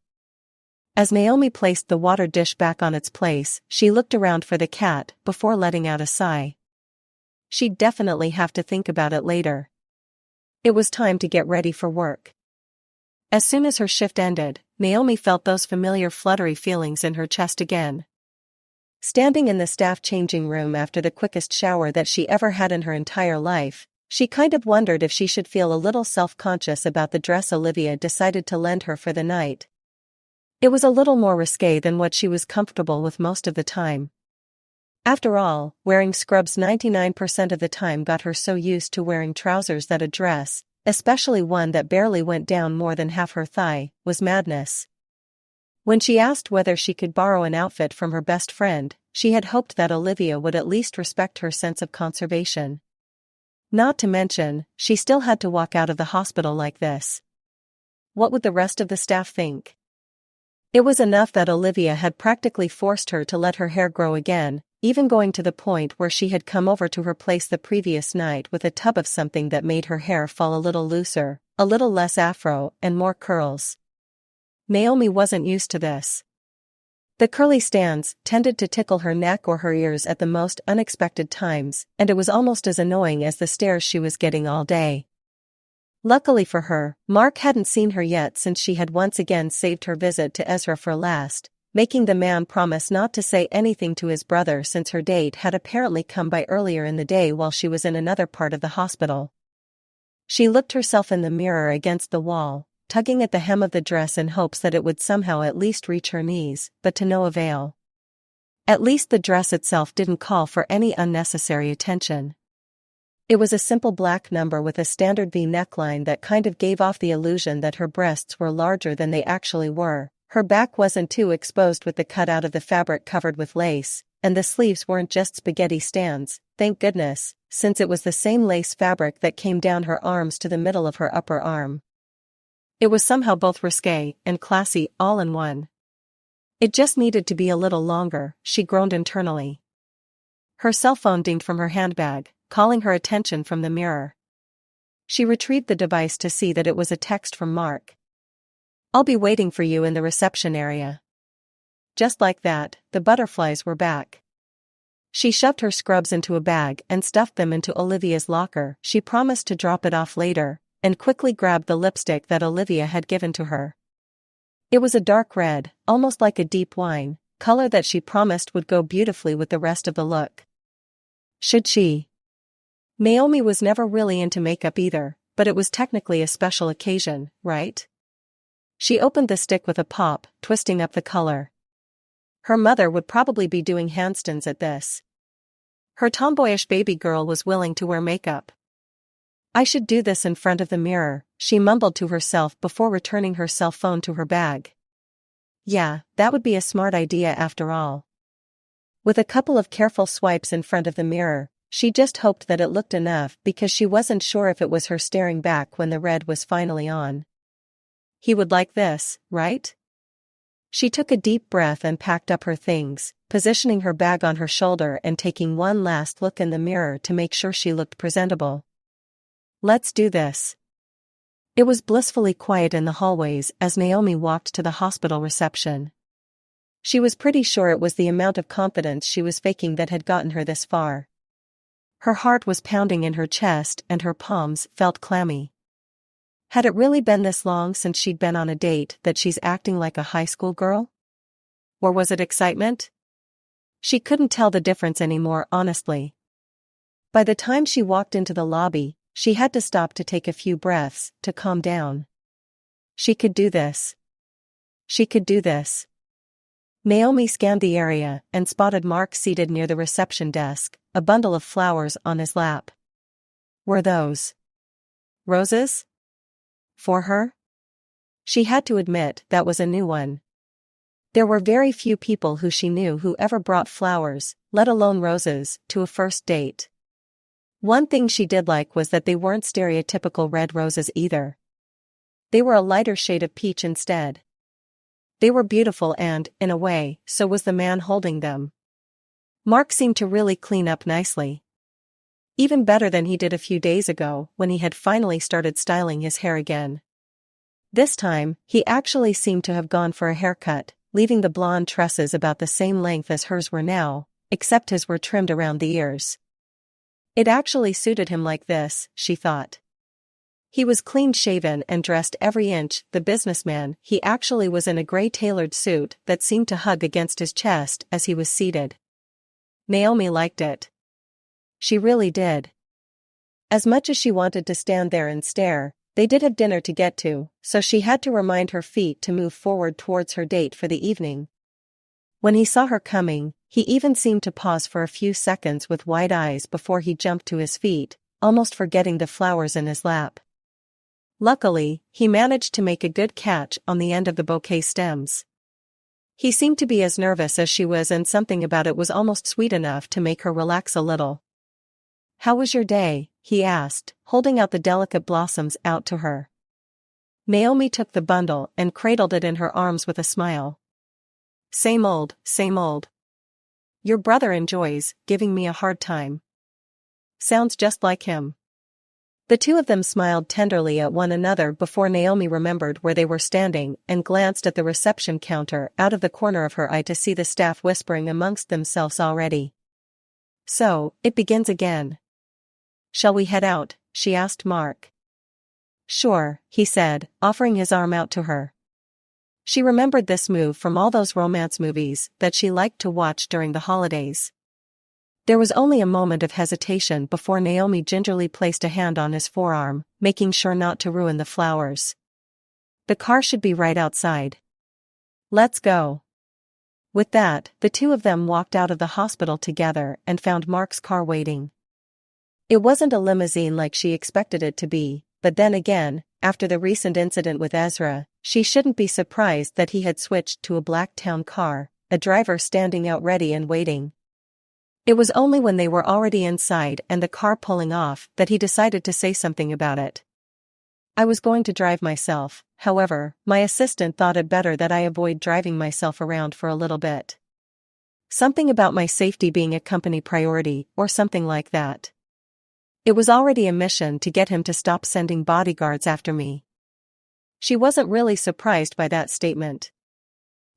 As Naomi placed the water dish back on its place, she looked around for the cat before letting out a sigh. She'd definitely have to think about it later. It was time to get ready for work. As soon as her shift ended, Naomi felt those familiar fluttery feelings in her chest again. Standing in the staff changing room after the quickest shower that she ever had in her entire life, she kind of wondered if she should feel a little self-conscious about the dress Olivia decided to lend her for the night. It was a little more risque than what she was comfortable with most of the time. After all, wearing scrubs 99% of the time got her so used to wearing trousers that a dress, especially one that barely went down more than half her thigh, was madness. When she asked whether she could borrow an outfit from her best friend, she had hoped that Olivia would at least respect her sense of conservation. Not to mention, she still had to walk out of the hospital like this. What would the rest of the staff think? It was enough that Olivia had practically forced her to let her hair grow again, even going to the point where she had come over to her place the previous night with a tub of something that made her hair fall a little looser, a little less afro, and more curls. Naomi wasn't used to this. The curly stands tended to tickle her neck or her ears at the most unexpected times, and it was almost as annoying as the stares she was getting all day. Luckily for her, Mark hadn't seen her yet since she had once again saved her visit to Ezra for last, making the man promise not to say anything to his brother since her date had apparently come by earlier in the day while she was in another part of the hospital. She looked herself in the mirror against the wall, tugging at the hem of the dress in hopes that it would somehow at least reach her knees, but to no avail. At least the dress itself didn't call for any unnecessary attention. It was a simple black number with a standard V neckline that kind of gave off the illusion that her breasts were larger than they actually were. Her back wasn't too exposed with the cutout of the fabric covered with lace, and the sleeves weren't just spaghetti stands, thank goodness, since it was the same lace fabric that came down her arms to the middle of her upper arm. It was somehow both risque and classy all in one. It just needed to be a little longer, she groaned internally. Her cell phone dinged from her handbag, calling her attention from the mirror. She retrieved the device to see that it was a text from Mark. "I'll be waiting for you in the reception area." Just like that, the butterflies were back. She shoved her scrubs into a bag and stuffed them into Olivia's locker. She promised to drop it off later, and quickly grabbed the lipstick that Olivia had given to her. It was a dark red, almost like a deep wine, color that she promised would go beautifully with the rest of the look. Should she? Naomi was never really into makeup either, but it was technically a special occasion, right? She opened the stick with a pop, twisting up the color. Her mother would probably be doing handstands at this. Her tomboyish baby girl was willing to wear makeup. "I should do this in front of the mirror," she mumbled to herself before returning her cell phone to her bag. Yeah, that would be a smart idea after all. With a couple of careful swipes in front of the mirror, she just hoped that it looked enough because she wasn't sure if it was her staring back when the red was finally on. He would like this, right? She took a deep breath and packed up her things, positioning her bag on her shoulder and taking one last look in the mirror to make sure she looked presentable. Let's do this. It was blissfully quiet in the hallways as Naomi walked to the hospital reception. She was pretty sure it was the amount of confidence she was faking that had gotten her this far. Her heart was pounding in her chest and her palms felt clammy. Had it really been this long since she'd been on a date that she's acting like a high school girl? Or was it excitement? She couldn't tell the difference anymore, honestly. By the time she walked into the lobby, she had to stop to take a few breaths to calm down. She could do this. She could do this. Naomi scanned the area and spotted Mark seated near the reception desk, a bundle of flowers on his lap. Were those roses? For her? She had to admit that was a new one. There were very few people who she knew who ever brought flowers, let alone roses, to a first date. One thing she did like was that they weren't stereotypical red roses either. They were a lighter shade of peach instead. They were beautiful and, in a way, so was the man holding them. Mark seemed to really clean up nicely. Even better than he did a few days ago when he had finally started styling his hair again. This time, he actually seemed to have gone for a haircut, leaving the blonde tresses about the same length as hers were now, except his were trimmed around the ears. It actually suited him like this, she thought. He was clean-shaven and dressed every inch. The businessman, he actually was in a gray tailored suit that seemed to hug against his chest as he was seated. Naomi liked it. She really did. As much as she wanted to stand there and stare, they did have dinner to get to, so she had to remind her feet to move forward towards her date for the evening. When he saw her coming, he even seemed to pause for a few seconds with wide eyes before he jumped to his feet, almost forgetting the flowers in his lap. Luckily, he managed to make a good catch on the end of the bouquet stems. He seemed to be as nervous as she was, and something about it was almost sweet enough to make her relax a little. "How was your day?" he asked, holding out the delicate blossoms out to her. Naomi took the bundle and cradled it in her arms with a smile. Same old, same old. Your brother enjoys giving me a hard time." Sounds just like him. The two of them smiled tenderly at one another before Naomi remembered where they were standing and glanced at the reception counter out of the corner of her eye to see the staff whispering amongst themselves already. "So, it begins again. Shall we head out?" she asked Mark. "Sure," he said, offering his arm out to her. She remembered this move from all those romance movies that she liked to watch during the holidays. There was only a moment of hesitation before Naomi gingerly placed a hand on his forearm, making sure not to ruin the flowers. "The car should be right outside. Let's go." With that, the two of them walked out of the hospital together and found Mark's car waiting. It wasn't a limousine like she expected it to be, but then again, after the recent incident with Ezra, she shouldn't be surprised that he had switched to a black town car, a driver standing out ready and waiting. It was only when they were already inside and the car pulling off that he decided to say something about it. I was going to drive myself, however, my assistant thought it better that I avoid driving myself around for a little bit. Something about my safety being a company priority, or something like that. It was already a mission to get him to stop sending bodyguards after me. She wasn't really surprised by that statement.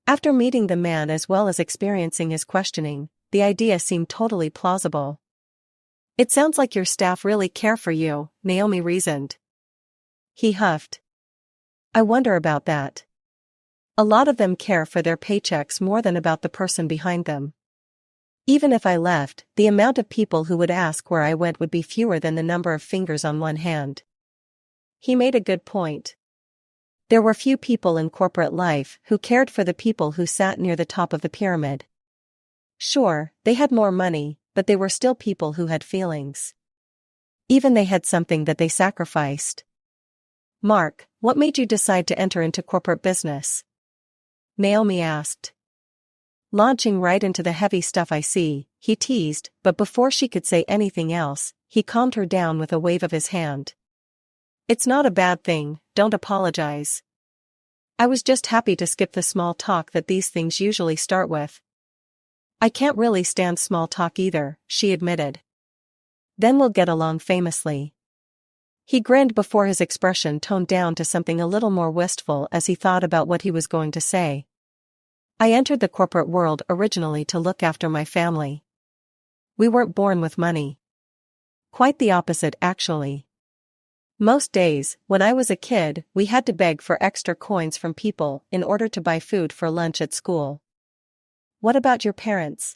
After meeting the man as well as experiencing his questioning, the idea seemed totally plausible. It sounds like your staff really care for you, Naomi reasoned. He huffed. I wonder about that. A lot of them care for their paychecks more than about the person behind them. Even if I left, the amount of people who would ask where I went would be fewer than the number of fingers on one hand. He made a good point. There were few people in corporate life who cared for the people who sat near the top of the pyramid. Sure, they had more money, but they were still people who had feelings. Even they had something that they sacrificed. Mark, what made you decide to enter into corporate business? Naomi asked. Launching right into the heavy stuff I see, he teased, but before she could say anything else, he calmed her down with a wave of his hand. It's not a bad thing, don't apologize. I was just happy to skip the small talk that these things usually start with. I can't really stand small talk either, she admitted. Then we'll get along famously. He grinned before his expression toned down to something a little more wistful as he thought about what he was going to say. I entered the corporate world originally to look after my family. We weren't born with money. Quite the opposite, actually. Most days, when I was a kid, we had to beg for extra coins from people in order to buy food for lunch at school. What about your parents?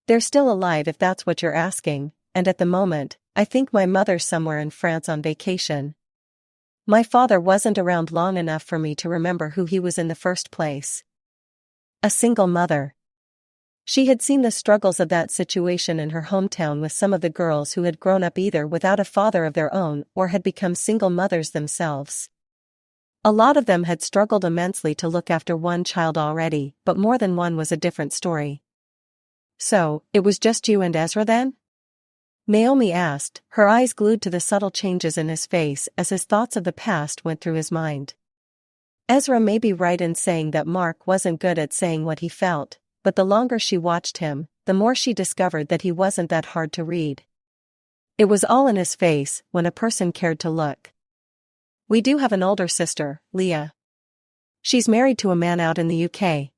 They're still alive if that's what you're asking, and at the moment, I think my mother's somewhere in France on vacation. My father wasn't around long enough for me to remember who he was in the first place. A single mother. She had seen the struggles of that situation in her hometown with some of the girls who had grown up either without a father of their own or had become single mothers themselves. A lot of them had struggled immensely to look after one child already, but more than one was a different story. So, it was just you and Ezra then? Naomi asked, her eyes glued to the subtle changes in his face as his thoughts of the past went through his mind. Ezra may be right in saying that Mark wasn't good at saying what he felt, but the longer she watched him, the more she discovered that he wasn't that hard to read. It was all in his face when a person cared to look. We do have an older sister, Leah. She's married to a man out in the UK.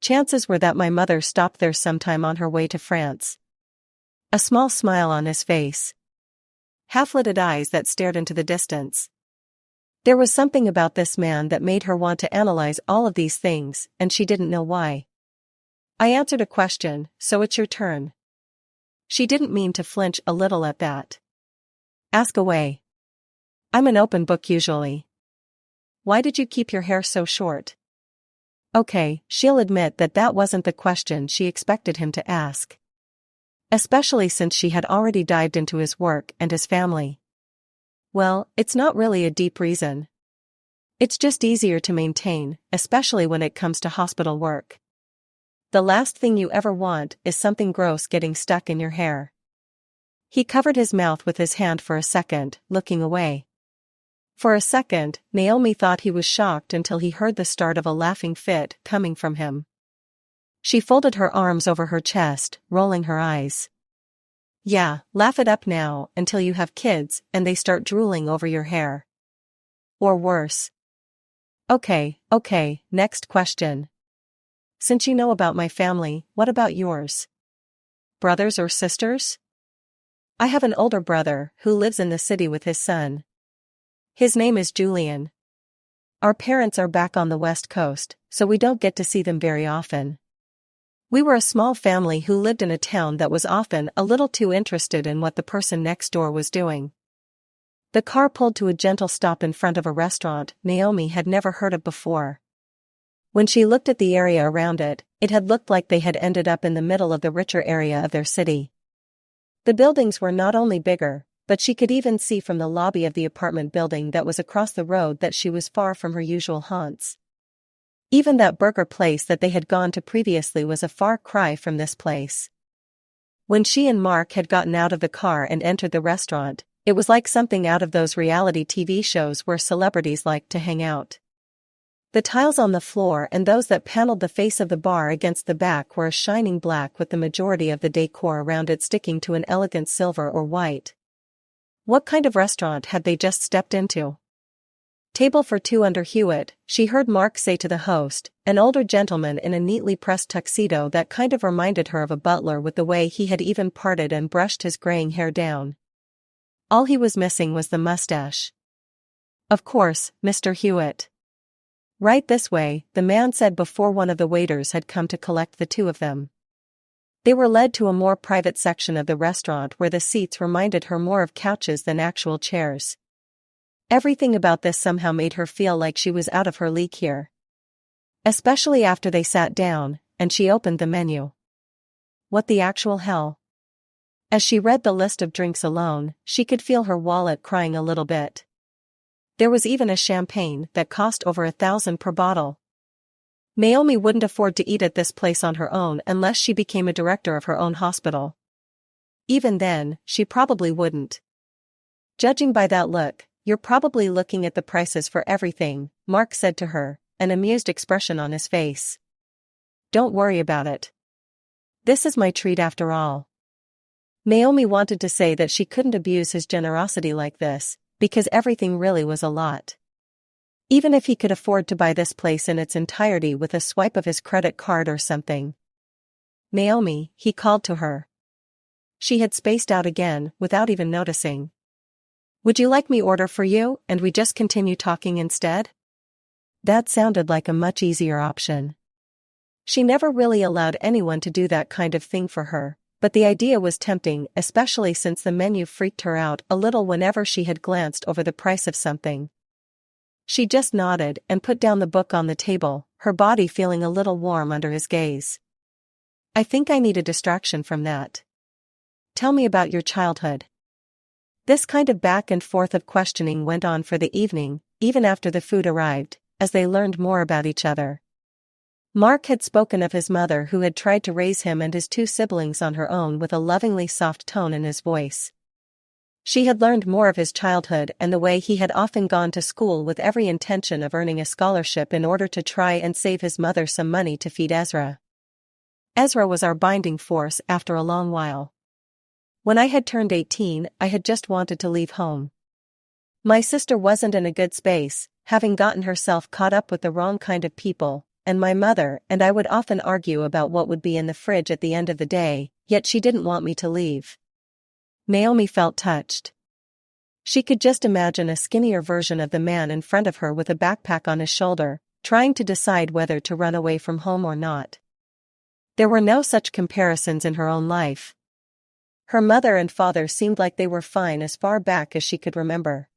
Chances were that my mother stopped there sometime on her way to France. A small smile on his face. Half-lidded eyes that stared into the distance. There was something about this man that made her want to analyze all of these things, and she didn't know why. I answered a question, so it's your turn. She didn't mean to flinch a little at that. Ask away. I'm an open book usually. Why did you keep your hair so short? Okay, she'll admit that that wasn't the question she expected him to ask. Especially since she had already dived into his work and his family. Well, it's not really a deep reason. It's just easier to maintain, especially when it comes to hospital work. The last thing you ever want is something gross getting stuck in your hair. He covered his mouth with his hand for a second, looking away. For a second, Naomi thought he was shocked until he heard the start of a laughing fit coming from him. She folded her arms over her chest, rolling her eyes. Yeah, laugh it up now until you have kids and they start drooling over your hair. Or worse. Okay, next question. Since you know about my family, what about yours? Brothers or sisters? I have an older brother who lives in the city with his son. His name is Julian. Our parents are back on the West Coast, so we don't get to see them very often. We were a small family who lived in a town that was often a little too interested in what the person next door was doing. The car pulled to a gentle stop in front of a restaurant Naomi had never heard of before. When she looked at the area around it, it had looked like they had ended up in the middle of the richer area of their city. The buildings were not only bigger, but she could even see from the lobby of the apartment building that was across the road that she was far from her usual haunts. Even that burger place that they had gone to previously was a far cry from this place. When she and Mark had gotten out of the car and entered the restaurant, it was like something out of those reality TV shows where celebrities like to hang out. The tiles on the floor and those that paneled the face of the bar against the back were a shining black, with the majority of the decor around it sticking to an elegant silver or white. What kind of restaurant had they just stepped into? "Table for two under Hewitt," she heard Mark say to the host, an older gentleman in a neatly pressed tuxedo that kind of reminded her of a butler with the way he had even parted and brushed his graying hair down. All he was missing was the mustache. "Of course, Mr. Hewitt." "Right this way," the man said before one of the waiters had come to collect the two of them. They were led to a more private section of the restaurant where the seats reminded her more of couches than actual chairs. Everything about this somehow made her feel like she was out of her league here. Especially after they sat down, and she opened the menu. What the actual hell? As she read the list of drinks alone, she could feel her wallet crying a little bit. There was even a champagne that cost over $1,000 per bottle. Naomi wouldn't afford to eat at this place on her own unless she became a director of her own hospital. Even then, she probably wouldn't. "Judging by that look, you're probably looking at the prices for everything," Mark said to her, an amused expression on his face. "Don't worry about it. This is my treat after all." Naomi wanted to say that she couldn't abuse his generosity like this, because everything really was a lot. Even if he could afford to buy this place in its entirety with a swipe of his credit card or something. "Naomi," he called to her. She had spaced out again, without even noticing. "Would you like me order for you, and we just continue talking instead?" That sounded like a much easier option. She never really allowed anyone to do that kind of thing for her, but the idea was tempting, especially since the menu freaked her out a little whenever she had glanced over the price of something. She just nodded and put down the book on the table, her body feeling a little warm under his gaze. "I think I need a distraction from that. Tell me about your childhood." This kind of back and forth of questioning went on for the evening, even after the food arrived, as they learned more about each other. Mark had spoken of his mother who had tried to raise him and his two siblings on her own with a lovingly soft tone in his voice. She had learned more of his childhood and the way he had often gone to school with every intention of earning a scholarship in order to try and save his mother some money to feed Ezra. "Ezra was our binding force after a long while. When I had turned 18, I had just wanted to leave home. My sister wasn't in a good space, having gotten herself caught up with the wrong kind of people, and my mother and I would often argue about what would be in the fridge at the end of the day, yet she didn't want me to leave." Naomi felt touched. She could just imagine a skinnier version of the man in front of her with a backpack on his shoulder, trying to decide whether to run away from home or not. There were no such comparisons in her own life. Her mother and father seemed like they were fine as far back as she could remember.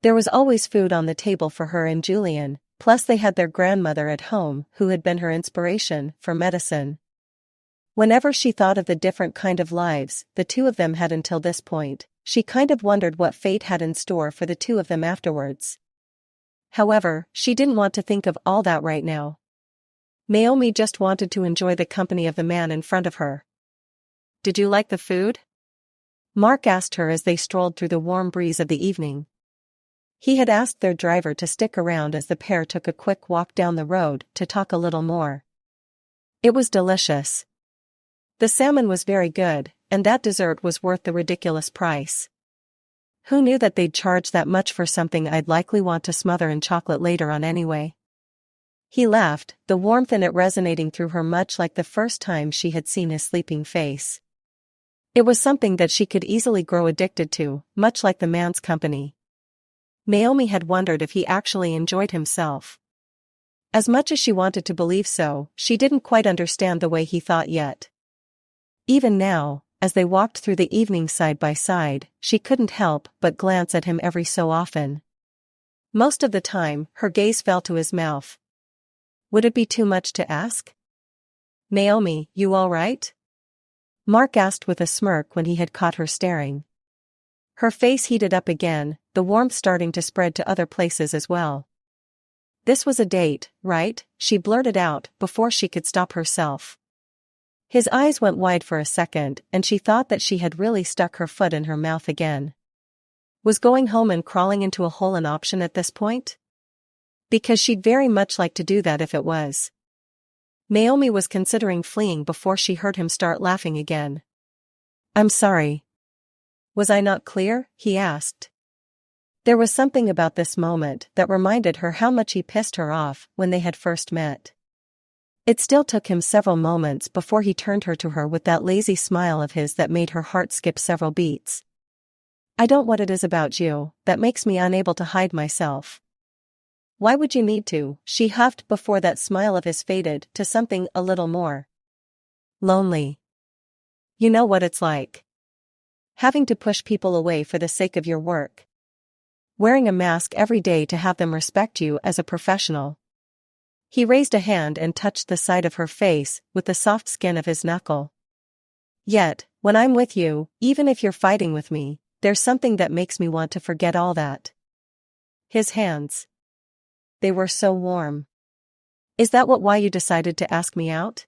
There was always food on the table for her and Julian, plus they had their grandmother at home who had been her inspiration for medicine. Whenever she thought of the different kind of lives the two of them had until this point, she kind of wondered what fate had in store for the two of them afterwards. However, she didn't want to think of all that right now. Naomi just wanted to enjoy the company of the man in front of her. "Did you like the food?" Mark asked her as they strolled through the warm breeze of the evening. He had asked their driver to stick around as the pair took a quick walk down the road to talk a little more. "It was delicious. The salmon was very good, and that dessert was worth the ridiculous price. Who knew that they'd charge that much for something I'd likely want to smother in chocolate later on anyway?" He laughed, the warmth in it resonating through her much like the first time she had seen his sleeping face. It was something that she could easily grow addicted to, much like the man's company. Naomi had wondered if he actually enjoyed himself. As much as she wanted to believe so, she didn't quite understand the way he thought yet. Even now, as they walked through the evening side by side, she couldn't help but glance at him every so often. Most of the time, her gaze fell to his mouth. Would it be too much to ask? "Naomi, you all right?" Mark asked with a smirk when he had caught her staring. Her face heated up again, the warmth starting to spread to other places as well. "This was a date, right?" she blurted out before she could stop herself. His eyes went wide for a second and she thought that she had really stuck her foot in her mouth again. Was going home and crawling into a hole an option at this point? Because she'd very much like to do that if it was. Naomi was considering fleeing before she heard him start laughing again. I'm sorry. Was I not clear? He asked. There was something about this moment that reminded her how much he pissed her off when they had first met. It still took him several moments before he turned her to her with that lazy smile of his that made her heart skip several beats. I don't know what it is about you that makes me unable to hide myself. Why would you need to? She huffed before that smile of his faded to something a little more lonely. You know what it's like. Having to push people away for the sake of your work. Wearing a mask every day to have them respect you as a professional. He raised a hand and touched the side of her face with the soft skin of his knuckle. Yet, when I'm with you, even if you're fighting with me, there's something that makes me want to forget all that. His hands. They were so warm. Is that why you decided to ask me out?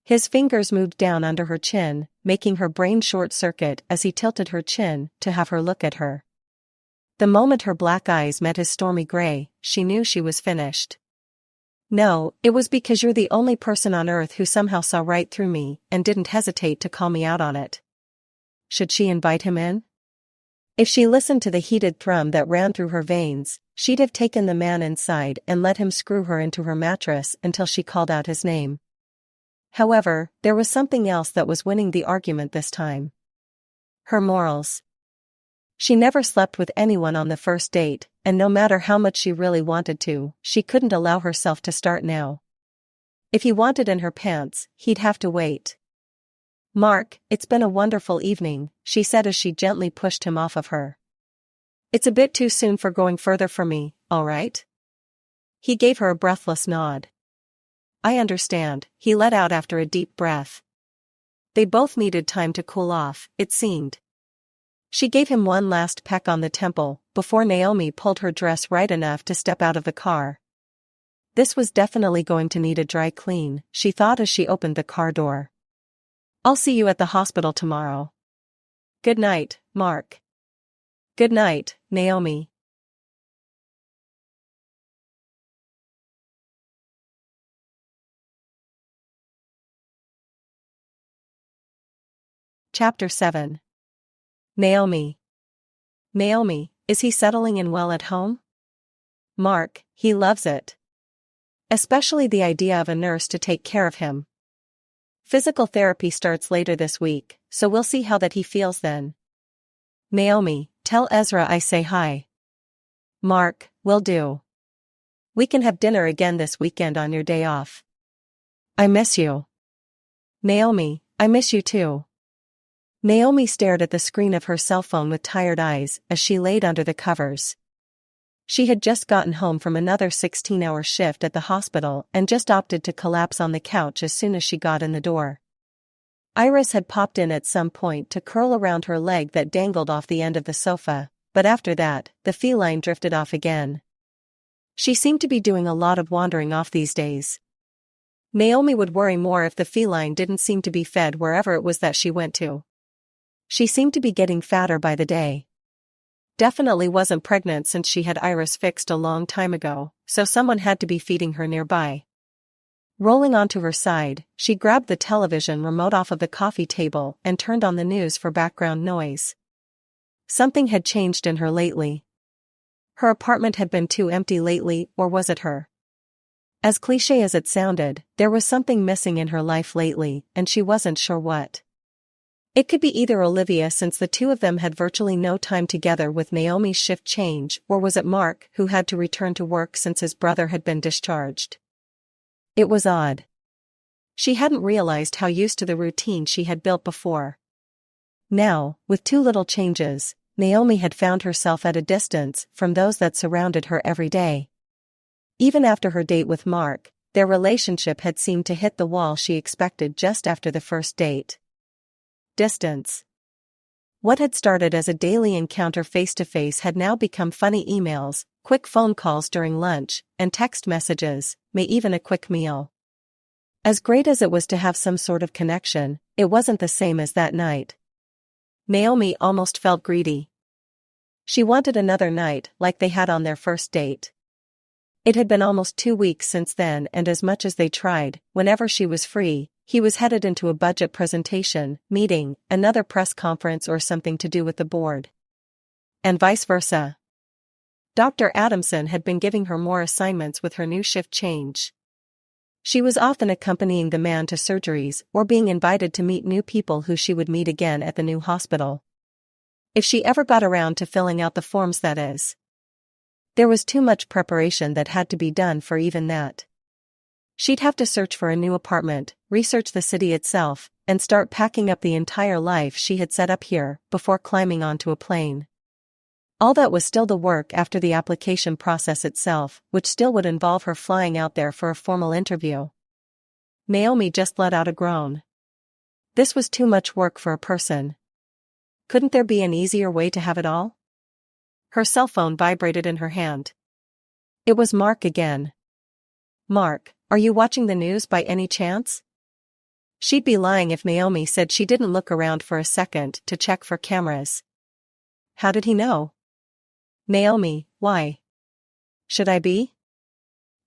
His fingers moved down under her chin, making her brain short-circuit as he tilted her chin to have her look at her. The moment her black eyes met his stormy gray, she knew she was finished. No, it was because you're the only person on earth who somehow saw right through me and didn't hesitate to call me out on it. Should she invite him in? If she listened to the heated thrum that ran through her veins, she'd have taken the man inside and let him screw her into her mattress until she called out his name. However, there was something else that was winning the argument this time. Her morals. She never slept with anyone on the first date, and no matter how much she really wanted to, she couldn't allow herself to start now. If he wanted in her pants, he'd have to wait. Mark, it's been a wonderful evening, she said as she gently pushed him off of her. It's a bit too soon for going further for me, all right? He gave her a breathless nod. I understand, he let out after a deep breath. They both needed time to cool off, it seemed. She gave him one last peck on the temple, before Naomi pulled her dress right enough to step out of the car. This was definitely going to need a dry clean, she thought as she opened the car door. I'll see you at the hospital tomorrow. Good night, Mark. Good night, Naomi. Chapter 7. Naomi. Naomi, is he settling in well at home? Mark, he loves it. Especially the idea of a nurse to take care of him. Physical therapy starts later this week, so we'll see how that he feels then. Naomi, tell Ezra I say hi. Mark, will do. We can have dinner again this weekend on your day off. I miss you. Naomi, I miss you too. Naomi stared at the screen of her cell phone with tired eyes as she laid under the covers. She had just gotten home from another 16-hour shift at the hospital and just opted to collapse on the couch as soon as she got in the door. Iris had popped in at some point to curl around her leg that dangled off the end of the sofa, but after that, the feline drifted off again. She seemed to be doing a lot of wandering off these days. Naomi would worry more if the feline didn't seem to be fed wherever it was that she went to. She seemed to be getting fatter by the day. Definitely wasn't pregnant since she had Iris fixed a long time ago, so someone had to be feeding her nearby. Rolling onto her side, she grabbed the television remote off of the coffee table and turned on the news for background noise. Something had changed in her lately. Her apartment had been too empty lately, or was it her? As cliché as it sounded, there was something missing in her life lately, and she wasn't sure what. It could be either Olivia since the two of them had virtually no time together with Naomi's shift change, or was it Mark who had to return to work since his brother had been discharged. It was odd. She hadn't realized how used to the routine she had built before. Now, with two little changes, Naomi had found herself at a distance from those that surrounded her every day. Even after her date with Mark, their relationship had seemed to hit the wall she expected just after the first date. Distance. What had started as a daily encounter face-to-face had now become funny emails, quick phone calls during lunch, and text messages, may even a quick meal. As great as it was to have some sort of connection, it wasn't the same as that night. Naomi almost felt greedy. She wanted another night like they had on their first date. It had been almost 2 weeks since then, and as much as they tried, whenever she was free, he was headed into a budget presentation, meeting, another press conference or something to do with the board. And vice versa. Dr. Adamson had been giving her more assignments with her new shift change. She was often accompanying the man to surgeries or being invited to meet new people who she would meet again at the new hospital. If she ever got around to filling out the forms, that is. There was too much preparation that had to be done for even that. She'd have to search for a new apartment, research the city itself, and start packing up the entire life she had set up here before climbing onto a plane. All that was still the work after the application process itself, which still would involve her flying out there for a formal interview. Naomi just let out a groan. This was too much work for a person. Couldn't there be an easier way to have it all? Her cell phone vibrated in her hand. It was Mark again. "Mark, are you watching the news by any chance?" She'd be lying if Naomi said she didn't look around for a second to check for cameras. How did he know? "Naomi, why should I be?"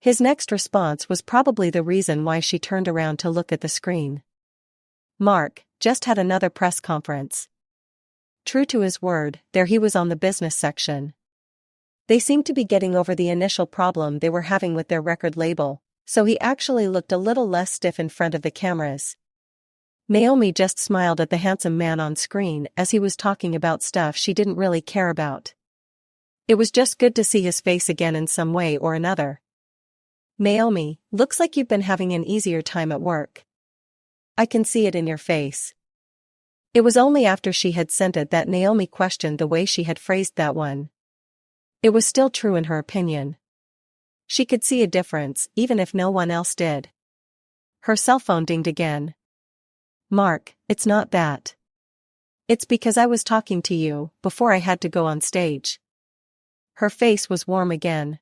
His next response was probably the reason why she turned around to look at the screen. Mark just had another press conference. True to his word, there he was on the business section. They seemed to be getting over the initial problem they were having with their record label, so he actually looked a little less stiff in front of the cameras. Naomi just smiled at the handsome man on screen as he was talking about stuff she didn't really care about. It was just good to see his face again in some way or another. "Naomi, looks like you've been having an easier time at work. I can see it in your face." It was only after she had sent it that Naomi questioned the way she had phrased that one. It was still true in her opinion. She could see a difference, even if no one else did. Her cell phone dinged again. "Mark, it's not that. It's because I was talking to you before I had to go on stage." Her face was warm again.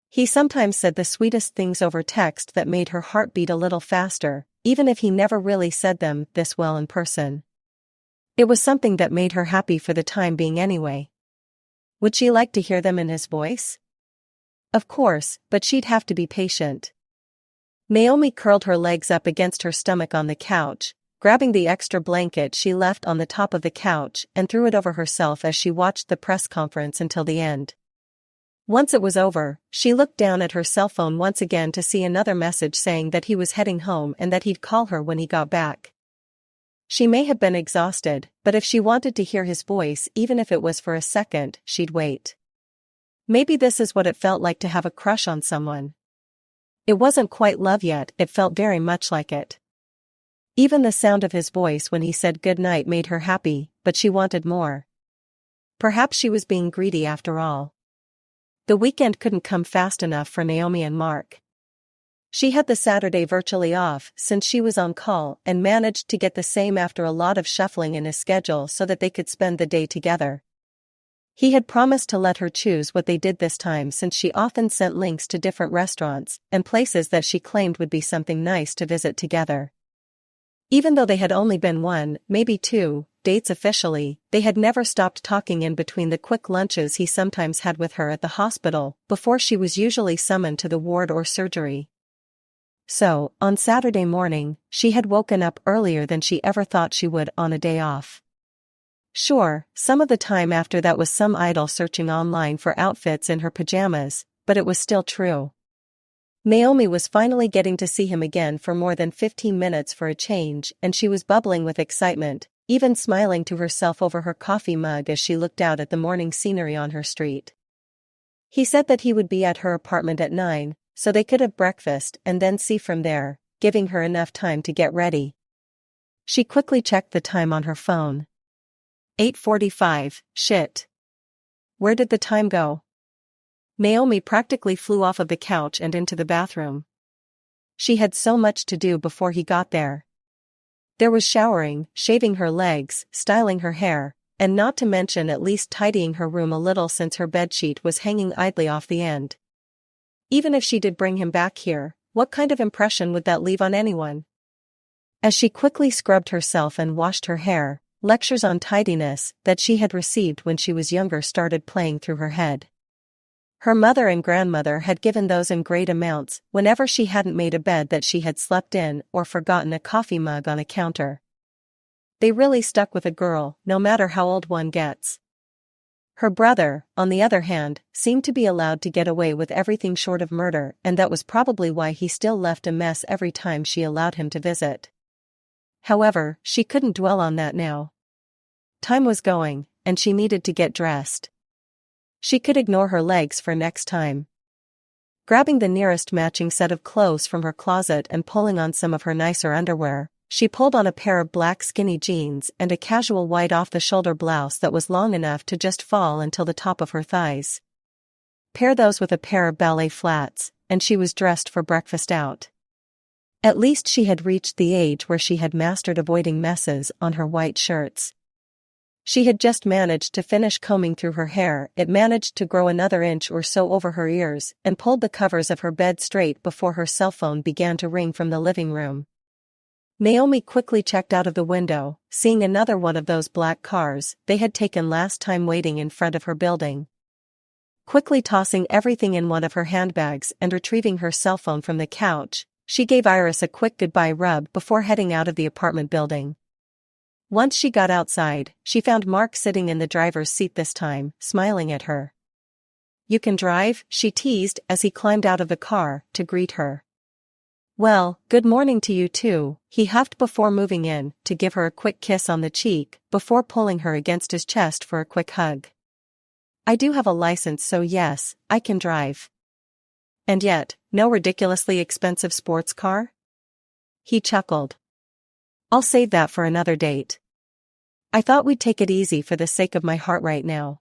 He sometimes said the sweetest things over text that made her heart beat a little faster, even if he never really said them this well in person. It was something that made her happy for the time being anyway. Would she like to hear them in his voice? Of course, but she'd have to be patient. Naomi curled her legs up against her stomach on the couch, grabbing the extra blanket she left on the top of the couch and threw it over herself as she watched the press conference until the end. Once it was over, she looked down at her cell phone once again to see another message saying that he was heading home and that he'd call her when he got back. She may have been exhausted, but if she wanted to hear his voice, even if it was for a second, she'd wait. Maybe this is what it felt like to have a crush on someone. It wasn't quite love yet, it felt very much like it. Even the sound of his voice when he said goodnight made her happy, but she wanted more. Perhaps she was being greedy after all. The weekend couldn't come fast enough for Naomi and Mark. She had the Saturday virtually off since she was on call and managed to get the same after a lot of shuffling in his schedule so that they could spend the day together. He had promised to let her choose what they did this time since she often sent links to different restaurants and places that she claimed would be something nice to visit together. Even though they had only been 1, maybe 2, dates officially, they had never stopped talking in between the quick lunches he sometimes had with her at the hospital before she was usually summoned to the ward or surgery. So, on Saturday morning, she had woken up earlier than she ever thought she would on a day off. Sure, some of the time after that was some idle searching online for outfits in her pajamas, but it was still true. Naomi was finally getting to see him again for more than 15 minutes for a change, and she was bubbling with excitement, even smiling to herself over her coffee mug as she looked out at the morning scenery on her street. He said that he would be at her apartment at 9, so they could have breakfast and then see from there, giving her enough time to get ready. She quickly checked the time on her phone. 8:45, shit. Where did the time go? Naomi practically flew off of the couch and into the bathroom. She had so much to do before he got there. There was showering, shaving her legs, styling her hair, and not to mention at least tidying her room a little since her bedsheet was hanging idly off the end. Even if she did bring him back here, What kind of impression would that leave on anyone? As she quickly scrubbed herself and washed her hair, lectures on tidiness that she had received when she was younger started playing through her head. Her mother and grandmother had given those in great amounts whenever she hadn't made a bed that she had slept in or forgotten a coffee mug on a counter. They really stuck with a girl, no matter how old one gets. Her brother, on the other hand, seemed to be allowed to get away with everything short of murder, and that was probably why he still left a mess every time she allowed him to visit. However, she couldn't dwell on that now. Time was going, and she needed to get dressed. She could ignore her legs for next time. Grabbing the nearest matching set of clothes from her closet and pulling on some of her nicer underwear, she pulled on a pair of black skinny jeans and a casual white off-the-shoulder blouse that was long enough to just fall until the top of her thighs. Pair those with a pair of ballet flats, and she was dressed for breakfast out. At least she had reached the age where she had mastered avoiding messes on her white shirts. She had just managed to finish combing through her hair. It managed to grow another inch or so over her ears and pulled the covers of her bed straight before her cell phone began to ring from the living room. Naomi quickly checked out of the window, seeing another one of those black cars they had taken last time waiting in front of her building. Quickly tossing everything in one of her handbags and retrieving her cell phone from the couch, she gave Iris a quick goodbye rub before heading out of the apartment building. Once she got outside, she found Mark sitting in the driver's seat this time, smiling at her. "You can drive?" she teased as he climbed out of the car to greet her. "Well, good morning to you too," he huffed before moving in to give her a quick kiss on the cheek before pulling her against his chest for a quick hug. "I do have a license, so yes, I can drive." "And yet, no ridiculously expensive sports car?" He chuckled. "I'll save that for another date. I thought we'd take it easy for the sake of my heart right now."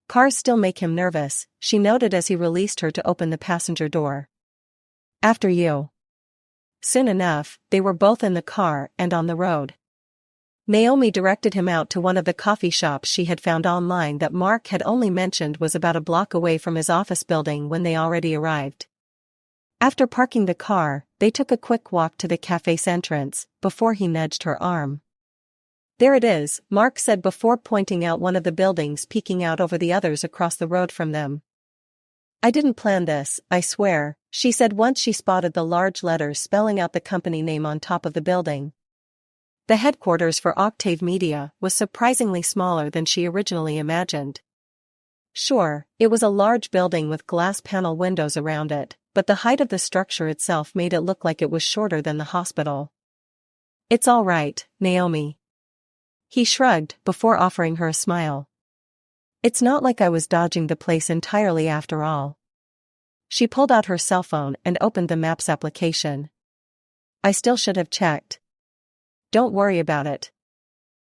Cars still make him nervous, she noted as he released her to open the passenger door. "After you." Soon enough, they were both in the car and on the road. Naomi directed him out to one of the coffee shops she had found online that Mark had only mentioned was about a block away from his office building when they already arrived. After parking the car, they took a quick walk to the cafe's entrance, before he nudged her arm. "There it is," Mark said before pointing out one of the buildings peeking out over the others across the road from them. "I didn't plan this, I swear," she said once she spotted the large letters spelling out the company name on top of the building. The headquarters for Octave Media was surprisingly smaller than she originally imagined. Sure, it was a large building with glass panel windows around it, but the height of the structure itself made it look like it was shorter than the hospital. "It's all right, Naomi." He shrugged before offering her a smile. "It's not like I was dodging the place entirely after all." She pulled out her cell phone and opened the Maps application. "I still should have checked." "Don't worry about it."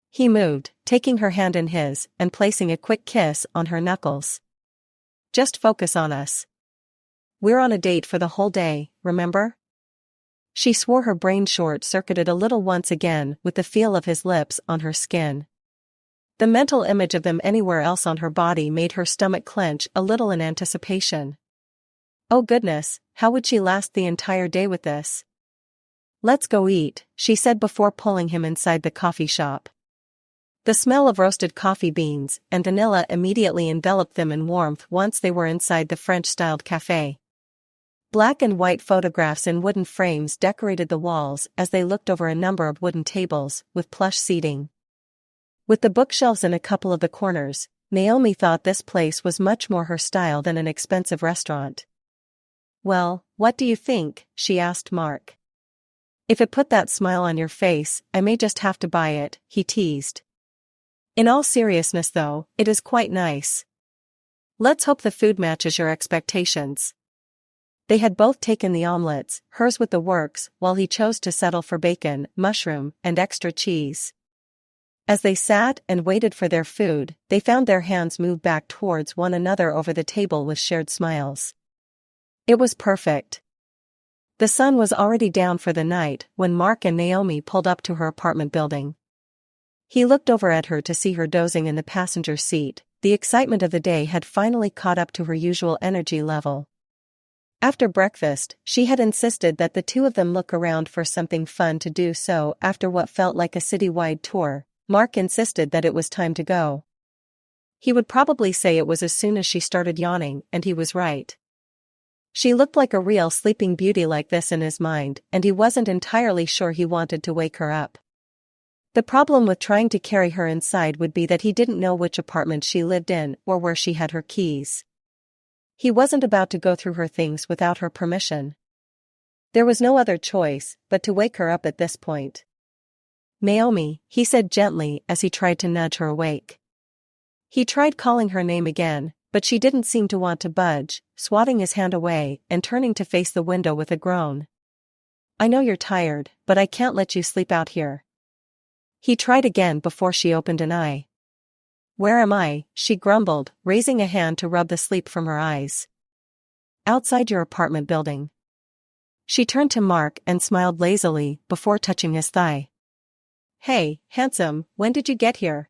He moved, taking her hand in his and placing a quick kiss on her knuckles. "Just focus on us. We're on a date for the whole day, remember?" She swore her brain short-circuited a little once again with the feel of his lips on her skin. The mental image of them anywhere else on her body made her stomach clench a little in anticipation. Oh goodness, how would she last the entire day with this? "Let's go eat," she said before pulling him inside the coffee shop. The smell of roasted coffee beans and vanilla immediately enveloped them in warmth once they were inside the French-styled café. Black and white photographs in wooden frames decorated the walls as they looked over a number of wooden tables with plush seating. With the bookshelves in a couple of the corners, Naomi thought this place was much more her style than an expensive restaurant. "Well, what do you think?" she asked Mark. "If it put that smile on your face, I may just have to buy it," he teased. "In all seriousness though, it is quite nice. Let's hope the food matches your expectations." They had both taken the omelets, hers with the works, while he chose to settle for bacon, mushroom, and extra cheese. As they sat and waited for their food, they found their hands move back towards one another over the table with shared smiles. It was perfect. The sun was already down for the night when Mark and Naomi pulled up to her apartment building. He looked over at her to see her dozing in the passenger seat. The excitement of the day had finally caught up to her usual energy level. After breakfast, she had insisted that the two of them look around for something fun to do, so after what felt like a city-wide tour, Mark insisted that it was time to go. He would probably say it was as soon as she started yawning, and he was right. She looked like a real sleeping beauty like this in his mind, and he wasn't entirely sure he wanted to wake her up. The problem with trying to carry her inside would be that he didn't know which apartment she lived in or where she had her keys. He wasn't about to go through her things without her permission. There was no other choice but to wake her up at this point. "Naomi," he said gently as he tried to nudge her awake. He tried calling her name again, but she didn't seem to want to budge, swatting his hand away and turning to face the window with a groan. "I know you're tired, but I can't let you sleep out here." He tried again before she opened an eye. "Where am I?" she grumbled, raising a hand to rub the sleep from her eyes. "Outside your apartment building." She turned to Mark and smiled lazily before touching his thigh. "Hey, handsome, when did you get here?"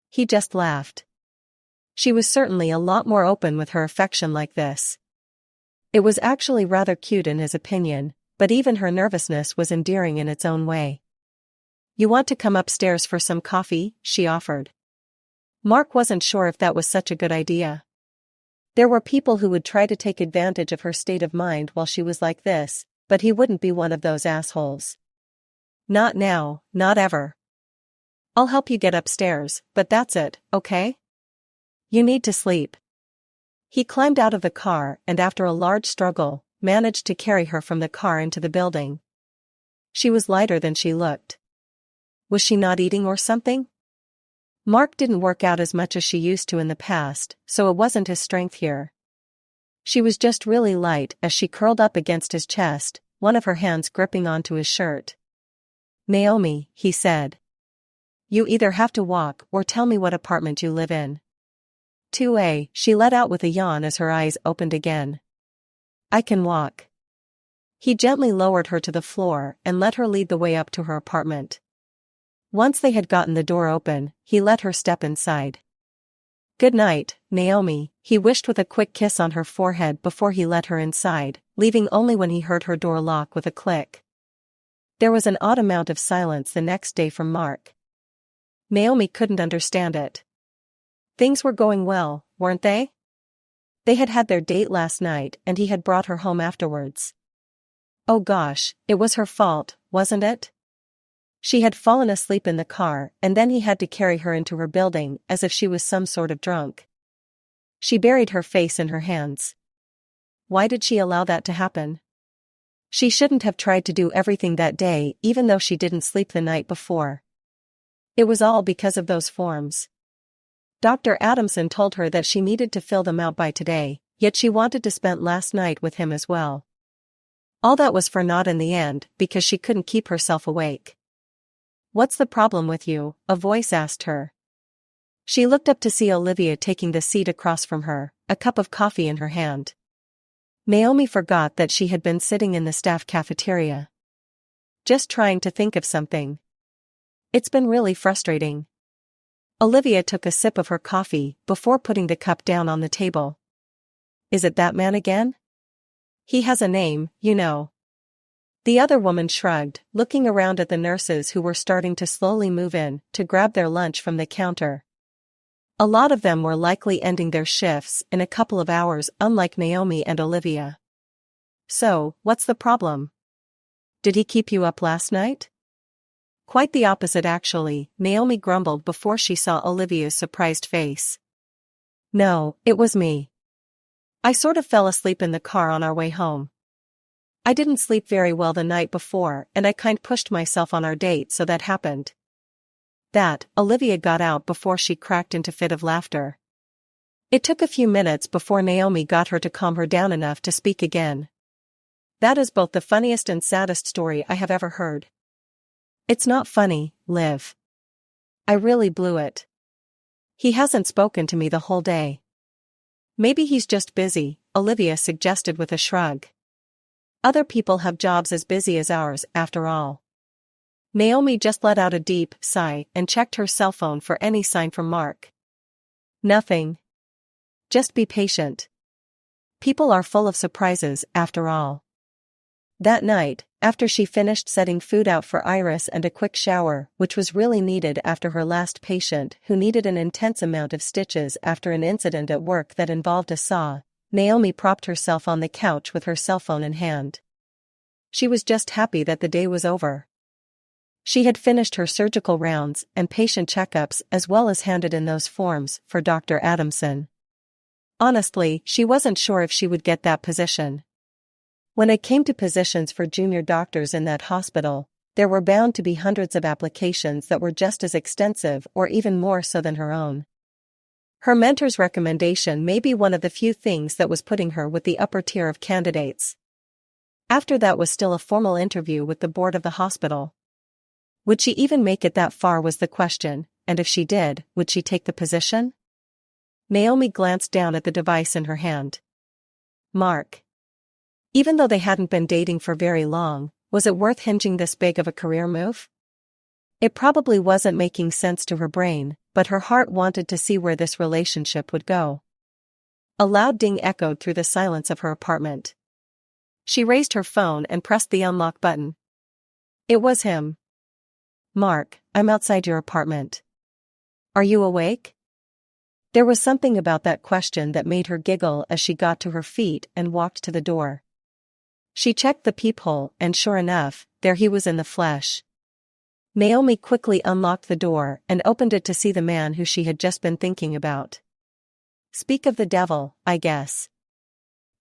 He just laughed. She was certainly a lot more open with her affection like this. It was actually rather cute in his opinion, but even her nervousness was endearing in its own way. "You want to come upstairs for some coffee?" she offered. Mark wasn't sure if that was such a good idea. There were people who would try to take advantage of her state of mind while she was like this, but he wouldn't be one of those assholes. Not now, not ever. "I'll help you get upstairs, but that's it, okay? You need to sleep." He climbed out of the car and after a large struggle, managed to carry her from the car into the building. She was lighter than she looked. Was she not eating or something? Mark didn't work out as much as she used to in the past, so it wasn't his strength here. She was just really light as she curled up against his chest, one of her hands gripping onto his shirt. "Naomi," he said. "You either have to walk or tell me what apartment you live in." 2A, she let out with a yawn as her eyes opened again. "I can walk." He gently lowered her to the floor and let her lead the way up to her apartment. Once they had gotten the door open, he let her step inside. "Good night, Naomi," he wished with a quick kiss on her forehead before he let her inside, leaving only when he heard her door lock with a click. There was an odd amount of silence the next day from Mark. Naomi couldn't understand it. Things were going well, weren't they? They had had their date last night and he had brought her home afterwards. Oh gosh, it was her fault, wasn't it? She had fallen asleep in the car and then he had to carry her into her building as if she was some sort of drunk. She buried her face in her hands. Why did she allow that to happen? She shouldn't have tried to do everything that day even though she didn't sleep the night before. It was all because of those forms. Dr. Adamson told her that she needed to fill them out by today, yet she wanted to spend last night with him as well. All that was for naught in the end because she couldn't keep herself awake. "What's the problem with you?" a voice asked her. She looked up to see Olivia taking the seat across from her, a cup of coffee in her hand. Naomi forgot that she had been sitting in the staff cafeteria. "Just trying to think of something. It's been really frustrating." Olivia took a sip of her coffee before putting the cup down on the table. "Is it that man again? He has a name, you know." The other woman shrugged, looking around at the nurses who were starting to slowly move in to grab their lunch from the counter. A lot of them were likely ending their shifts in a couple of hours, unlike Naomi and Olivia. "So, what's the problem? Did he keep you up last night?" "Quite the opposite actually," Naomi grumbled before she saw Olivia's surprised face. "No, it was me. I sort of fell asleep in the car on our way home. I didn't sleep very well the night before and I kind pushed myself on our date so that happened." That, Olivia got out before she cracked into a fit of laughter. It took a few minutes before Naomi got her to calm her down enough to speak again. "That is both the funniest and saddest story I have ever heard." "It's not funny, Liv. I really blew it. He hasn't spoken to me the whole day." "Maybe he's just busy," Olivia suggested with a shrug. "Other people have jobs as busy as ours, after all." Naomi just let out a deep sigh and checked her cell phone for any sign from Mark. "Nothing. Just be patient." People are full of surprises, after all. That night, after she finished setting food out for Iris and a quick shower, which was really needed after her last patient who needed an intense amount of stitches after an incident at work that involved a saw, Naomi propped herself on the couch with her cell phone in hand. She was just happy that the day was over. She had finished her surgical rounds and patient checkups as well as handed in those forms for Dr. Adamson. Honestly, she wasn't sure if she would get that position. When it came to positions for junior doctors in that hospital, there were bound to be hundreds of applications that were just as extensive or even more so than her own. Her mentor's recommendation may be one of the few things that was putting her with the upper tier of candidates. After that was still a formal interview with the board of the hospital. Would she even make it that far was the question, and if she did, would she take the position? Naomi glanced down at the device in her hand. Mark. Even though they hadn't been dating for very long, was it worth hinging this big of a career move? It probably wasn't making sense to her brain, but her heart wanted to see where this relationship would go. A loud ding echoed through the silence of her apartment. She raised her phone and pressed the unlock button. It was him. Mark, I'm outside your apartment. Are you awake? There was something about that question that made her giggle as she got to her feet and walked to the door. She checked the peephole and sure enough, there he was in the flesh. Naomi quickly unlocked the door and opened it to see the man who she had just been thinking about. Speak of the devil, I guess.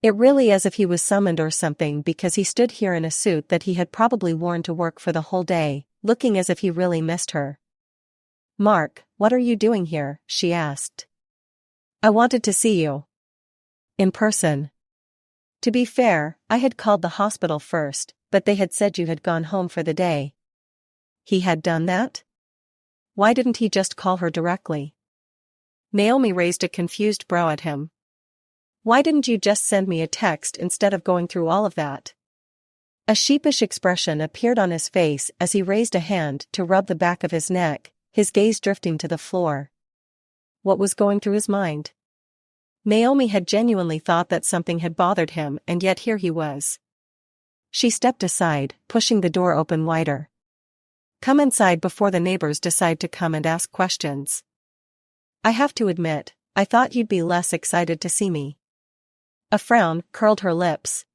It really as if he was summoned or something because he stood here in a suit that he had probably worn to work for the whole day, looking as if he really missed her. Mark, what are you doing here? She asked. I wanted to see you. In person. To be fair, I had called the hospital first, but they had said you had gone home for the day. He had done that? Why didn't he just call her directly? Naomi raised a confused brow at him. Why didn't you just send me a text instead of going through all of that? A sheepish expression appeared on his face as he raised a hand to rub the back of his neck, his gaze drifting to the floor. What was going through his mind? Naomi had genuinely thought that something had bothered him, and yet here he was. She stepped aside, pushing the door open wider. Come inside before the neighbors decide to come and ask questions. I have to admit, I thought you'd be less excited to see me. A frown curled her lips.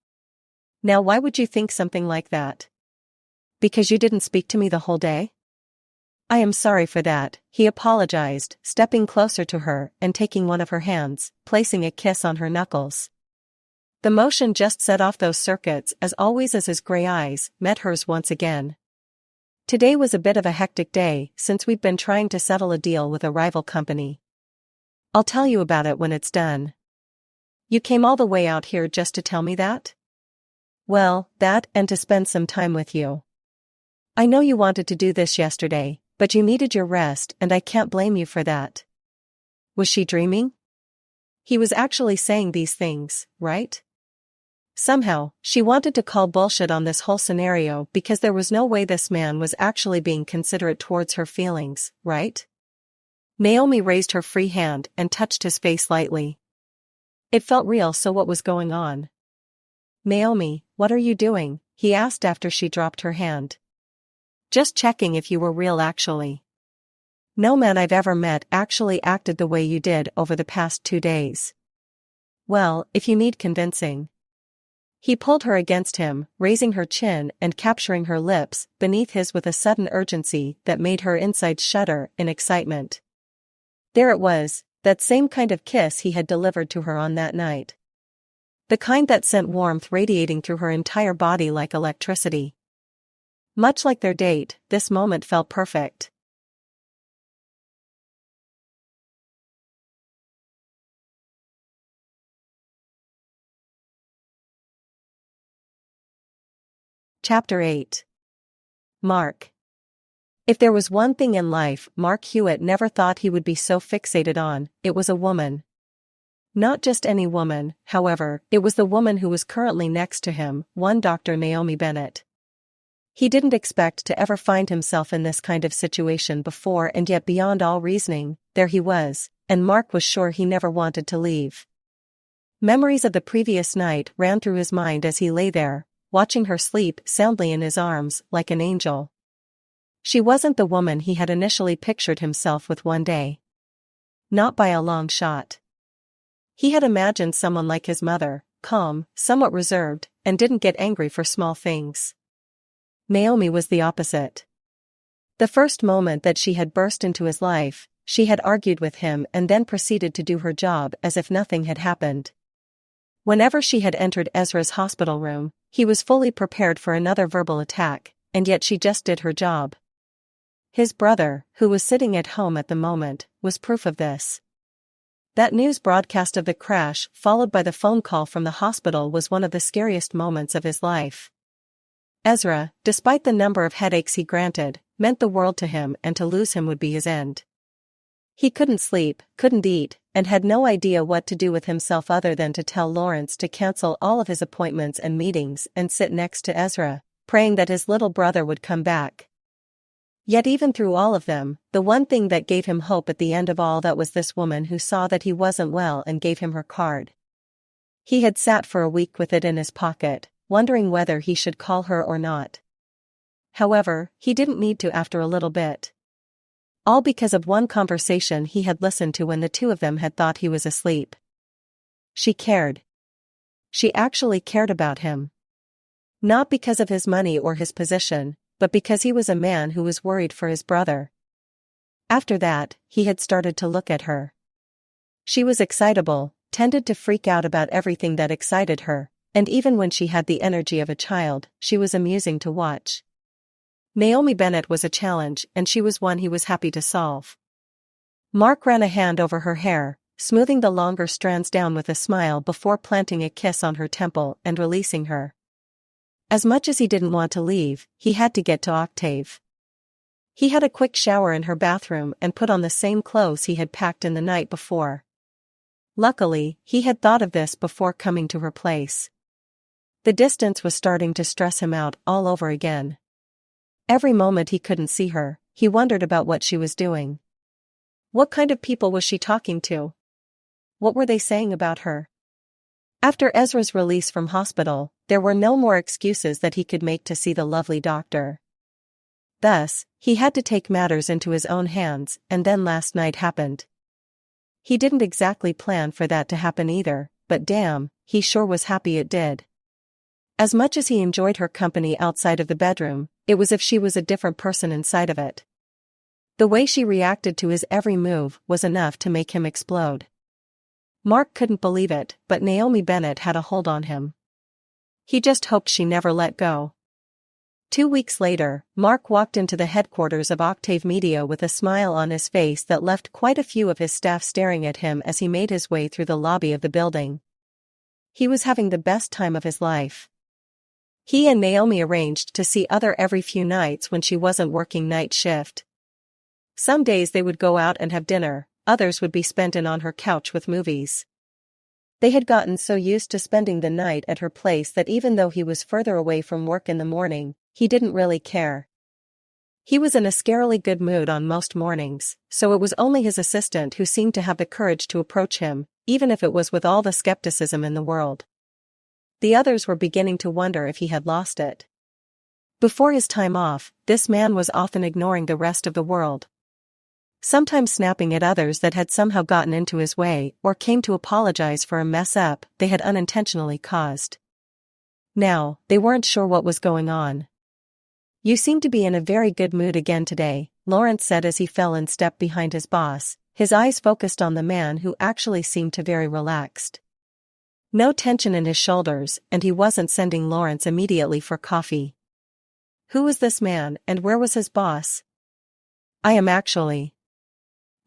Now why would you think something like that? Because you didn't speak to me the whole day? I am sorry for that, he apologized, stepping closer to her and taking one of her hands, placing a kiss on her knuckles. The motion just set off those circuits as always as his gray eyes met hers once again. Today was a bit of a hectic day since we'd been trying to settle a deal with a rival company. I'll tell you about it when it's done. You came all the way out here just to tell me that? Well, that and to spend some time with you. I know you wanted to do this yesterday, but you needed your rest and I can't blame you for that. Was she dreaming? He was actually saying these things, right? Somehow, she wanted to call bullshit on this whole scenario because there was no way this man was actually being considerate towards her feelings, right? Naomi raised her free hand and touched his face lightly. It felt real, so what was going on? Naomi, what are you doing? He asked after she dropped her hand. Just checking if you were real actually. No man I've ever met actually acted the way you did over the past 2 days. Well, if you need convincing. He pulled her against him, raising her chin and capturing her lips beneath his with a sudden urgency that made her insides shudder in excitement. There it was, that same kind of kiss he had delivered to her on that night. The kind that sent warmth radiating through her entire body like electricity. Much like their date, this moment felt perfect. Chapter 8. Mark. If there was one thing in life Mark Hewitt never thought he would be so fixated on, it was a woman. Not just any woman, however, it was the woman who was currently next to him, one Dr. Naomi Bennett. He didn't expect to ever find himself in this kind of situation before, and yet beyond all reasoning, there he was, and Mark was sure he never wanted to leave. Memories of the previous night ran through his mind as he lay there, watching her sleep soundly in his arms like an angel. She wasn't the woman he had initially pictured himself with one day. Not by a long shot. He had imagined someone like his mother, calm, somewhat reserved, and didn't get angry for small things. Naomi was the opposite. The first moment that she had burst into his life, she had argued with him and then proceeded to do her job as if nothing had happened. Whenever she had entered Ezra's hospital room, he was fully prepared for another verbal attack, and yet she just did her job. His brother, who was sitting at home at the moment, was proof of this. That news broadcast of the crash followed by the phone call from the hospital was one of the scariest moments of his life. Ezra, despite the number of headaches he granted, meant the world to him, and to lose him would be his end. He couldn't sleep, couldn't eat, and had no idea what to do with himself other than to tell Lawrence to cancel all of his appointments and meetings and sit next to Ezra, praying that his little brother would come back. Yet even through all of them, the one thing that gave him hope at the end of all that was this woman who saw that he wasn't well and gave him her card. He had sat for a week with it in his pocket, wondering whether he should call her or not. However, he didn't need to after a little bit. All because of one conversation he had listened to when the two of them had thought he was asleep. She cared. She actually cared about him. Not because of his money or his position, but because he was a man who was worried for his brother. After that, he had started to look at her. She was excitable, tended to freak out about everything that excited her, and even when she had the energy of a child, she was amusing to watch. Naomi Bennett was a challenge, and she was one he was happy to solve. Mark ran a hand over her hair, smoothing the longer strands down with a smile before planting a kiss on her temple and releasing her. As much as he didn't want to leave, he had to get to Octave. He had a quick shower in her bathroom and put on the same clothes he had packed in the night before. Luckily, he had thought of this before coming to her place. The distance was starting to stress him out all over again. Every moment he couldn't see her, he wondered about what she was doing. What kind of people was she talking to? What were they saying about her? After Ezra's release from hospital, there were no more excuses that he could make to see the lovely doctor. Thus, he had to take matters into his own hands, and then last night happened. He didn't exactly plan for that to happen either, but damn, he sure was happy it did. As much as he enjoyed her company outside of the bedroom, it was as if she was a different person inside of it. The way she reacted to his every move was enough to make him explode. Mark couldn't believe it, but Naomi Bennett had a hold on him. He just hoped she never let go. 2 weeks later, Mark walked into the headquarters of Octave Media with a smile on his face that left quite a few of his staff staring at him as he made his way through the lobby of the building. He was having the best time of his life. He and Naomi arranged to see other every few nights when she wasn't working night shift. Some days they would go out and have dinner, others would be spent in on her couch with movies. They had gotten so used to spending the night at her place that even though he was further away from work in the morning, he didn't really care. He was in a scarily good mood on most mornings, so it was only his assistant who seemed to have the courage to approach him, even if it was with all the skepticism in the world. The others were beginning to wonder if he had lost it. Before his time off, this man was often ignoring the rest of the world. Sometimes snapping at others that had somehow gotten into his way or came to apologize for a mess-up they had unintentionally caused. Now, they weren't sure what was going on. "You seem to be in a very good mood again today," Lawrence said as he fell in step behind his boss, his eyes focused on the man who actually seemed to very relaxed. No tension in his shoulders, and he wasn't sending Lawrence immediately for coffee. Who was this man, and where was his boss? "I am actually.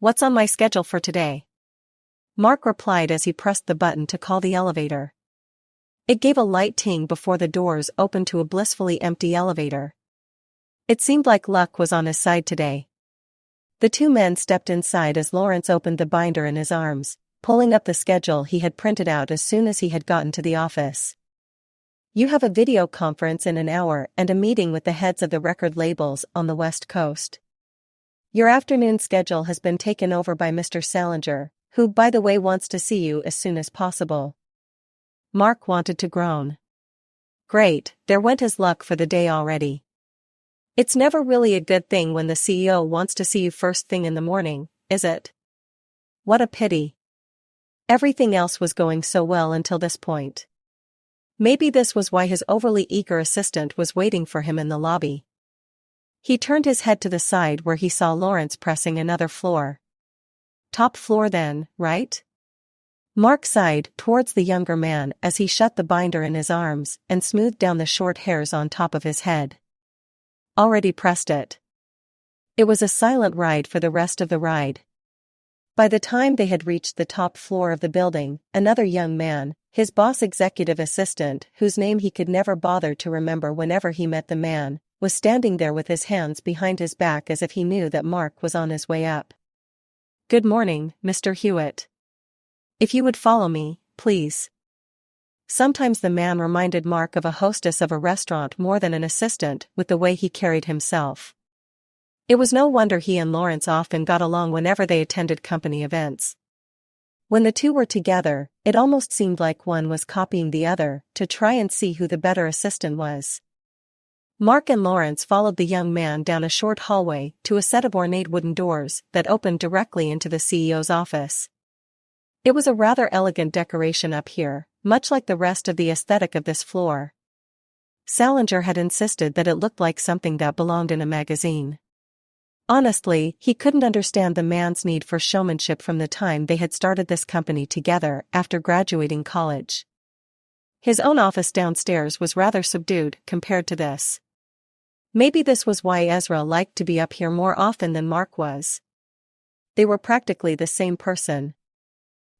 What's on my schedule for today?" Mark replied as he pressed the button to call the elevator. It gave a light ting before the doors opened to a blissfully empty elevator. It seemed like luck was on his side today. The two men stepped inside as Lawrence opened the binder in his arms, pulling up the schedule he had printed out as soon as he had gotten to the office. "You have a video conference in an hour and a meeting with the heads of the record labels on the West Coast. Your afternoon schedule has been taken over by Mr. Salinger, who by the way wants to see you as soon as possible. Mark wanted to groan. Great, there went his luck for the day already. It's never really a good thing when the CEO wants to see you first thing in the morning, is it? What a pity. Everything else was going so well until this point. Maybe this was why his overly eager assistant was waiting for him in the lobby. He turned his head to the side where he saw Lawrence pressing another floor. Top floor then, right? Mark sighed towards the younger man as he shut the binder in his arms and smoothed down the short hairs on top of his head. Already pressed it. It was a silent ride for the rest of the ride. By the time they had reached the top floor of the building, another young man, his boss executive assistant, whose name he could never bother to remember whenever he met the man, was standing there with his hands behind his back as if he knew that Mark was on his way up. Good morning, Mr. Hewitt. If you would follow me, please. Sometimes the man reminded Mark of a hostess of a restaurant more than an assistant with the way he carried himself. It was no wonder he and Lawrence often got along whenever they attended company events. When the two were together, it almost seemed like one was copying the other to try and see who the better assistant was. Mark and Lawrence followed the young man down a short hallway to a set of ornate wooden doors that opened directly into the CEO's office. It was a rather elegant decoration up here, much like the rest of the aesthetic of this floor. Salinger had insisted that it looked like something that belonged in a magazine. Honestly, he couldn't understand the man's need for showmanship from the time they had started this company together after graduating college. His own office downstairs was rather subdued compared to this. Maybe this was why Ezra liked to be up here more often than Mark was. They were practically the same person.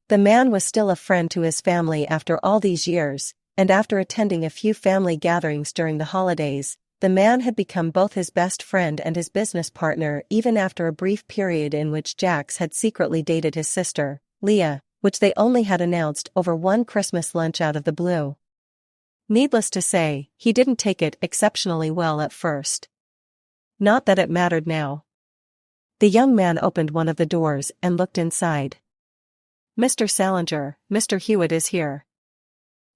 The man was still a friend to his family after all these years, and after attending a few family gatherings during the holidays, the man had become both his best friend and his business partner even after a brief period in which Jax had secretly dated his sister, Leah, which they only had announced over one Christmas lunch out of the blue. Needless to say, he didn't take it exceptionally well at first. Not that it mattered now. The young man opened one of the doors and looked inside. Mr. Salinger, Mr. Hewitt is here.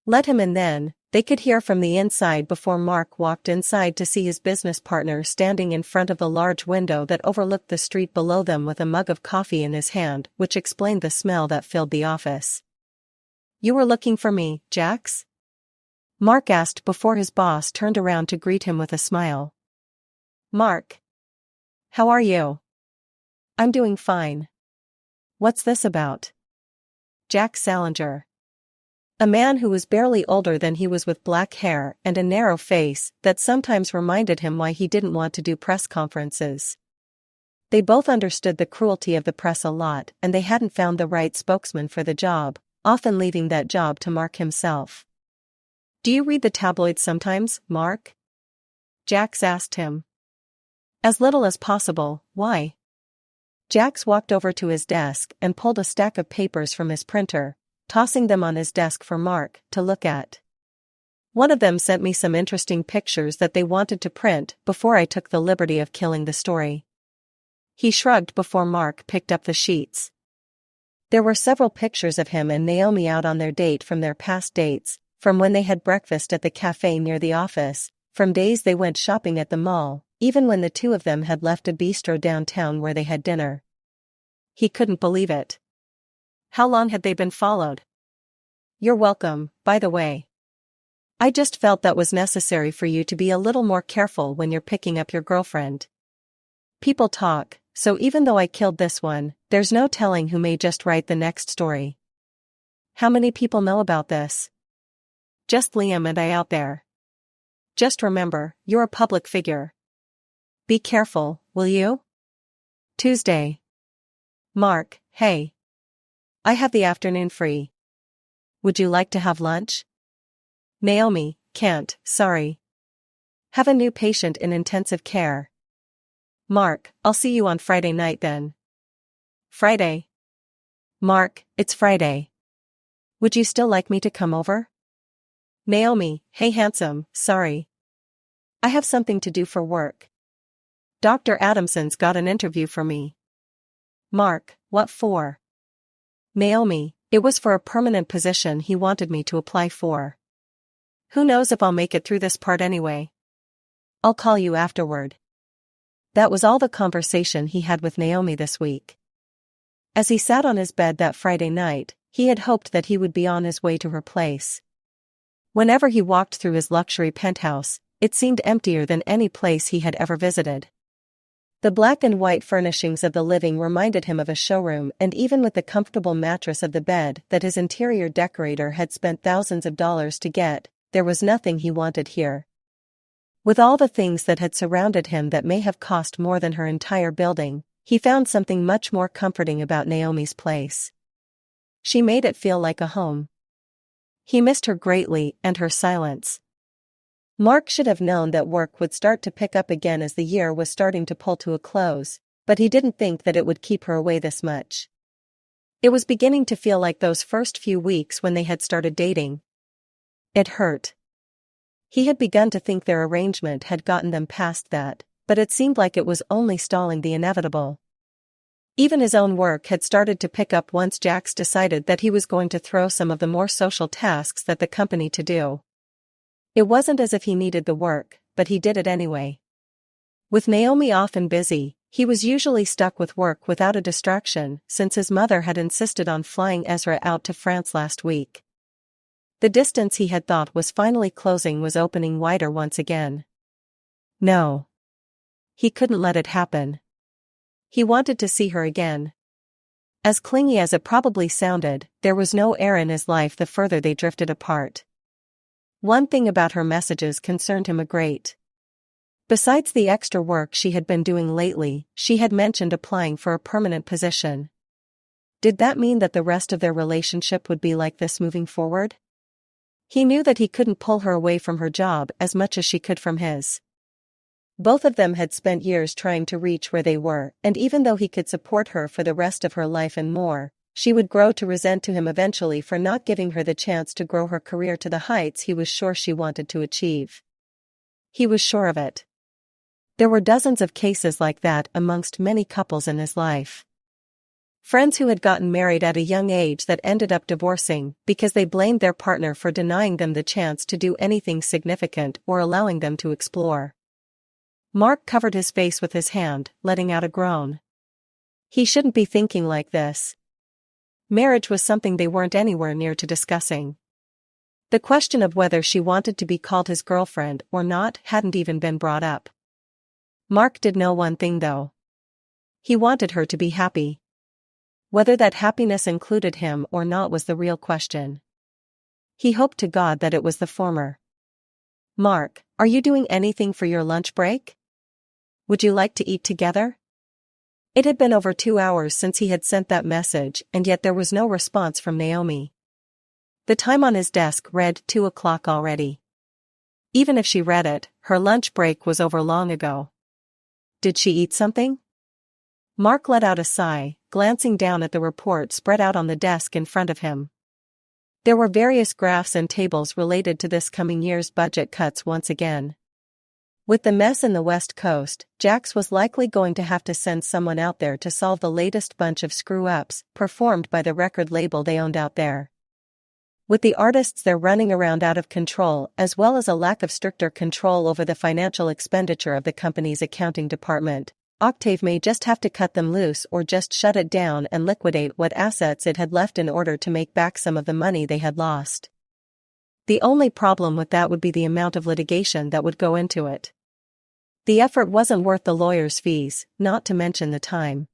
Let him in then, they could hear from the inside before Mark walked inside to see his business partner standing in front of the large window that overlooked the street below them with a mug of coffee in his hand, which explained the smell that filled the office. You were looking for me, Jax? Mark asked before his boss turned around to greet him with a smile. Mark. How are you? I'm doing fine. What's this about? Jax Salinger. A man who was barely older than he was with black hair and a narrow face that sometimes reminded him why he didn't want to do press conferences. They both understood the cruelty of the press a lot and they hadn't found the right spokesman for the job, often leaving that job to Mark himself. Do you read the tabloids sometimes, Mark? Jax asked him. As little as possible, why? Jax walked over to his desk and pulled a stack of papers from his printer, tossing them on his desk for Mark to look at. One of them sent me some interesting pictures that they wanted to print before I took the liberty of killing the story. He shrugged before Mark picked up the sheets. There were several pictures of him and Naomi out on their date from their past dates, from when they had breakfast at the cafe near the office, from days they went shopping at the mall, even when the two of them had left a bistro downtown where they had dinner. He couldn't believe it. How long had they been followed? You're welcome, by the way. I just felt that was necessary for you to be a little more careful when you're picking up your girlfriend. People talk, so even though I killed this one, there's no telling who may just write the next story. How many people know about this? Just Liam and I out there. Just remember, you're a public figure. Be careful, will you? Tuesday. Mark, hey. I have the afternoon free. Would you like to have lunch? Naomi, can't, sorry. Have a new patient in intensive care. Mark, I'll see you on Friday night then. Friday. Mark, it's Friday. Would you still like me to come over? Naomi, hey handsome, sorry. I have something to do for work. Dr. Adamson's got an interview for me. Mark, what for? Naomi, It was for a permanent position he wanted me to apply for. Who knows if I'll make it through this part anyway. I'll call you afterward. That was all the conversation he had with Naomi this week. As he sat on his bed that Friday night, he had hoped that he would be on his way to her place. Whenever he walked through his luxury penthouse, it seemed emptier than any place he had ever visited. The black and white furnishings of the living reminded him of a showroom, and even with the comfortable mattress of the bed that his interior decorator had spent thousands of dollars to get, there was nothing he wanted here. With all the things that had surrounded him that may have cost more than her entire building, he found something much more comforting about Naomi's place. She made it feel like a home. He missed her greatly, and her silence. Mark should have known that work would start to pick up again as the year was starting to pull to a close, but he didn't think that it would keep her away this much. It was beginning to feel like those first few weeks when they had started dating. It hurt. He had begun to think their arrangement had gotten them past that, but it seemed like it was only stalling the inevitable. Even his own work had started to pick up once Jax decided that he was going to throw some of the more social tasks at the company to do. It wasn't as if he needed the work, but he did it anyway. With Naomi often busy, he was usually stuck with work without a distraction since his mother had insisted on flying Ezra out to France last week. The distance he had thought was finally closing was opening wider once again. No. He couldn't let it happen. He wanted to see her again. As clingy as it probably sounded, there was no air in his life the further they drifted apart. One thing about her messages concerned him a great. Besides the extra work she had been doing lately, she had mentioned applying for a permanent position. Did that mean that the rest of their relationship would be like this moving forward? He knew that he couldn't pull her away from her job as much as she could from his. Both of them had spent years trying to reach where they were, and even though he could support her for the rest of her life and more, she would grow to resent to him eventually for not giving her the chance to grow her career to the heights he was sure she wanted to achieve. He was sure of it. There were dozens of cases like that amongst many couples in his life. Friends who had gotten married at a young age that ended up divorcing because they blamed their partner for denying them the chance to do anything significant or allowing them to explore. Mark covered his face with his hand, letting out a groan. He shouldn't be thinking like this. Marriage was something they weren't anywhere near to discussing. The question of whether she wanted to be called his girlfriend or not hadn't even been brought up. Mark did know one thing though. He wanted her to be happy. Whether that happiness included him or not was the real question. He hoped to God that it was the former. Mark, are you doing anything for your lunch break? Would you like to eat together? It had been over 2 hours since he had sent that message, and yet there was no response from Naomi. The time on his desk read 2 o'clock already. Even if she read it, her lunch break was over long ago. Did she eat something? Mark let out a sigh, glancing down at the report spread out on the desk in front of him. There were various graphs and tables related to this coming year's budget cuts once again. With the mess in the West Coast, Jax was likely going to have to send someone out there to solve the latest bunch of screw-ups performed by the record label they owned out there. With the artists there running around out of control as well as a lack of stricter control over the financial expenditure of the company's accounting department, Octave may just have to cut them loose or just shut it down and liquidate what assets it had left in order to make back some of the money they had lost. The only problem with that would be the amount of litigation that would go into it. The effort wasn't worth the lawyer's fees, not to mention the time.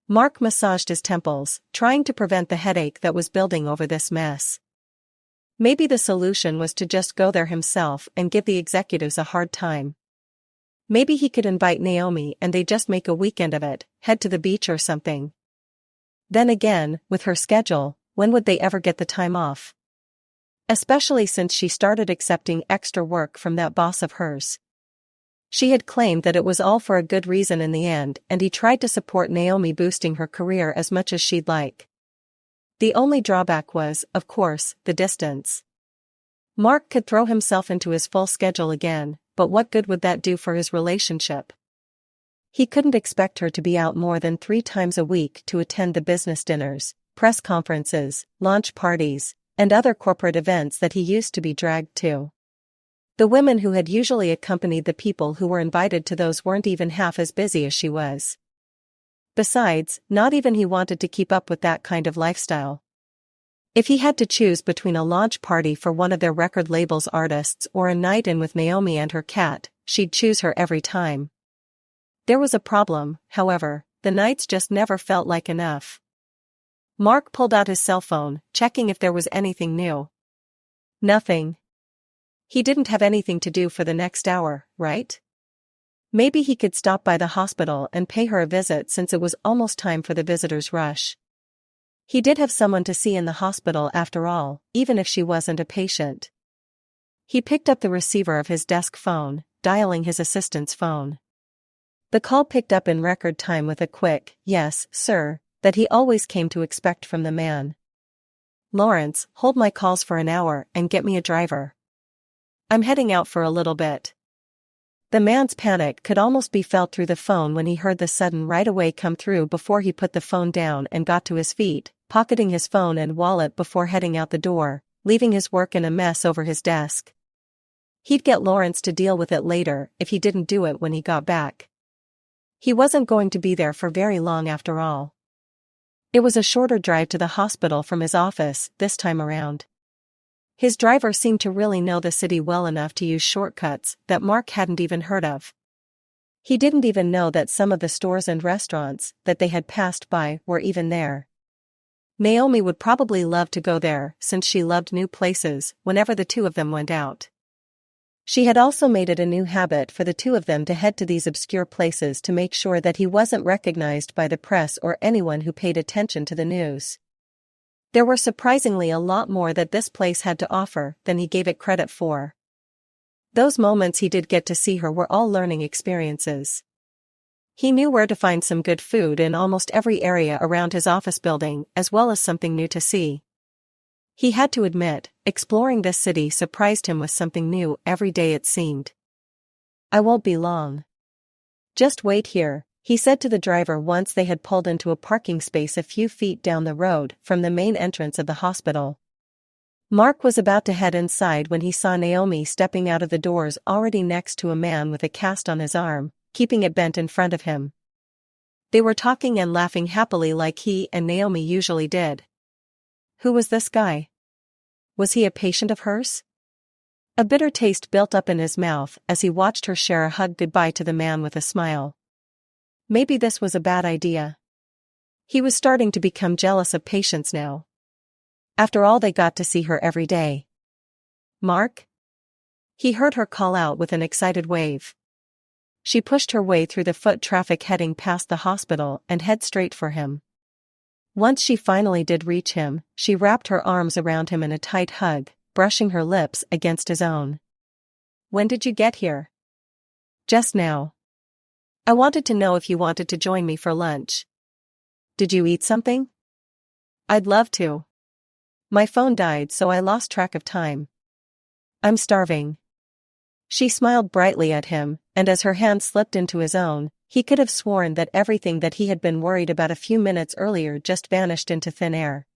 Mark massaged his temples, trying to prevent the headache that was building over this mess. Maybe the solution was to just go there himself and give the executives a hard time. Maybe he could invite Naomi and they just make a weekend of it, head to the beach or something. Then again, with her schedule, when would they ever get the time off? Especially since she started accepting extra work from that boss of hers. She had claimed that it was all for a good reason in the end, and he tried to support Naomi boosting her career as much as she'd like. The only drawback was, of course, the distance. Mark could throw himself into his full schedule again, but what good would that do for his relationship? He couldn't expect her to be out more than 3 times a week to attend the business dinners, press conferences, launch parties, and other corporate events that he used to be dragged to. The women who had usually accompanied the people who were invited to those weren't even half as busy as she was. Besides, not even he wanted to keep up with that kind of lifestyle. If he had to choose between a launch party for one of their record label's artists or a night in with Naomi and her cat, she'd choose her every time. There was a problem, however: the nights just never felt like enough. Mark pulled out his cell phone, checking if there was anything new. Nothing. He didn't have anything to do for the next hour, right? Maybe he could stop by the hospital and pay her a visit since it was almost time for the visitors' rush. He did have someone to see in the hospital after all, even if she wasn't a patient. He picked up the receiver of his desk phone, dialing his assistant's phone. The call picked up in record time with a quick, "Yes, sir," that he always came to expect from the man. "Lawrence, hold my calls for an hour and get me a driver. I'm heading out for a little bit." The man's panic could almost be felt through the phone when he heard the sudden right away come through before he put the phone down and got to his feet, pocketing his phone and wallet before heading out the door, leaving his work in a mess over his desk. He'd get Lawrence to deal with it later if he didn't do it when he got back. He wasn't going to be there for very long after all. It was a shorter drive to the hospital from his office this time around. His driver seemed to really know the city well enough to use shortcuts that Mark hadn't even heard of. He didn't even know that some of the stores and restaurants that they had passed by were even there. Naomi would probably love to go there since she loved new places whenever the two of them went out. She had also made it a new habit for the two of them to head to these obscure places to make sure that he wasn't recognized by the press or anyone who paid attention to the news. There were surprisingly a lot more that this place had to offer than he gave it credit for. Those moments he did get to see her were all learning experiences. He knew where to find some good food in almost every area around his office building, as well as something new to see. He had to admit, exploring this city surprised him with something new every day it seemed. "I won't be long. Just wait here," he said to the driver once they had pulled into a parking space a few feet down the road from the main entrance of the hospital. Mark was about to head inside when he saw Naomi stepping out of the doors already next to a man with a cast on his arm, keeping it bent in front of him. They were talking and laughing happily like he and Naomi usually did. Who was this guy? Was he a patient of hers? A bitter taste built up in his mouth as he watched her share a hug goodbye to the man with a smile. Maybe this was a bad idea. He was starting to become jealous of patients now. After all, they got to see her every day. "Mark?" He heard her call out with an excited wave. She pushed her way through the foot traffic heading past the hospital and head straight for him. Once she finally did reach him, she wrapped her arms around him in a tight hug, brushing her lips against his own. "When did you get here?" "Just now. I wanted to know if you wanted to join me for lunch." "Did you eat something?" "I'd love to. My phone died so I lost track of time." "I'm starving." She smiled brightly at him, and as her hand slipped into his own, he could have sworn that everything that he had been worried about a few minutes earlier just vanished into thin air.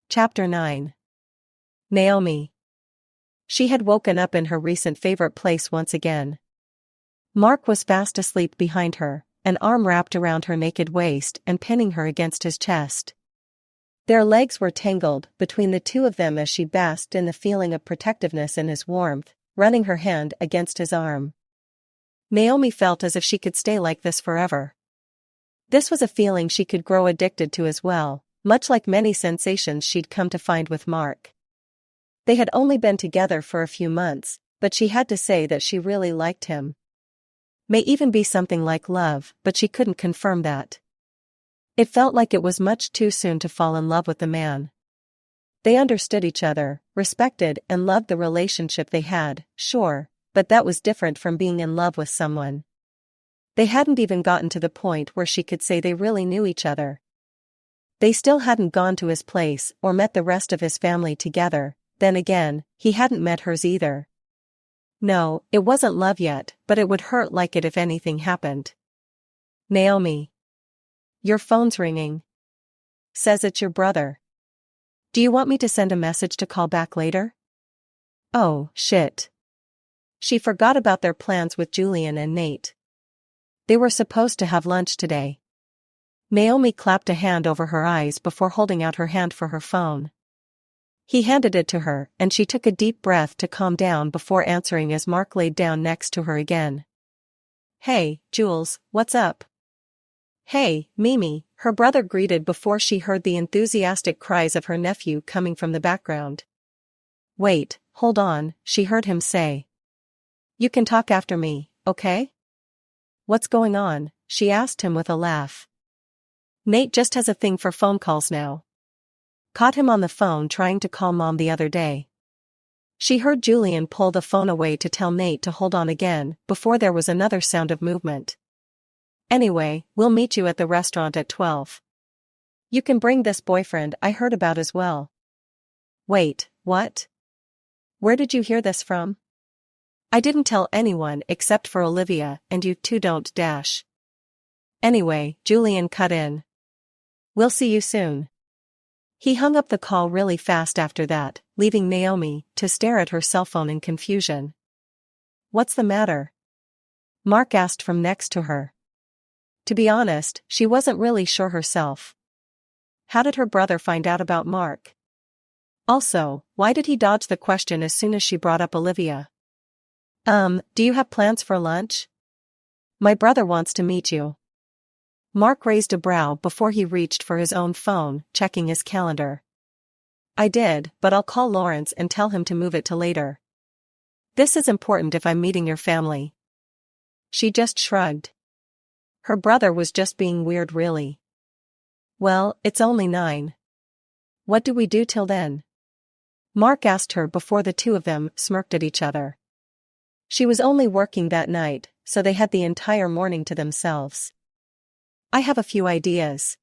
Chapter 9. Naomi. She had woken up in her recent favorite place once again. Mark was fast asleep behind her, an arm wrapped around her naked waist and pinning her against his chest. Their legs were tangled between the two of them as she basked in the feeling of protectiveness in his warmth, running her hand against his arm. Naomi felt as if she could stay like this forever. This was a feeling she could grow addicted to as well, much like many sensations she'd come to find with Mark. They had only been together for a few months, but she had to say that she really liked him. May even be something like love, but she couldn't confirm that. It felt like it was much too soon to fall in love with the man. They understood each other, respected and loved the relationship they had, sure, but that was different from being in love with someone. They hadn't even gotten to the point where she could say they really knew each other. They still hadn't gone to his place or met the rest of his family together, then again, he hadn't met hers either. No, it wasn't love yet, but it would hurt like it if anything happened. Naomi. Your phone's ringing. Says it's your brother. Do you want me to send a message to call back later? Oh, shit. She forgot about their plans with Julian and Nate. They were supposed to have lunch today. Naomi clapped a hand over her eyes before holding out her hand for her phone. He handed it to her, and she took a deep breath to calm down before answering as Mark laid down next to her again. Hey, Jules, what's up? Hey, Mimi, her brother greeted before she heard the enthusiastic cries of her nephew coming from the background. Wait, hold on, she heard him say. You can talk after me, okay? What's going on? She asked him with a laugh. Nate just has a thing for phone calls now. Caught him on the phone trying to call Mom the other day. She heard Julian pull the phone away to tell Nate to hold on again, before there was another sound of movement. Anyway, we'll meet you at the restaurant at 12. You can bring this boyfriend I heard about as well. Wait, what? Where did you hear this from? I didn't tell anyone except for Olivia, and you two don't dash. Anyway, Julian cut in. We'll see you soon. He hung up the call really fast after that, leaving Naomi to stare at her cell phone in confusion. What's the matter? Mark asked from next to her. To be honest, she wasn't really sure herself. How did her brother find out about Mark? Also, why did he dodge the question as soon as she brought up Olivia? Do you have plans for lunch? My brother wants to meet you. Mark raised a brow before he reached for his own phone, checking his calendar. I did, but I'll call Lawrence and tell him to move it to later. This is important if I'm meeting your family. She just shrugged. Her brother was just being weird, really. Well, it's only 9. What do we do till then? Mark asked her before the two of them smirked at each other. She was only working that night, so they had the entire morning to themselves. I have a few ideas.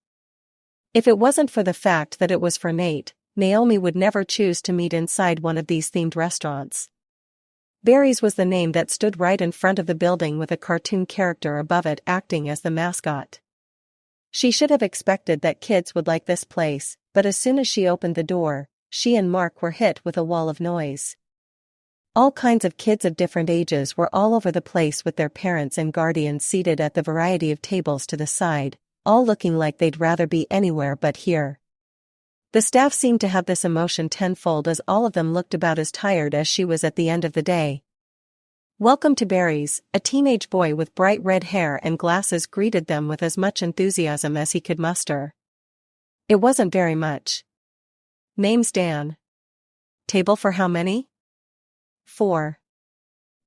If it wasn't for the fact that it was for Nate, Naomi would never choose to meet inside one of these themed restaurants. Barry's was the name that stood right in front of the building with a cartoon character above it acting as the mascot. She should have expected that kids would like this place, but as soon as she opened the door, she and Mark were hit with a wall of noise. All kinds of kids of different ages were all over the place with their parents and guardians seated at the variety of tables to the side, all looking like they'd rather be anywhere but here. The staff seemed to have this emotion tenfold as all of them looked about as tired as she was at the end of the day. Welcome to Barry's, a teenage boy with bright red hair and glasses greeted them with as much enthusiasm as he could muster. It wasn't very much. Name's Dan. Table for how many? 4.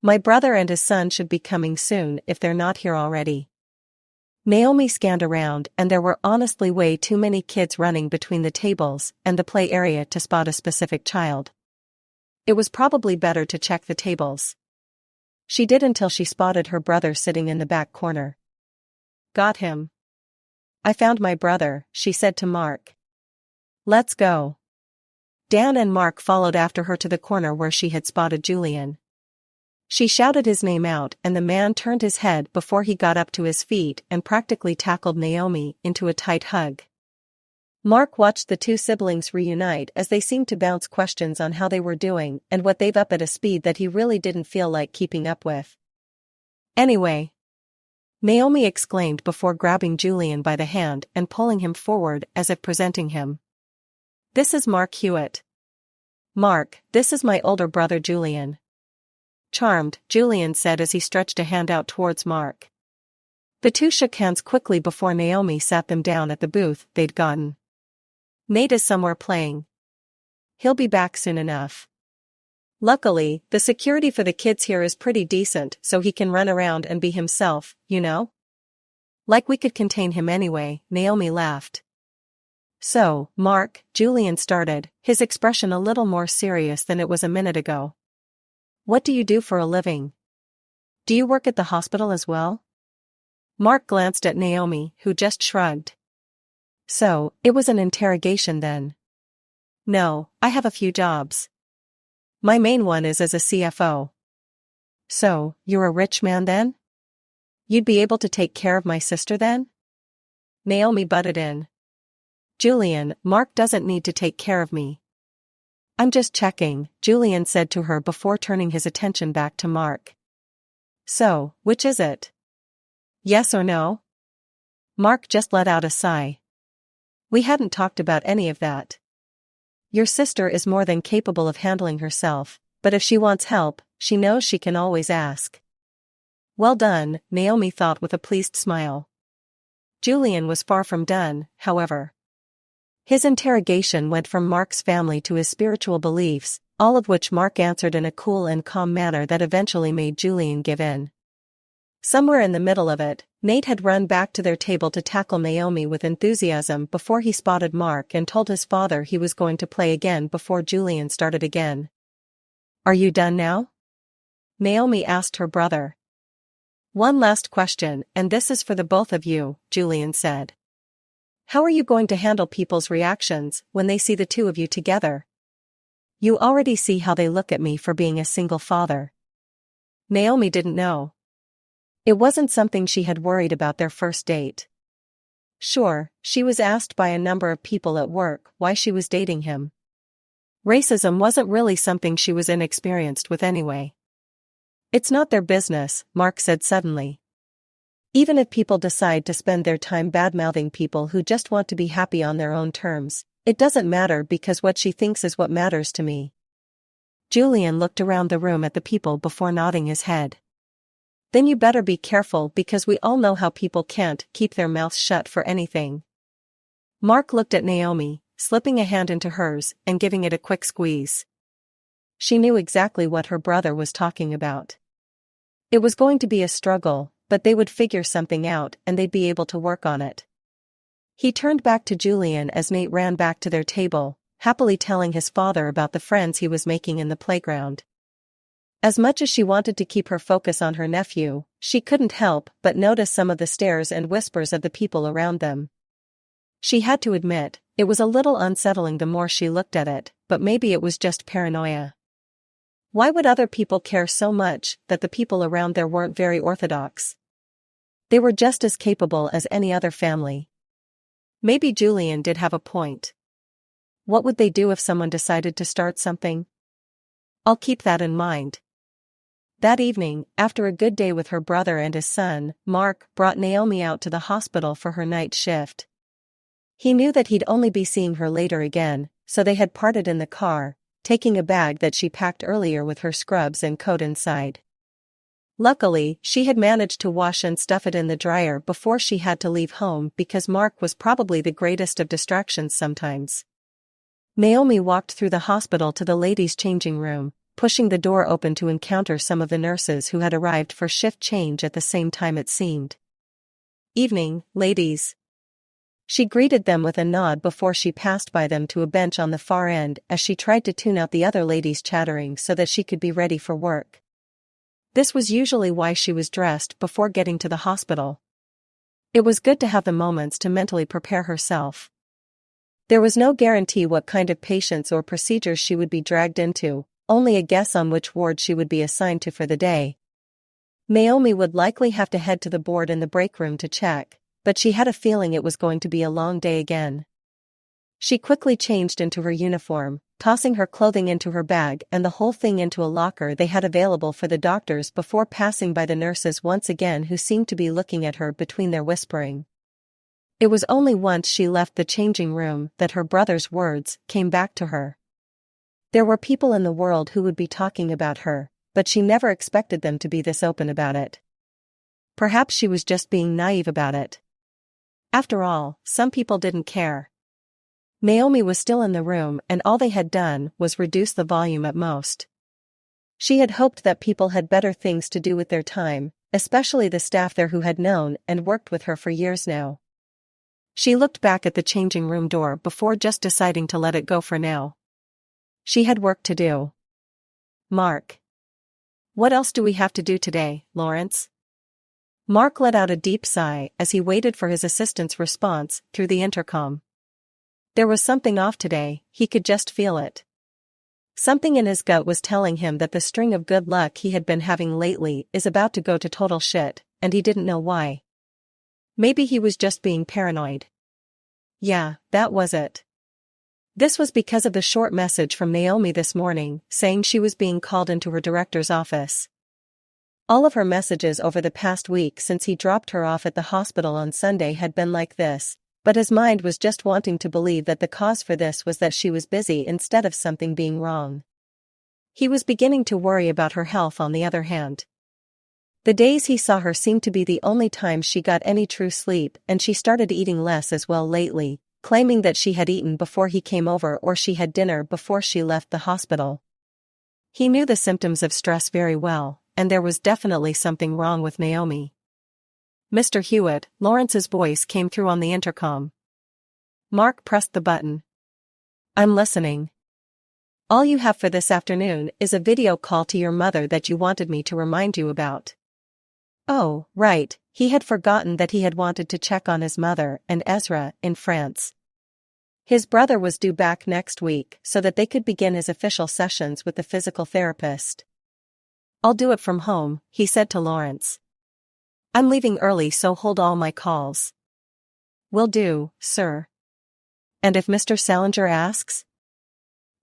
My brother and his son should be coming soon if they're not here already. Naomi scanned around and there were honestly way too many kids running between the tables and the play area to spot a specific child. It was probably better to check the tables. She did until she spotted her brother sitting in the back corner. Got him. I found my brother, she said to Mark. Let's go. Dan and Mark followed after her to the corner where she had spotted Julian. She shouted his name out and the man turned his head before he got up to his feet and practically tackled Naomi into a tight hug. Mark watched the two siblings reunite as they seemed to bounce questions on how they were doing and what they've up at a speed that he really didn't feel like keeping up with. Anyway, Naomi exclaimed before grabbing Julian by the hand and pulling him forward as if presenting him. This is Mark Hewitt. Mark, this is my older brother Julian. Charmed, Julian said as he stretched a hand out towards Mark. The two shook hands quickly before Naomi sat them down at the booth they'd gotten. Nate is somewhere playing. He'll be back soon enough. Luckily, the security for the kids here is pretty decent so he can run around and be himself, you know? Like we could contain him anyway, Naomi laughed. So, Mark, Julian started, his expression a little more serious than it was a minute ago. What do you do for a living? Do you work at the hospital as well? Mark glanced at Naomi, who just shrugged. So, it was an interrogation then. No, I have a few jobs. My main one is as a CFO. So, you're a rich man then? You'd be able to take care of my sister then? Naomi butted in. Julian, Mark doesn't need to take care of me. I'm just checking, Julian said to her before turning his attention back to Mark. So, which is it? Yes or no? Mark just let out a sigh. We hadn't talked about any of that. Your sister is more than capable of handling herself, but if she wants help, she knows she can always ask. Well done, Naomi thought with a pleased smile. Julian was far from done, however. His interrogation went from Mark's family to his spiritual beliefs, all of which Mark answered in a cool and calm manner that eventually made Julian give in. Somewhere in the middle of it, Nate had run back to their table to tackle Naomi with enthusiasm before he spotted Mark and told his father he was going to play again before Julian started again. Are you done now? Naomi asked her brother. One last question, and this is for the both of you, Julian said. How are you going to handle people's reactions when they see the two of you together? You already see how they look at me for being a single father. Naomi didn't know. It wasn't something she had worried about their first date. Sure, she was asked by a number of people at work why she was dating him. Racism wasn't really something she was inexperienced with anyway. It's not their business, Mark said suddenly. Even if people decide to spend their time bad-mouthing people who just want to be happy on their own terms, it doesn't matter because what she thinks is what matters to me. Julian looked around the room at the people before nodding his head. Then you better be careful because we all know how people can't keep their mouths shut for anything. Mark looked at Naomi, slipping a hand into hers and giving it a quick squeeze. She knew exactly what her brother was talking about. It was going to be a struggle, but they would figure something out and they'd be able to work on it. He turned back to Julian as Nate ran back to their table, happily telling his father about the friends he was making in the playground. As much as she wanted to keep her focus on her nephew, she couldn't help but notice some of the stares and whispers of the people around them. She had to admit, it was a little unsettling the more she looked at it, but maybe it was just paranoia. Why would other people care so much that the people around there weren't very orthodox? They were just as capable as any other family. Maybe Julian did have a point. What would they do if someone decided to start something? I'll keep that in mind. That evening, after a good day with her brother and his son, Mark brought Naomi out to the hospital for her night shift. He knew that he'd only be seeing her later again, so they had parted in the car, taking a bag that she packed earlier with her scrubs and coat inside. Luckily, she had managed to wash and stuff it in the dryer before she had to leave home because Mark was probably the greatest of distractions sometimes. Naomi walked through the hospital to the ladies' changing room, pushing the door open to encounter some of the nurses who had arrived for shift change at the same time it seemed. Evening, ladies. She greeted them with a nod before she passed by them to a bench on the far end as she tried to tune out the other ladies' chattering so that she could be ready for work. This was usually why she was dressed before getting to the hospital. It was good to have the moments to mentally prepare herself. There was no guarantee what kind of patients or procedures she would be dragged into, only a guess on which ward she would be assigned to for the day. Naomi would likely have to head to the board in the break room to check, but she had a feeling it was going to be a long day again. She quickly changed into her uniform, tossing her clothing into her bag and the whole thing into a locker they had available for the doctors before passing by the nurses once again who seemed to be looking at her between their whispering. It was only once she left the changing room that her brother's words came back to her. There were people in the world who would be talking about her, but she never expected them to be this open about it. Perhaps she was just being naive about it. After all, some people didn't care. Naomi was still in the room and all they had done was reduce the volume at most. She had hoped that people had better things to do with their time, especially the staff there who had known and worked with her for years now. She looked back at the changing room door before just deciding to let it go for now. She had work to do. Mark. What else do we have to do today, Lawrence? Mark let out a deep sigh as he waited for his assistant's response through the intercom. There was something off today, he could just feel it. Something in his gut was telling him that the string of good luck he had been having lately is about to go to total shit, and he didn't know why. Maybe he was just being paranoid. Yeah, that was it. This was because of the short message from Naomi this morning, saying she was being called into her director's office. All of her messages over the past week since he dropped her off at the hospital on Sunday had been like this, but his mind was just wanting to believe that the cause for this was that she was busy instead of something being wrong. He was beginning to worry about her health on the other hand. The days he saw her seemed to be the only times she got any true sleep, and she started eating less as well lately, claiming that she had eaten before he came over or she had dinner before she left the hospital. He knew the symptoms of stress very well, and there was definitely something wrong with Naomi. "Mr. Hewitt," Lawrence's voice came through on the intercom. Mark pressed the button. "I'm listening. All you have for this afternoon is a video call to your mother that you wanted me to remind you about." Oh, right, he had forgotten that he had wanted to check on his mother and Ezra in France. His brother was due back next week so that they could begin his official sessions with the physical therapist. "I'll do it from home," he said to Lawrence. "I'm leaving early, so hold all my calls." "Will do, sir." "And if Mr. Salinger asks?"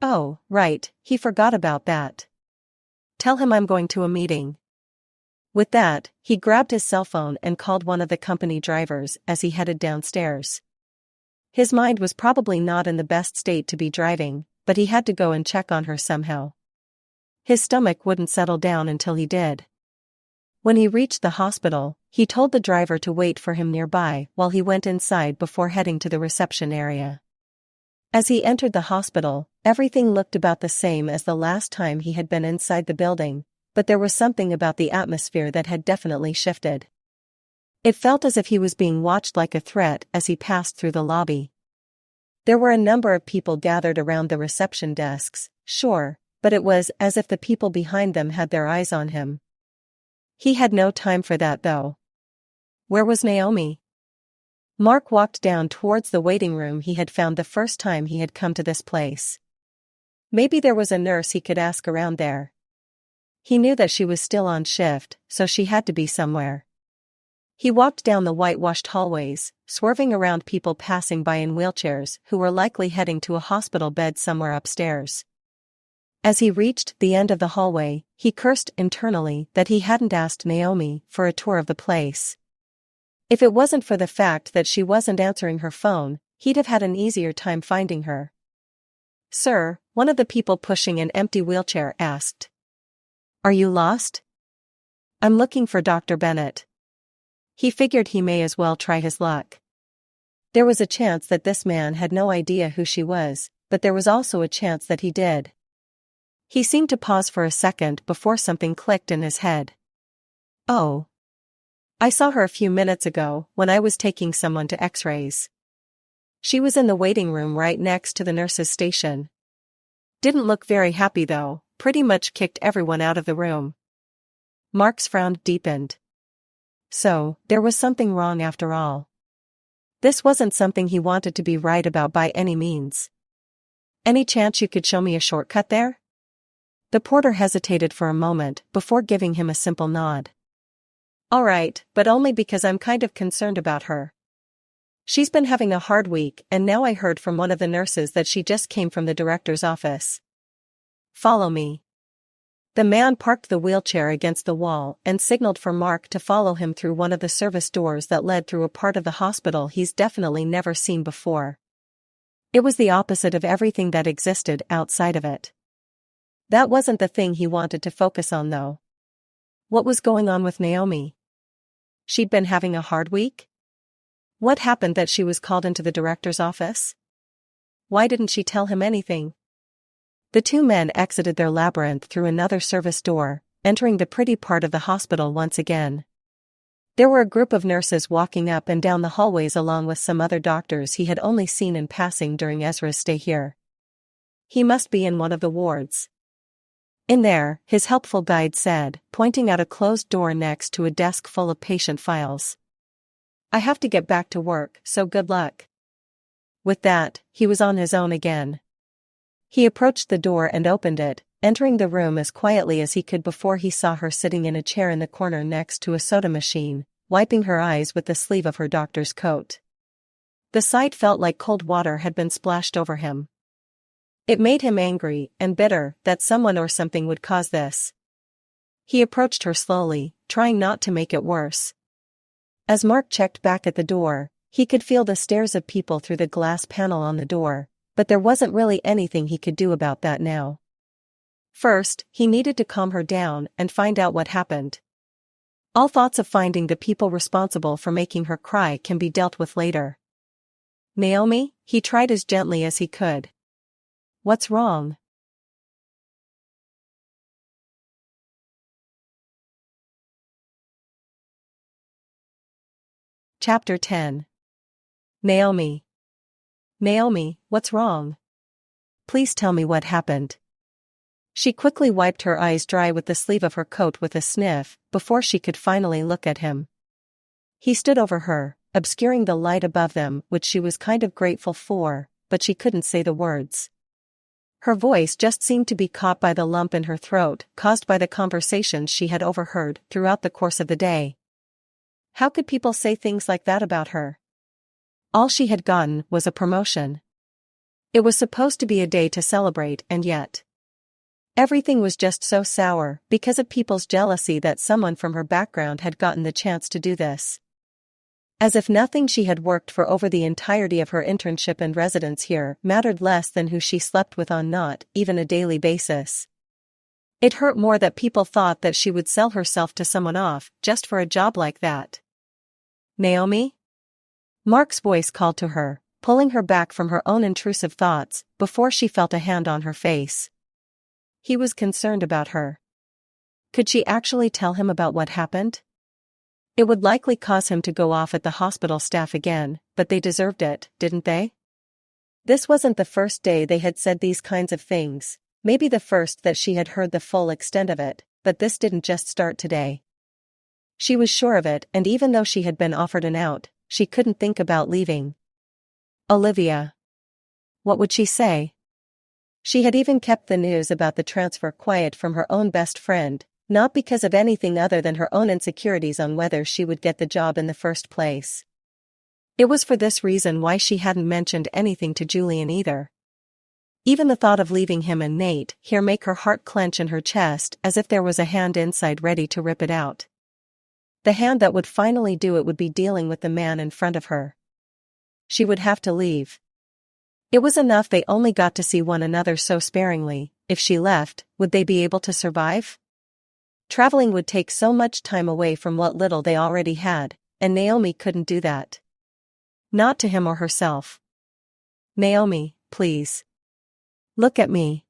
"Oh, right, he forgot about that. Tell him I'm going to a meeting." With that, he grabbed his cell phone and called one of the company drivers as he headed downstairs. His mind was probably not in the best state to be driving, but he had to go and check on her somehow. His stomach wouldn't settle down until he did. When he reached the hospital, he told the driver to wait for him nearby while he went inside before heading to the reception area. As he entered the hospital, everything looked about the same as the last time he had been inside the building, but there was something about the atmosphere that had definitely shifted. It felt as if he was being watched like a threat as he passed through the lobby. There were a number of people gathered around the reception desks, sure, but it was as if the people behind them had their eyes on him. He had no time for that though. Where was Naomi? Mark walked down towards the waiting room he had found the first time he had come to this place. Maybe there was a nurse he could ask around there. He knew that she was still on shift, so she had to be somewhere. He walked down the whitewashed hallways, swerving around people passing by in wheelchairs who were likely heading to a hospital bed somewhere upstairs. As he reached the end of the hallway, he cursed internally that he hadn't asked Naomi for a tour of the place. If it wasn't for the fact that she wasn't answering her phone, he'd have had an easier time finding her. "Sir," one of the people pushing an empty wheelchair asked. "Are you lost?" "I'm looking for Dr. Bennett." He figured he may as well try his luck. There was a chance that this man had no idea who she was, but there was also a chance that he did. He seemed to pause for a second before something clicked in his head. "Oh. I saw her a few minutes ago when I was taking someone to X-rays. She was in the waiting room right next to the nurse's station. Didn't look very happy though, pretty much kicked everyone out of the room." Mark's frown deepened. So, there was something wrong after all. This wasn't something he wanted to be right about by any means. "Any chance you could show me a shortcut there?" The porter hesitated for a moment before giving him a simple nod. "All right, but only because I'm kind of concerned about her. She's been having a hard week, and now I heard from one of the nurses that she just came from the director's office. Follow me." The man parked the wheelchair against the wall and signaled for Mark to follow him through one of the service doors that led through a part of the hospital he's definitely never seen before. It was the opposite of everything that existed outside of it. That wasn't the thing he wanted to focus on though. What was going on with Naomi? She'd been having a hard week? What happened that she was called into the director's office? Why didn't she tell him anything? The two men exited their labyrinth through another service door, entering the pretty part of the hospital once again. There were a group of nurses walking up and down the hallways along with some other doctors he had only seen in passing during Ezra's stay here. He must be in one of the wards. "In there," his helpful guide said, pointing out a closed door next to a desk full of patient files. "I have to get back to work, so good luck." With that, he was on his own again. He approached the door and opened it, entering the room as quietly as he could before he saw her sitting in a chair in the corner next to a soda machine, wiping her eyes with the sleeve of her doctor's coat. The sight felt like cold water had been splashed over him. It made him angry and bitter that someone or something would cause this. He approached her slowly, trying not to make it worse. As Mark checked back at the door, he could feel the stares of people through the glass panel on the door, but there wasn't really anything he could do about that now. First, he needed to calm her down and find out what happened. All thoughts of finding the people responsible for making her cry can be dealt with later. Naomi, he tried as gently as he could. What's wrong? Chapter 10. Naomi. Naomi, what's wrong? Please tell me what happened. She quickly wiped her eyes dry with the sleeve of her coat with a sniff, before she could finally look at him. He stood over her, obscuring the light above them, which she was kind of grateful for, but she couldn't say the words. Her voice just seemed to be caught by the lump in her throat, caused by the conversations she had overheard throughout the course of the day. How could people say things like that about her? All she had gotten was a promotion. It was supposed to be a day to celebrate, and yet everything was just so sour because of people's jealousy that someone from her background had gotten the chance to do this. As if nothing she had worked for over the entirety of her internship and residence here mattered less than who she slept with on not even a daily basis. It hurt more that people thought that she would sell herself to someone off just for a job like that. Naomi? Mark's voice called to her, pulling her back from her own intrusive thoughts before she felt a hand on her face. He was concerned about her. Could she actually tell him about what happened? It would likely cause him to go off at the hospital staff again, but they deserved it, didn't they? This wasn't the first day they had said these kinds of things, maybe the first that she had heard the full extent of it, but this didn't just start today. She was sure of it, and even though she had been offered an out, she couldn't think about leaving. Olivia. What would she say? She had even kept the news about the transfer quiet from her own best friend, not because of anything other than her own insecurities on whether she would get the job in the first place. It was for this reason why she hadn't mentioned anything to Julian either. Even the thought of leaving him and Nate here made her heart clench in her chest as if there was a hand inside ready to rip it out. The hand that would finally do it would be dealing with the man in front of her. She would have to leave. It was enough they only got to see one another so sparingly. If she left, would they be able to survive? Traveling would take so much time away from what little they already had, and Naomi couldn't do that. Not to him or herself. Naomi, please. Look at me.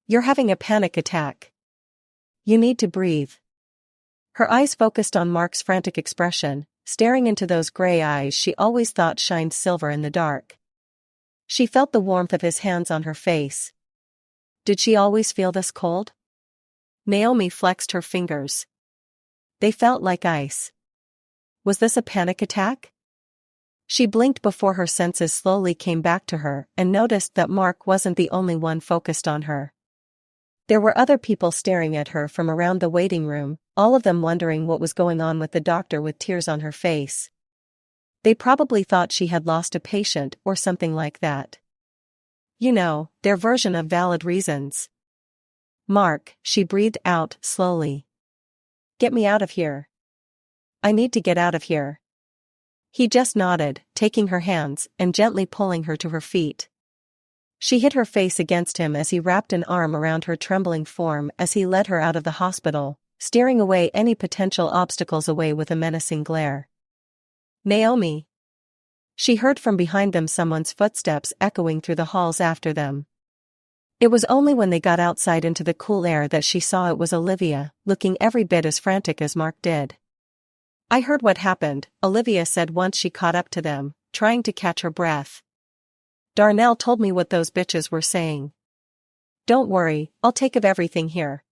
You're having a panic attack. You need to breathe. Her eyes focused on Mark's frantic expression, staring into those gray eyes she always thought shined silver in the dark. She felt the warmth of his hands on her face. Did she always feel this cold? Naomi flexed her fingers. They felt like ice. Was this a panic attack? She blinked before her senses slowly came back to her and noticed that Mark wasn't the only one focused on her. There were other people staring at her from around the waiting room, all of them wondering what was going on with the doctor with tears on her face. They probably thought she had lost a patient or something like that. You know, their version of valid reasons. Mark, she breathed out slowly. Get me out of here. I need to get out of here. He just nodded, taking her hands and gently pulling her to her feet. She hid her face against him as he wrapped an arm around her trembling form as he led her out of the hospital, steering away any potential obstacles away with a menacing glare. Naomi. She heard from behind them someone's footsteps echoing through the halls after them. It was only when they got outside into the cool air that she saw it was Olivia, looking every bit as frantic as Mark did. I heard what happened, Olivia said once she caught up to them, trying to catch her breath. Darnell told me what those bitches were saying. Don't worry, I'll take of everything here.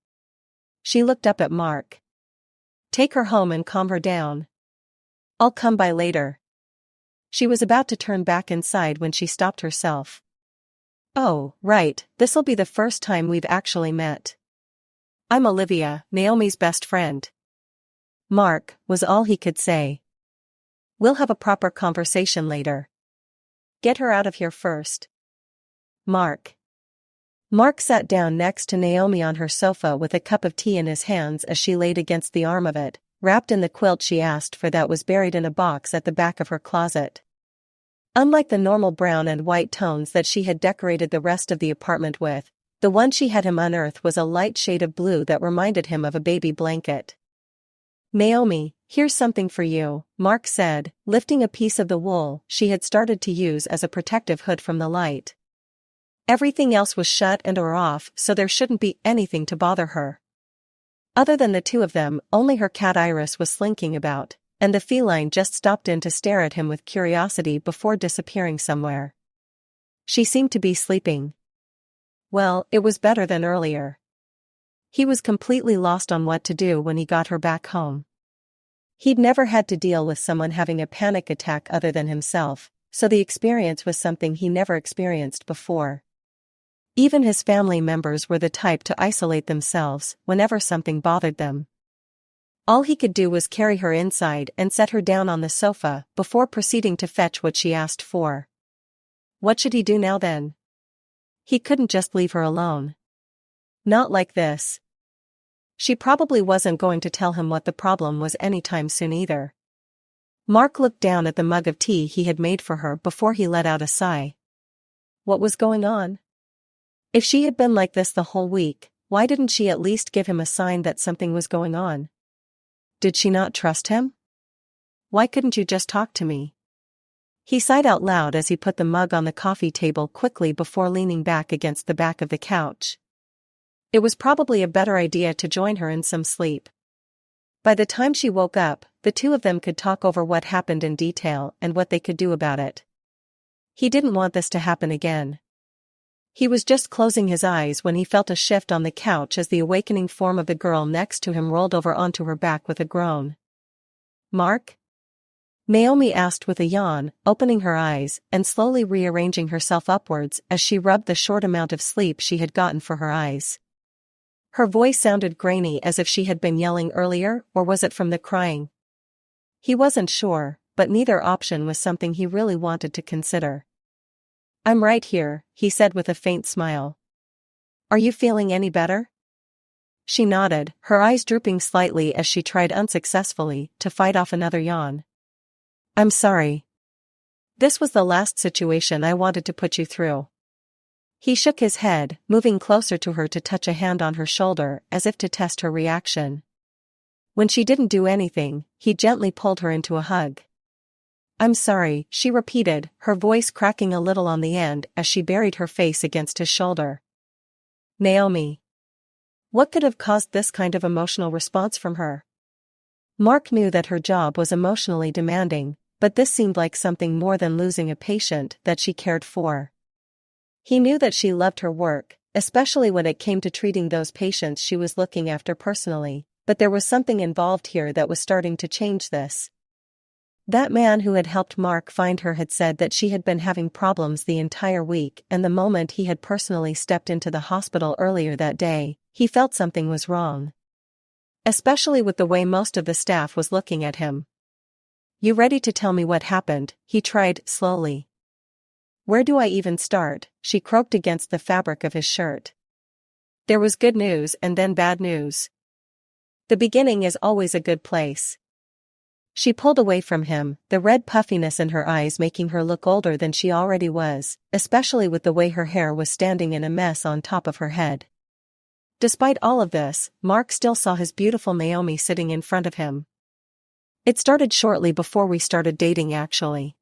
She looked up at Mark. Take her home and calm her down. I'll come by later. She was about to turn back inside when she stopped herself. Oh, right, this'll be the first time we've actually met. I'm Olivia, Naomi's best friend. Mark, was all he could say. We'll have a proper conversation later. Get her out of here first. Mark. Mark sat down next to Naomi on her sofa with a cup of tea in his hands as she laid against the arm of it, wrapped in the quilt she asked for that was buried in a box at the back of her closet. Unlike the normal brown and white tones that she had decorated the rest of the apartment with, the one she had him unearth was a light shade of blue that reminded him of a baby blanket. Naomi, here's something for you, Mark said, lifting a piece of the wool she had started to use as a protective hood from the light. Everything else was shut and/or off, so there shouldn't be anything to bother her. Other than the two of them, only her cat Iris was slinking about, and the feline just stopped in to stare at him with curiosity before disappearing somewhere. She seemed to be sleeping. Well, it was better than earlier. He was completely lost on what to do when he got her back home. He'd never had to deal with someone having a panic attack other than himself, so the experience was something he never experienced before. Even his family members were the type to isolate themselves whenever something bothered them. All he could do was carry her inside and set her down on the sofa before proceeding to fetch what she asked for. What should he do now then? He couldn't just leave her alone. Not like this. She probably wasn't going to tell him what the problem was anytime soon either. Mark looked down at the mug of tea he had made for her before he let out a sigh. What was going on? If she had been like this the whole week, why didn't she at least give him a sign that something was going on? Did she not trust him? Why couldn't you just talk to me? He sighed out loud as he put the mug on the coffee table quickly before leaning back against the back of the couch. It was probably a better idea to join her in some sleep. By the time she woke up, the two of them could talk over what happened in detail and what they could do about it. He didn't want this to happen again. He was just closing his eyes when he felt a shift on the couch as the awakening form of the girl next to him rolled over onto her back with a groan. Mark? Naomi asked with a yawn, opening her eyes and slowly rearranging herself upwards as she rubbed the short amount of sleep she had gotten for her eyes. Her voice sounded grainy as if she had been yelling earlier, or was it from the crying? He wasn't sure, but neither option was something he really wanted to consider. I'm right here, he said with a faint smile. Are you feeling any better? She nodded, her eyes drooping slightly as she tried unsuccessfully to fight off another yawn. I'm sorry. This was the last situation I wanted to put you through. He shook his head, moving closer to her to touch a hand on her shoulder as if to test her reaction. When she didn't do anything, he gently pulled her into a hug. I'm sorry, she repeated, her voice cracking a little on the end as she buried her face against his shoulder. Naomi. What could have caused this kind of emotional response from her? Mark knew that her job was emotionally demanding, but this seemed like something more than losing a patient that she cared for. He knew that she loved her work, especially when it came to treating those patients she was looking after personally, but there was something involved here that was starting to change this. That man who had helped Mark find her had said that she had been having problems the entire week, and the moment he had personally stepped into the hospital earlier that day, he felt something was wrong. Especially with the way most of the staff was looking at him. You ready to tell me what happened? He tried, slowly. Where do I even start? She croaked against the fabric of his shirt. There was good news and then bad news. The beginning is always a good place. She pulled away from him, the red puffiness in her eyes making her look older than she already was, especially with the way her hair was standing in a mess on top of her head. Despite all of this, Mark still saw his beautiful Naomi sitting in front of him. It started shortly before we started dating actually.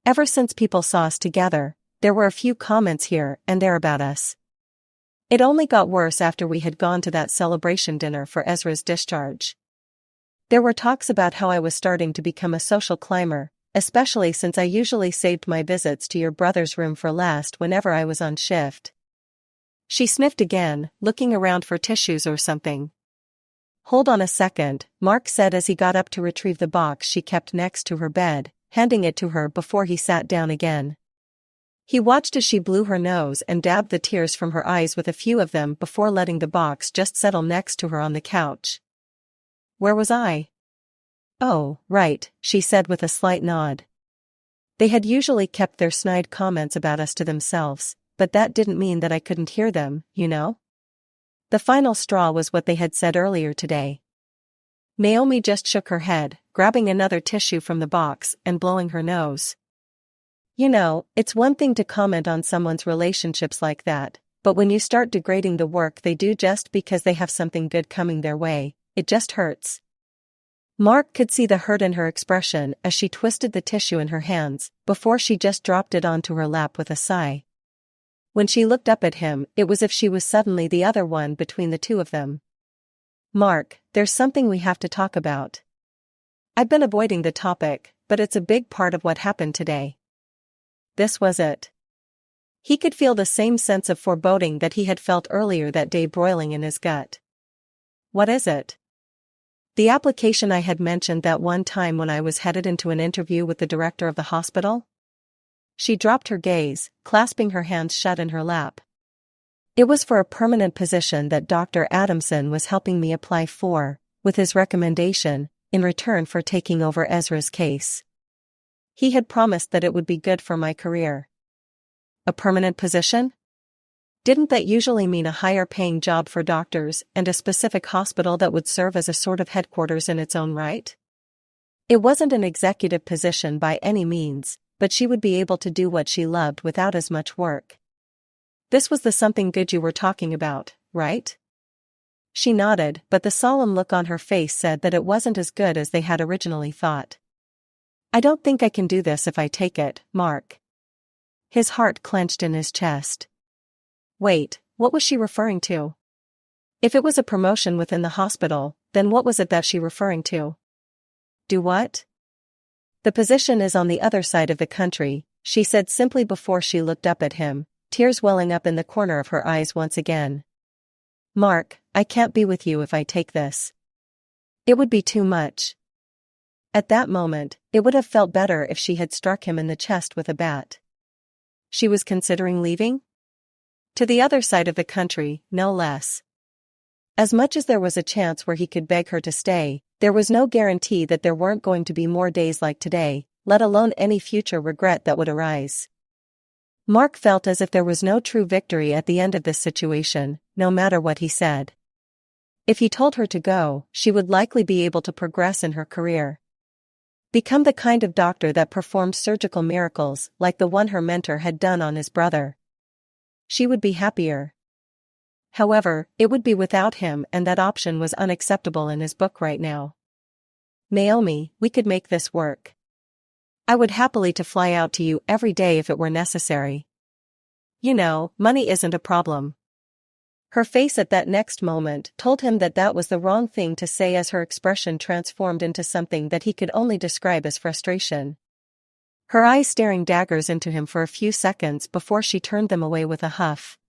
Ever since people saw us together, there were a few comments here and there about us. It only got worse after we had gone to that celebration dinner for Ezra's discharge. There were talks about how I was starting to become a social climber, especially since I usually saved my visits to your brother's room for last whenever I was on shift. She sniffed again, looking around for tissues or something. Hold on a second, Mark said as he got up to retrieve the box she kept next to her bed, handing it to her before he sat down again. He watched as she blew her nose and dabbed the tears from her eyes with a few of them before letting the box just settle next to her on the couch. "Where was I?" "Oh, right," she said with a slight nod. They had usually kept their snide comments about us to themselves, but that didn't mean that I couldn't hear them, you know? The final straw was what they had said earlier today. Naomi just shook her head, grabbing another tissue from the box and blowing her nose. "You know, it's one thing to comment on someone's relationships like that, but when you start degrading the work they do just because they have something good coming their way, it just hurts." Mark could see the hurt in her expression as she twisted the tissue in her hands, before she just dropped it onto her lap with a sigh. When she looked up at him, it was as if she was suddenly the other one between the two of them. "Mark, there's something we have to talk about. I've been avoiding the topic, but it's a big part of what happened today." This was it. He could feel the same sense of foreboding that he had felt earlier that day broiling in his gut. "What is it?" "The application I had mentioned that one time when I was headed into an interview with the director of the hospital?" She dropped her gaze, clasping her hands shut in her lap. "It was for a permanent position that Dr. Adamson was helping me apply for, with his recommendation, in return for taking over Ezra's case. He had promised that it would be good for my career." "A permanent position? Didn't that usually mean a higher-paying job for doctors and a specific hospital that would serve as a sort of headquarters in its own right?" It wasn't an executive position by any means, but she would be able to do what she loved without as much work. "This was the something good you were talking about, right?" She nodded, but the solemn look on her face said that it wasn't as good as they had originally thought. "I don't think I can do this if I take it, Mark." His heart clenched in his chest. Wait, what was she referring to? If it was a promotion within the hospital, then what was it that she referring to? "Do what?" "The position is on the other side of the country," she said simply before she looked up at him, tears welling up in the corner of her eyes once again. "Mark, I can't be with you if I take this. It would be too much." At that moment, it would have felt better if she had struck him in the chest with a bat. She was considering leaving? To the other side of the country, no less. As much as there was a chance where he could beg her to stay, there was no guarantee that there weren't going to be more days like today, let alone any future regret that would arise. Mark felt as if there was no true victory at the end of this situation, no matter what he said. If he told her to go, she would likely be able to progress in her career. Become the kind of doctor that performed surgical miracles like the one her mentor had done on his brother. She would be happier. However, it would be without him, and that option was unacceptable in his book right now. "Naomi, we could make this work. I would happily to fly out to you every day if it were necessary. You know, money isn't a problem." Her face at that next moment told him that that was the wrong thing to say as her expression transformed into something that he could only describe as frustration. Her eyes staring daggers into him for a few seconds before she turned them away with a huff.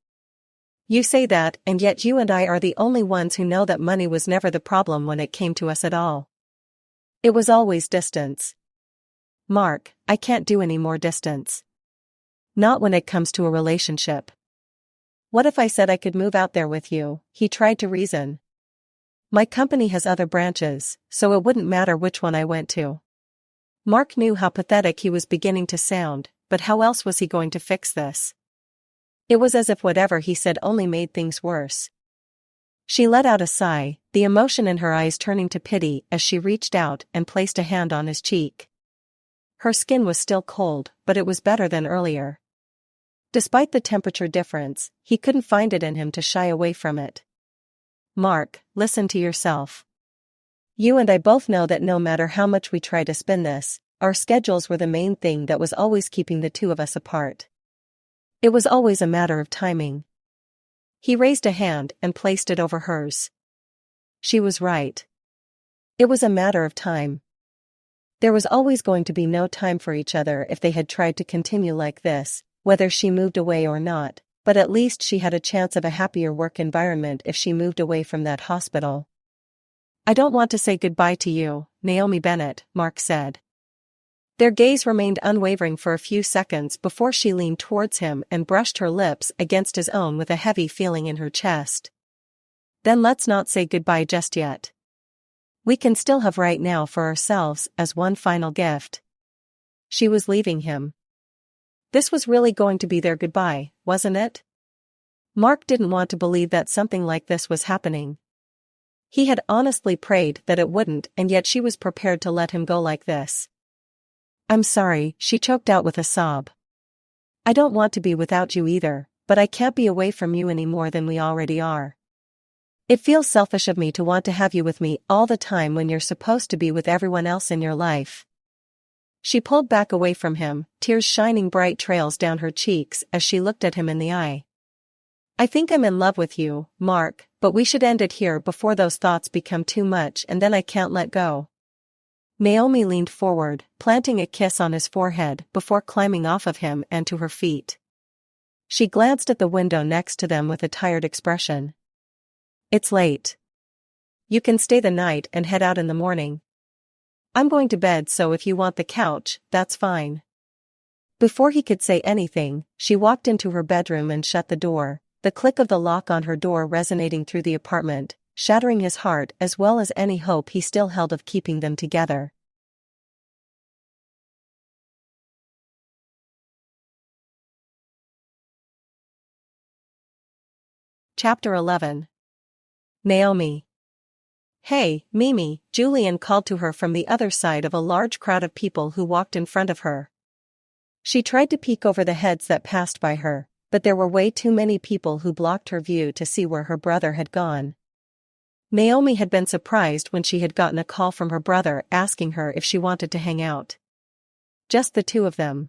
"You say that, and yet you and I are the only ones who know that money was never the problem when it came to us at all. It was always distance. Mark, I can't do any more distance. Not when it comes to a relationship. What if I said I could move out there with you?" he tried to reason. "My company has other branches, so it wouldn't matter which one I went to." Mark knew how pathetic he was beginning to sound, but how else was he going to fix this? It was as if whatever he said only made things worse. She let out a sigh, the emotion in her eyes turning to pity as she reached out and placed a hand on his cheek. Her skin was still cold, but it was better than earlier. Despite the temperature difference, he couldn't find it in him to shy away from it. "Mark, listen to yourself. You and I both know that no matter how much we try to spin this, our schedules were the main thing that was always keeping the two of us apart. It was always a matter of timing." He raised a hand and placed it over hers. She was right. It was a matter of time. There was always going to be no time for each other if they had tried to continue like this, whether she moved away or not, but at least she had a chance of a happier work environment if she moved away from that hospital. "I don't want to say goodbye to you, Naomi Bennett," Mark said. Their gaze remained unwavering for a few seconds before she leaned towards him and brushed her lips against his own with a heavy feeling in her chest. Then let's not say goodbye just yet. We can still have right now for ourselves as one final gift. She was leaving him. This was really going to be their goodbye, wasn't it? Mark didn't want to believe that something like this was happening. He had honestly prayed that it wouldn't, and yet she was prepared to let him go like this. I'm sorry, she choked out with a sob. I don't want to be without you either, but I can't be away from you any more than we already are. It feels selfish of me to want to have you with me all the time when you're supposed to be with everyone else in your life. She pulled back away from him, tears shining bright trails down her cheeks as she looked at him in the eye. I think I'm in love with you, Mark, but we should end it here before those thoughts become too much and then I can't let go. Naomi leaned forward, planting a kiss on his forehead before climbing off of him and to her feet. She glanced at the window next to them with a tired expression. It's late. You can stay the night and head out in the morning. I'm going to bed, so if you want the couch, that's fine. Before he could say anything, she walked into her bedroom and shut the door, the click of the lock on her door resonating through the apartment, shattering his heart as well as any hope he still held of keeping them together. Chapter 11. Naomi. Hey, Mimi, Julian called to her from the other side of a large crowd of people who walked in front of her. She tried to peek over the heads that passed by her, but there were way too many people who blocked her view to see where her brother had gone. Naomi had been surprised when she had gotten a call from her brother asking her if she wanted to hang out. Just the two of them.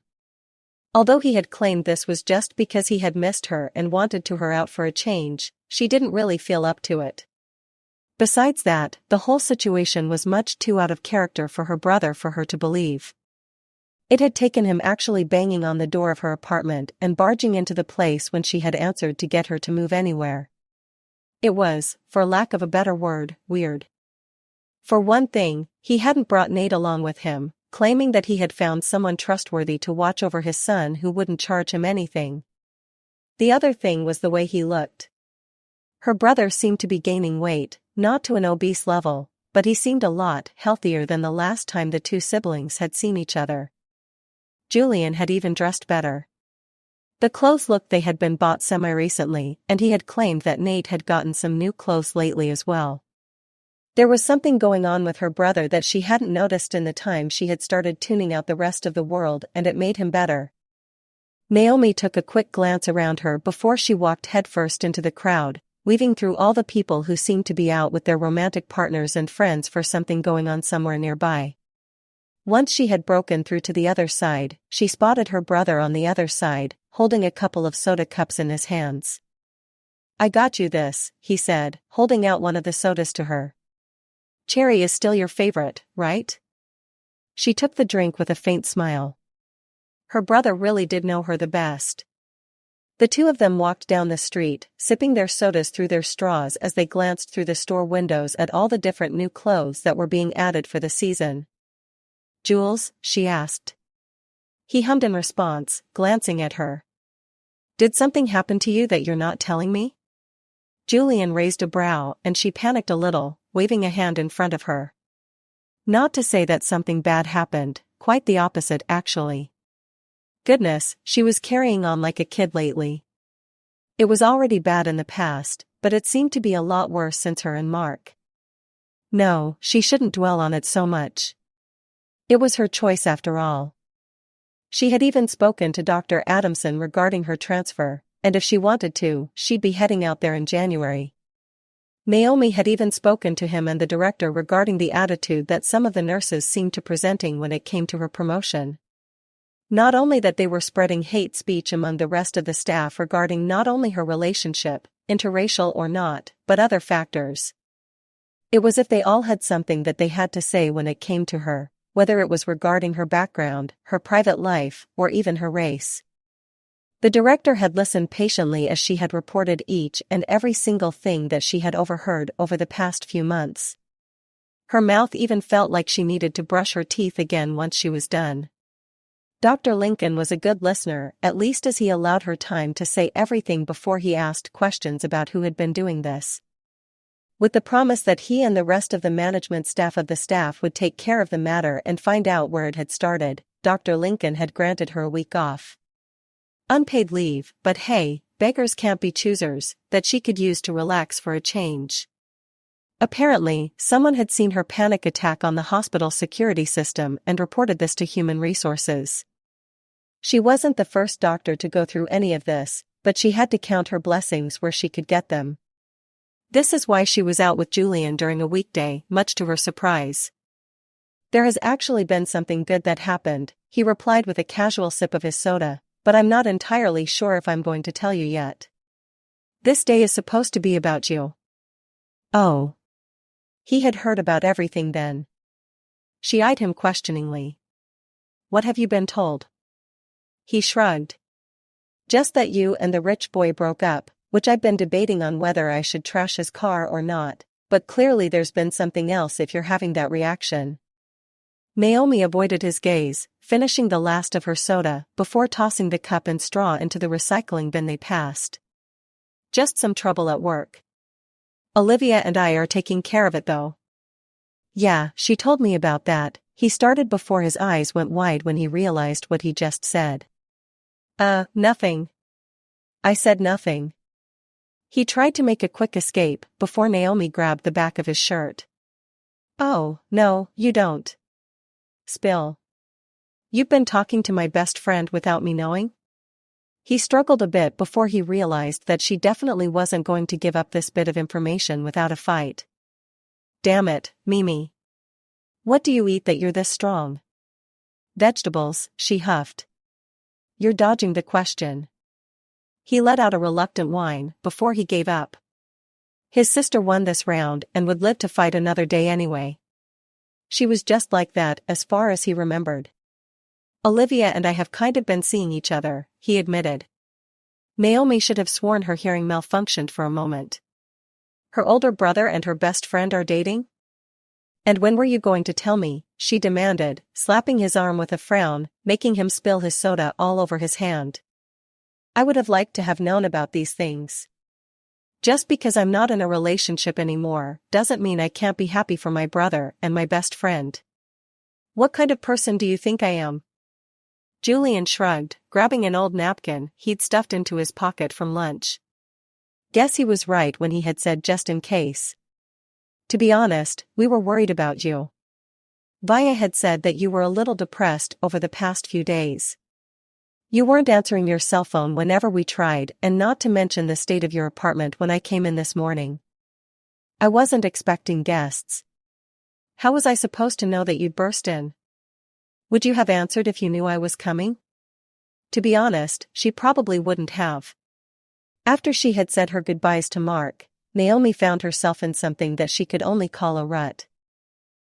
Although he had claimed this was just because he had missed her and wanted to her out for a change, she didn't really feel up to it. Besides that, the whole situation was much too out of character for her brother for her to believe. It had taken him actually banging on the door of her apartment and barging into the place when she had answered to get her to move anywhere. It was, for lack of a better word, weird. For one thing, he hadn't brought Nate along with him, claiming that he had found someone trustworthy to watch over his son who wouldn't charge him anything. The other thing was the way he looked. Her brother seemed to be gaining weight, not to an obese level, but he seemed a lot healthier than the last time the two siblings had seen each other. Julian had even dressed better. The clothes looked they had been bought semi-recently, and he had claimed that Nate had gotten some new clothes lately as well. There was something going on with her brother that she hadn't noticed in the time she had started tuning out the rest of the world, and it made him better. Naomi took a quick glance around her before she walked headfirst into the crowd, weaving through all the people who seemed to be out with their romantic partners and friends for something going on somewhere nearby. Once she had broken through to the other side, she spotted her brother on the other side, holding a couple of soda cups in his hands. I got you this, he said, holding out one of the sodas to her. Cherry is still your favorite, right? She took the drink with a faint smile. Her brother really did know her the best. The two of them walked down the street, sipping their sodas through their straws as they glanced through the store windows at all the different new clothes that were being added for the season. Jules, she asked. He hummed in response, glancing at her. Did something happen to you that you're not telling me? Julian raised a brow and she panicked a little, waving a hand in front of her. Not to say that something bad happened, quite the opposite actually. Goodness, she was carrying on like a kid lately. It was already bad in the past, but it seemed to be a lot worse since her and Mark. No, she shouldn't dwell on it so much. It was her choice after all. She had even spoken to Dr. Adamson regarding her transfer, and if she wanted to, she'd be heading out there in January. Naomi had even spoken to him and the director regarding the attitude that some of the nurses seemed to presenting when it came to her promotion. Not only that they were spreading hate speech among the rest of the staff regarding not only her relationship, interracial or not, but other factors. It was as if they all had something that they had to say when it came to her, whether it was regarding her background, her private life, or even her race. The director had listened patiently as she had reported each and every single thing that she had overheard over the past few months. Her mouth even felt like she needed to brush her teeth again once she was done. Dr. Lincoln was a good listener, at least as he allowed her time to say everything before he asked questions about who had been doing this. With the promise that he and the rest of the management staff would take care of the matter and find out where it had started, Dr. Lincoln had granted her a week off. Unpaid leave, but hey, beggars can't be choosers, that she could use to relax for a change. Apparently, someone had seen her panic attack on the hospital security system and reported this to Human Resources. She wasn't the first doctor to go through any of this, but she had to count her blessings where she could get them. This is why she was out with Julian during a weekday, much to her surprise. "There has actually been something good that happened," he replied with a casual sip of his soda, "but I'm not entirely sure if I'm going to tell you yet. This day is supposed to be about you." Oh. He had heard about everything then. She eyed him questioningly. "What have you been told?" He shrugged. "Just that you and the rich boy broke up, which I've been debating on whether I should trash his car or not, but clearly there's been something else if you're having that reaction." Naomi avoided his gaze, finishing the last of her soda before tossing the cup and straw into the recycling bin they passed. "Just some trouble at work. Olivia and I are taking care of it though." "Yeah, she told me about that," he started before his eyes went wide when he realized what he just said. Nothing. I said nothing." He tried to make a quick escape before Naomi grabbed the back of his shirt. "Oh, no, you don't. Spill. You've been talking to my best friend without me knowing?" He struggled a bit before he realized that she definitely wasn't going to give up this bit of information without a fight. "Damn it, Mimi. What do you eat that you're this strong?" "Vegetables," she huffed. "You're dodging the question." He let out a reluctant whine before he gave up. His sister won this round and would live to fight another day anyway. She was just like that as far as he remembered. "Olivia and I have kind of been seeing each other," he admitted. Naomi should have sworn her hearing malfunctioned for a moment. Her older brother and her best friend are dating? "And when were you going to tell me?" she demanded, slapping his arm with a frown, making him spill his soda all over his hand. "I would have liked to have known about these things. Just because I'm not in a relationship anymore doesn't mean I can't be happy for my brother and my best friend. What kind of person do you think I am?" Julian shrugged, grabbing an old napkin he'd stuffed into his pocket from lunch. "Guess he was right when he had said just in case. To be honest, we were worried about you. Vaya had said that you were a little depressed over the past few days. You weren't answering your cell phone whenever we tried, and not to mention the state of your apartment when I came in this morning. I wasn't expecting guests. How was I supposed to know that you'd burst in? Would you have answered if you knew I was coming?" To be honest, she probably wouldn't have. After she had said her goodbyes to Mark, Naomi found herself in something that she could only call a rut.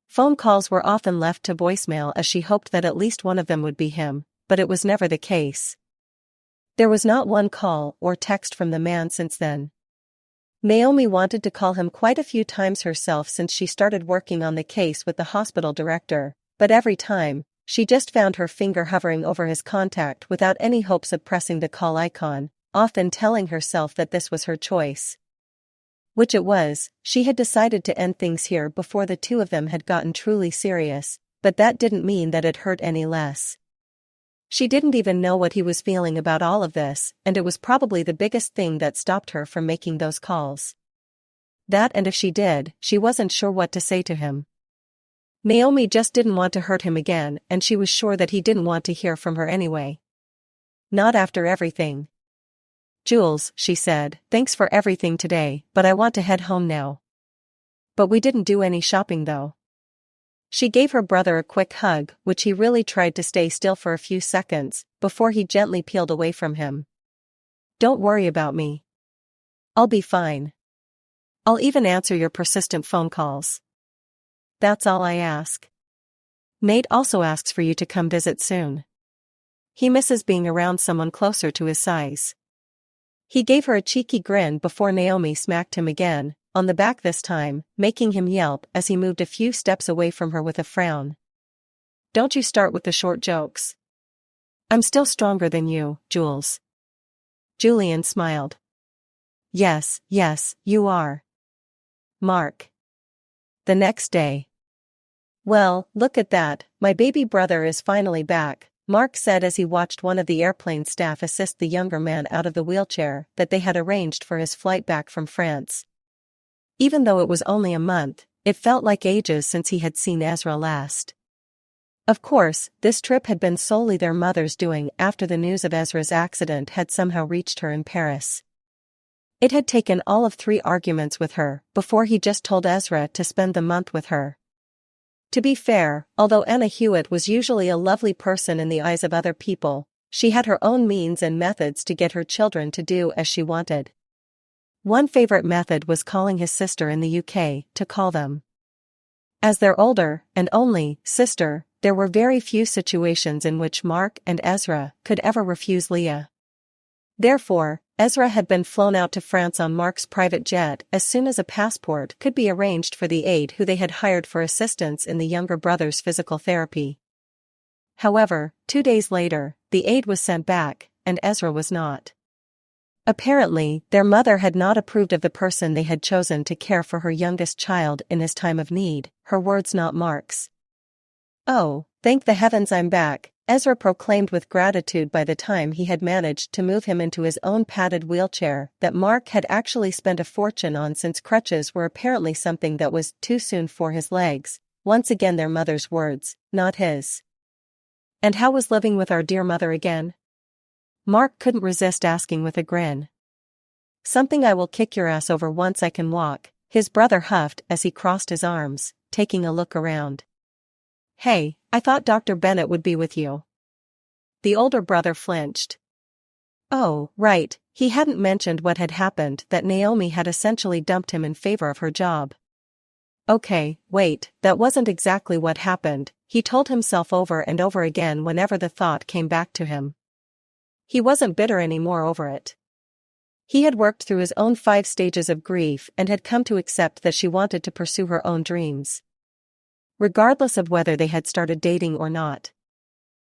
Phone calls were often left to voicemail as she hoped that at least one of them would be him, but it was never the case. There was not one call or text from the man since then. Naomi wanted to call him quite a few times herself since she started working on the case with the hospital director, but every time, she just found her finger hovering over his contact without any hopes of pressing the call icon, often telling herself that this was her choice. Which it was. She had decided to end things here before the two of them had gotten truly serious, but that didn't mean that it hurt any less. She didn't even know what he was feeling about all of this, and it was probably the biggest thing that stopped her from making those calls. That, and if she did, she wasn't sure what to say to him. Naomi just didn't want to hurt him again, and she was sure that he didn't want to hear from her anyway. Not after everything. "Jules," she said, "thanks for everything today, but I want to head home now." "But we didn't do any shopping though." She gave her brother a quick hug, which he really tried to stay still for a few seconds, before he gently peeled away from him. "Don't worry about me. I'll be fine. I'll even answer your persistent phone calls. That's all I ask. Nate also asks for you to come visit soon. He misses being around someone closer to his size." He gave her a cheeky grin before Naomi smacked him again, on the back this time, making him yelp as he moved a few steps away from her with a frown. "Don't you start with the short jokes. I'm still stronger than you, Jules. Julian smiled. Yes, you are. Mark. The next day. Well, look at that, my baby brother is finally back, Mark said as he watched one of the airplane staff assist the younger man out of the wheelchair that they had arranged for his flight back from France. Even though it was only a month, it felt like ages since he had seen Ezra last. Of course, this trip had been solely their mother's doing after the news of Ezra's accident had somehow reached her in Paris. It had taken all of 3 arguments with her before he just told Ezra to spend the month with her. To be fair, although Anna Hewitt was usually a lovely person in the eyes of other people, she had her own means and methods to get her children to do as she wanted. One favorite method was calling his sister in the UK to call them. As their older, and only, sister, there were very few situations in which Mark and Ezra could ever refuse Leah. Therefore, Ezra had been flown out to France on Mark's private jet as soon as a passport could be arranged for the aide who they had hired for assistance in the younger brother's physical therapy. However, 2 days later, the aide was sent back, and Ezra was not. Apparently, their mother had not approved of the person they had chosen to care for her youngest child in his time of need, her words not Mark's. Oh, thank the heavens I'm back, Ezra proclaimed with gratitude by the time he had managed to move him into his own padded wheelchair that Mark had actually spent a fortune on since crutches were apparently something that was too soon for his legs, once again their mother's words, not his. And how was living with our dear mother again? Mark couldn't resist asking with a grin. Something I will kick your ass over once I can walk, his brother huffed as he crossed his arms, taking a look around. Hey, I thought Dr. Bennett would be with you. The older brother flinched. Oh, right, he hadn't mentioned what had happened, that Naomi had essentially dumped him in favor of her job. Okay, wait, that wasn't exactly what happened, he told himself over and over again whenever the thought came back to him. He wasn't bitter anymore over it. He had worked through his own 5 stages of grief and had come to accept that she wanted to pursue her own dreams. Regardless of whether they had started dating or not.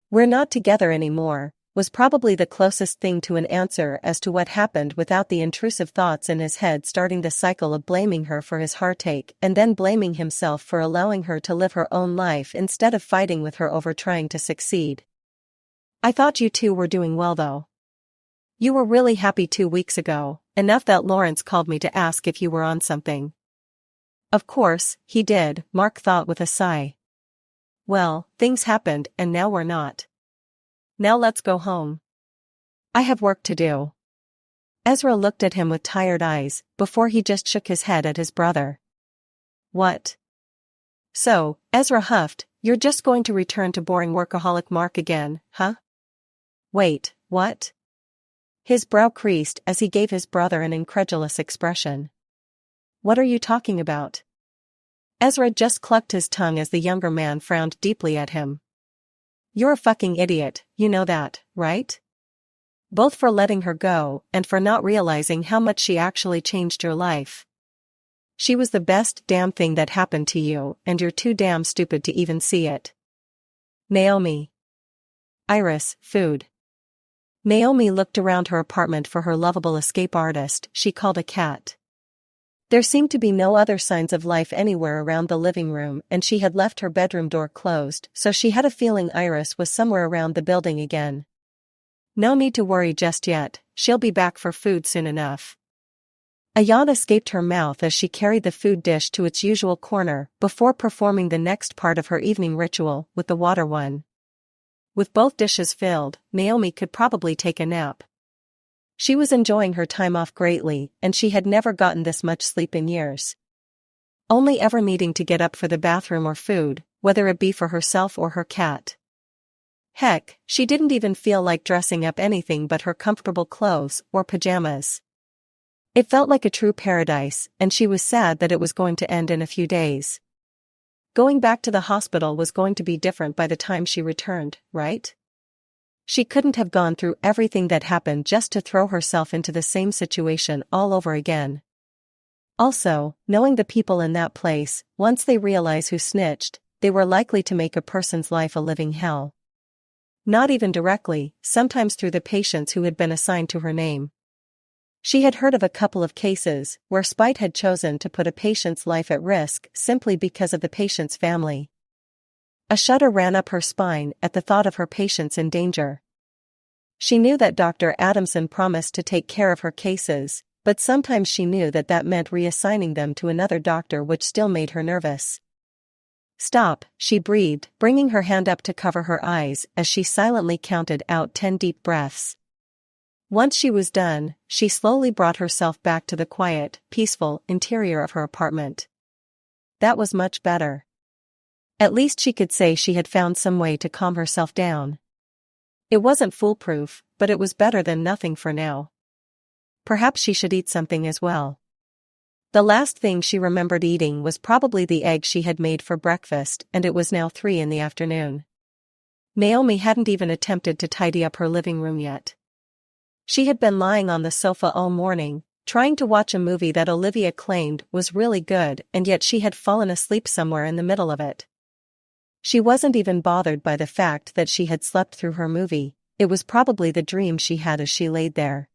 We're not together anymore, was probably the closest thing to an answer as to what happened without the intrusive thoughts in his head starting the cycle of blaming her for his heartache and then blaming himself for allowing her to live her own life instead of fighting with her over trying to succeed. I thought you two were doing well though. You were really happy 2 weeks ago, enough that Lawrence called me to ask if you were on something. Of course, he did, Mark thought with a sigh. Well, things happened and now we're not. Now let's go home. I have work to do. Ezra looked at him with tired eyes, before he just shook his head at his brother. What? So, Ezra huffed, you're just going to return to boring workaholic Mark again, huh? Wait, what? His brow creased as he gave his brother an incredulous expression. What are you talking about? Ezra just clucked his tongue as the younger man frowned deeply at him. You're a fucking idiot, you know that, right? Both for letting her go and for not realizing how much she actually changed your life. She was the best damn thing that happened to you and you're too damn stupid to even see it. Naomi. Iris, food. Naomi looked around her apartment for her lovable escape artist she called a cat. There seemed to be no other signs of life anywhere around the living room and she had left her bedroom door closed, so she had a feeling Iris was somewhere around the building again. No need to worry just yet, she'll be back for food soon enough. A yawn escaped her mouth as she carried the food dish to its usual corner before performing the next part of her evening ritual with the water one. With both dishes filled, Naomi could probably take a nap. She was enjoying her time off greatly, and she had never gotten this much sleep in years. Only ever needing to get up for the bathroom or food, whether it be for herself or her cat. Heck, she didn't even feel like dressing up anything but her comfortable clothes or pajamas. It felt like a true paradise, and she was sad that it was going to end in a few days. Going back to the hospital was going to be different by the time she returned, right? She couldn't have gone through everything that happened just to throw herself into the same situation all over again. Also, knowing the people in that place, once they realize who snitched, they were likely to make a person's life a living hell. Not even directly, sometimes through the patients who had been assigned to her name. She had heard of a couple of cases where spite had chosen to put a patient's life at risk simply because of the patient's family. A shudder ran up her spine at the thought of her patients in danger. She knew that Dr. Adamson promised to take care of her cases, but sometimes she knew that that meant reassigning them to another doctor, which still made her nervous. "Stop," she breathed, bringing her hand up to cover her eyes as she silently counted out 10 deep breaths. Once she was done, she slowly brought herself back to the quiet, peaceful interior of her apartment. That was much better. At least she could say she had found some way to calm herself down. It wasn't foolproof, but it was better than nothing for now. Perhaps she should eat something as well. The last thing she remembered eating was probably the egg she had made for breakfast, and it was now 3 in the afternoon. Naomi hadn't even attempted to tidy up her living room yet. She had been lying on the sofa all morning, trying to watch a movie that Olivia claimed was really good, and yet she had fallen asleep somewhere in the middle of it. She wasn't even bothered by the fact that she had slept through her movie. It was probably the dream she had as she laid there.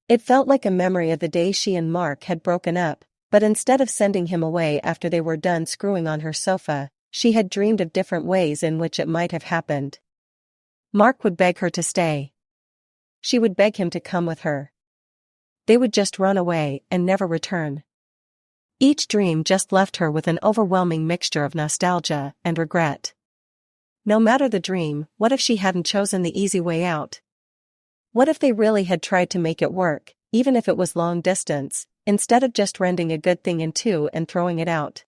It felt like a memory of the day she and Mark had broken up, but instead of sending him away after they were done screwing on her sofa, she had dreamed of different ways in which it might have happened. Mark would beg her to stay. She would beg him to come with her. They would just run away and never return. Each dream just left her with an overwhelming mixture of nostalgia and regret. No matter the dream, what if she hadn't chosen the easy way out? What if they really had tried to make it work, even if it was long distance, instead of just rending a good thing in two and throwing it out?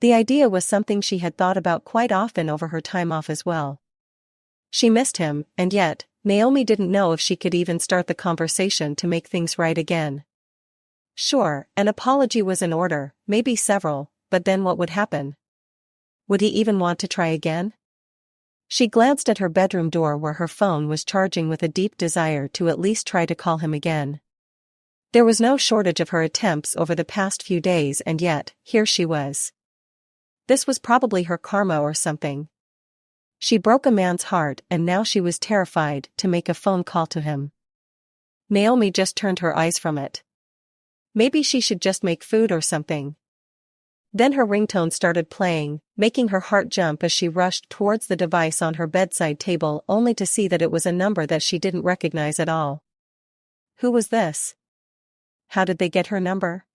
The idea was something she had thought about quite often over her time off as well. She missed him, and yet, Naomi didn't know if she could even start the conversation to make things right again. Sure, an apology was in order, maybe several, but then what would happen? Would he even want to try again? She glanced at her bedroom door where her phone was charging with a deep desire to at least try to call him again. There was no shortage of her attempts over the past few days, and yet, here she was. This was probably her karma or something. She broke a man's heart, and now she was terrified to make a phone call to him. Naomi just turned her eyes from it. Maybe she should just make food or something. Then her ringtone started playing, making her heart jump as she rushed towards the device on her bedside table, only to see that it was a number that she didn't recognize at all. Who was this? How did they get her number?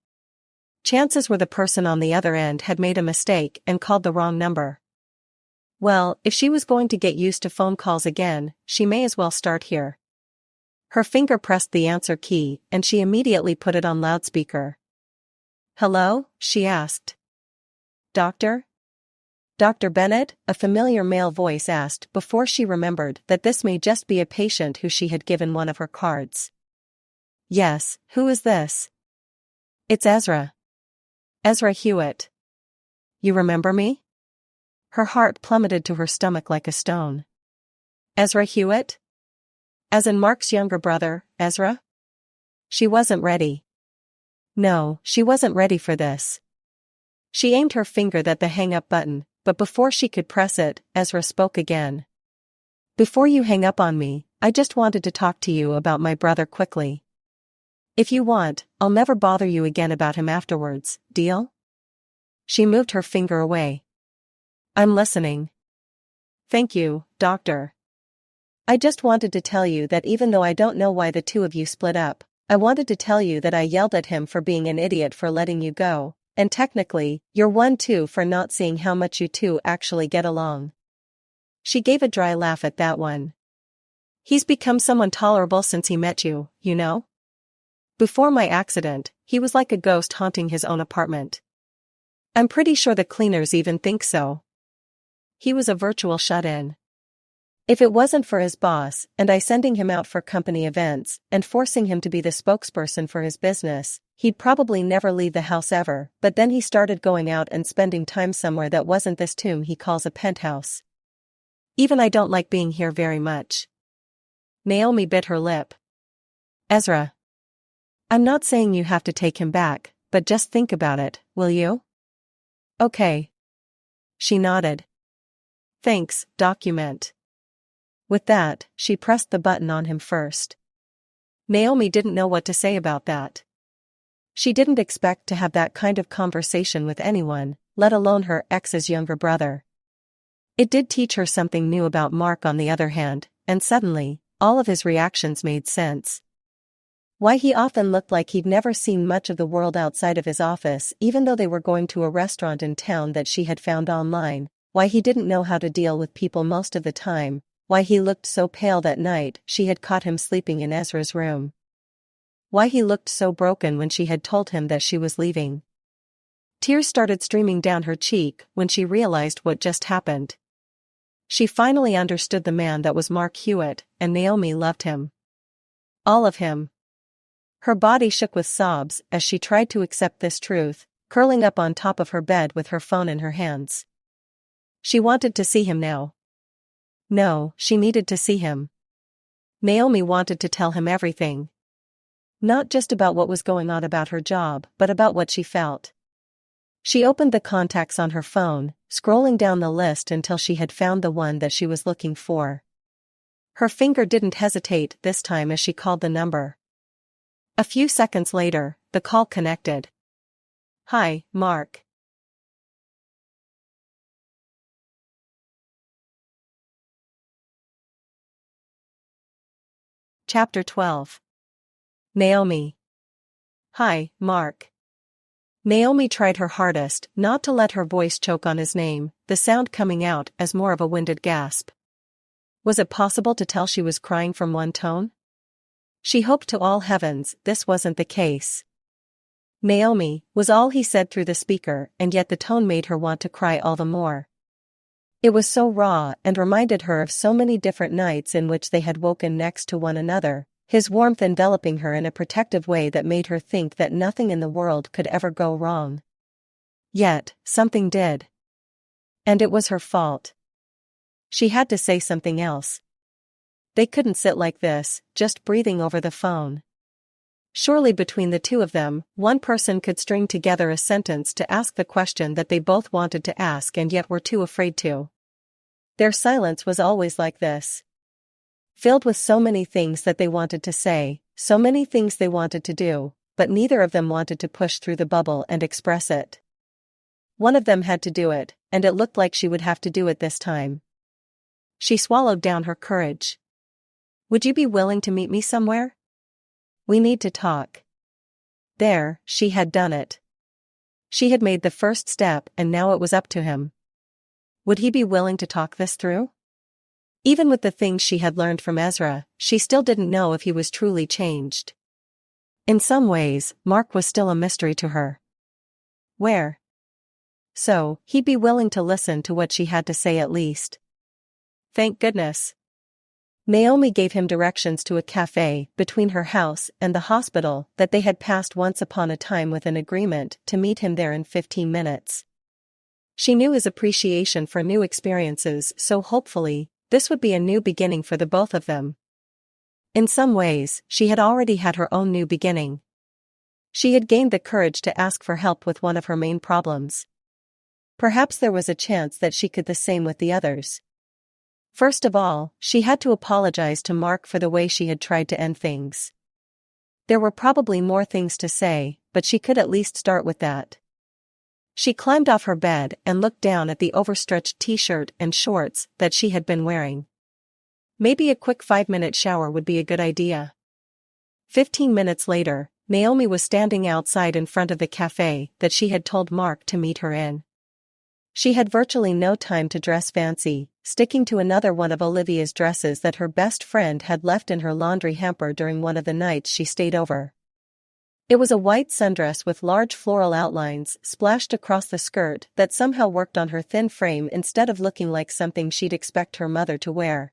Chances were the person on the other end had made a mistake and called the wrong number. Well, if she was going to get used to phone calls again, she may as well start here. Her finger pressed the answer key, and she immediately put it on loudspeaker. "Hello?" she asked. "Doctor?" "Dr. Bennett?" a familiar male voice asked before she remembered that this may just be a patient who she had given one of her cards. "Yes, who is this?" "It's Ezra. Ezra Hewitt. You remember me?" Her heart plummeted to her stomach like a stone. Ezra Hewitt? As in Mark's younger brother, Ezra? She wasn't ready. No, she wasn't ready for this. She aimed her finger at the hang-up button, but before she could press it, Ezra spoke again. "Before you hang up on me, I just wanted to talk to you about my brother quickly. If you want, I'll never bother you again about him afterwards, deal?" She moved her finger away. "I'm listening." "Thank you, Doctor. I just wanted to tell you that even though I don't know why the two of you split up, I wanted to tell you that I yelled at him for being an idiot for letting you go, and technically, you're one too for not seeing how much you two actually get along." She gave a dry laugh at that one. "He's become someone tolerable since he met you, you know? Before my accident, he was like a ghost haunting his own apartment. I'm pretty sure the cleaners even think so. He was a virtual shut-in. If it wasn't for his boss and I sending him out for company events and forcing him to be the spokesperson for his business, he'd probably never leave the house ever, but then he started going out and spending time somewhere that wasn't this tomb he calls a penthouse. Even I don't like being here very much." Naomi bit her lip. "Ezra. I'm not saying you have to take him back, but just think about it, will you?" "Okay." She nodded. "Thanks, document." With that, she pressed the button on him first. Naomi didn't know what to say about that. She didn't expect to have that kind of conversation with anyone, let alone her ex's younger brother. It did teach her something new about Mark on the other hand, and suddenly, all of his reactions made sense. Why he often looked like he'd never seen much of the world outside of his office even though they were going to a restaurant in town that she had found online, why he didn't know how to deal with people most of the time, why he looked so pale that night she had caught him sleeping in Ezra's room. Why he looked so broken when she had told him that she was leaving. Tears started streaming down her cheek when she realized what just happened. She finally understood the man that was Mark Hewitt, and Naomi loved him. All of him. Her body shook with sobs as she tried to accept this truth, curling up on top of her bed with her phone in her hands. She wanted to see him now. No, she needed to see him. Naomi wanted to tell him everything. Not just about what was going on about her job, but about what she felt. She opened the contacts on her phone, scrolling down the list until she had found the one that she was looking for. Her finger didn't hesitate this time as she called the number. A few seconds later, the call connected. "Hi, Mark." Chapter 12. Naomi. "Hi, Mark." Naomi tried her hardest not to let her voice choke on his name, the sound coming out as more of a winded gasp. Was it possible to tell she was crying from one tone? She hoped to all heavens this wasn't the case. "Naomi," was all he said through the speaker, and yet the tone made her want to cry all the more. It was so raw and reminded her of so many different nights in which they had woken next to one another, his warmth enveloping her in a protective way that made her think that nothing in the world could ever go wrong. Yet, something did. And it was her fault. She had to say something else. They couldn't sit like this, just breathing over the phone. Surely between the two of them, one person could string together a sentence to ask the question that they both wanted to ask and yet were too afraid to. Their silence was always like this. Filled with so many things that they wanted to say, so many things they wanted to do, but neither of them wanted to push through the bubble and express it. One of them had to do it, and it looked like she would have to do it this time. She swallowed down her courage. "Would you be willing to meet me somewhere? We need to talk." There, she had done it. She had made the first step and now it was up to him. Would he be willing to talk this through? Even with the things she had learned from Ezra, she still didn't know if he was truly changed. In some ways, Mark was still a mystery to her. Where? So, he'd be willing to listen to what she had to say at least. Thank goodness. Naomi gave him directions to a cafe between her house and the hospital that they had passed once upon a time with an agreement to meet him there in 15 minutes. She knew his appreciation for new experiences, so hopefully, this would be a new beginning for the both of them. In some ways, she had already had her own new beginning. She had gained the courage to ask for help with one of her main problems. Perhaps there was a chance that she could the same with the others. First of all, she had to apologize to Mark for the way she had tried to end things. There were probably more things to say, but she could at least start with that. She climbed off her bed and looked down at the overstretched t-shirt and shorts that she had been wearing. Maybe a quick 5-minute shower would be a good idea. 15 minutes later, Naomi was standing outside in front of the cafe that she had told Mark to meet her in. She had virtually no time to dress fancy, sticking to another one of Olivia's dresses that her best friend had left in her laundry hamper during one of the nights she stayed over. It was a white sundress with large floral outlines splashed across the skirt that somehow worked on her thin frame instead of looking like something she'd expect her mother to wear.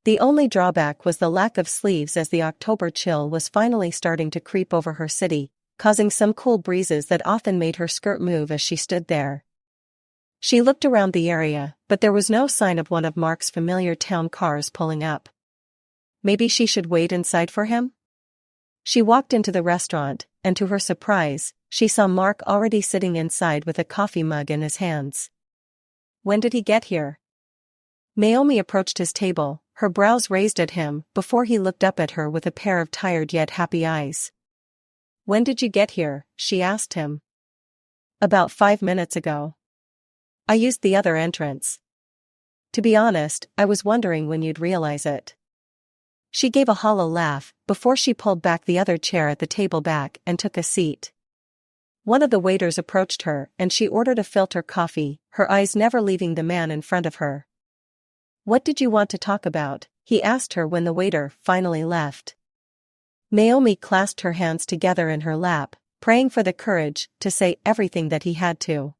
The only drawback was the lack of sleeves as the October chill was finally starting to creep over her city, causing some cool breezes that often made her skirt move as she stood there. She looked around the area, but there was no sign of one of Mark's familiar town cars pulling up. Maybe she should wait inside for him? She walked into the restaurant, and to her surprise, she saw Mark already sitting inside with a coffee mug in his hands. When did he get here? Naomi approached his table, her brows raised at him before he looked up at her with a pair of tired yet happy eyes. "When did you get here?" she asked him. "About 5 minutes ago. I used the other entrance. To be honest, I was wondering when you'd realize it." She gave a hollow laugh before she pulled back the other chair at the table back and took a seat. One of the waiters approached her and she ordered a filter coffee, her eyes never leaving the man in front of her. "What did you want to talk about?" he asked her when the waiter finally left. Naomi clasped her hands together in her lap, praying for the courage to say everything that he had to.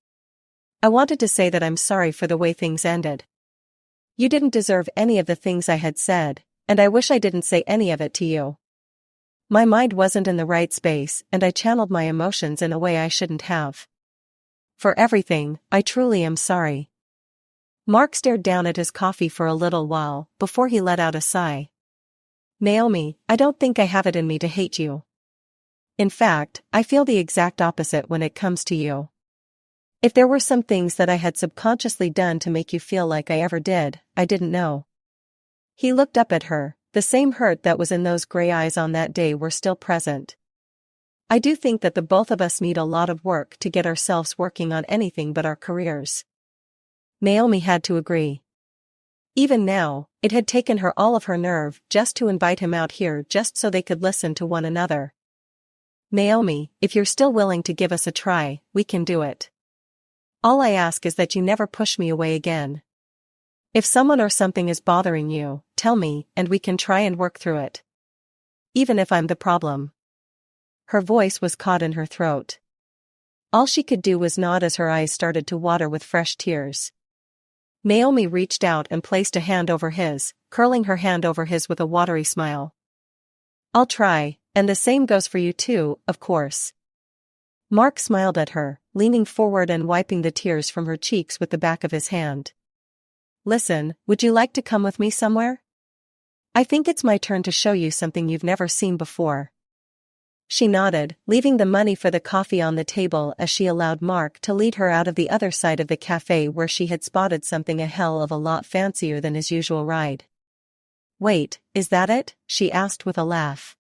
"I wanted to say that I'm sorry for the way things ended. You didn't deserve any of the things I had said, and I wish I didn't say any of it to you. My mind wasn't in the right space and I channeled my emotions in a way I shouldn't have. For everything, I truly am sorry." Mark stared down at his coffee for a little while before he let out a sigh. "Naomi, I don't think I have it in me to hate you. In fact, I feel the exact opposite when it comes to you. If there were some things that I had subconsciously done to make you feel like I ever did, I didn't know." He looked up at her, the same hurt that was in those gray eyes on that day were still present. "I do think that the both of us need a lot of work to get ourselves working on anything but our careers." Naomi had to agree. Even now, it had taken her all of her nerve just to invite him out here just so they could listen to one another. "Naomi, if you're still willing to give us a try, we can do it. All I ask is that you never push me away again. If someone or something is bothering you, tell me and we can try and work through it. Even if I'm the problem." Her voice was caught in her throat. All she could do was nod as her eyes started to water with fresh tears. Naomi reached out and placed a hand over his, curling her hand over his with a watery smile. "I'll try, and the same goes for you too, of course." Mark smiled at her, leaning forward and wiping the tears from her cheeks with the back of his hand. "Listen, would you like to come with me somewhere? I think it's my turn to show you something you've never seen before." She nodded, leaving the money for the coffee on the table as she allowed Mark to lead her out of the other side of the cafe where she had spotted something a hell of a lot fancier than his usual ride. "Wait, is that it?" she asked with a laugh.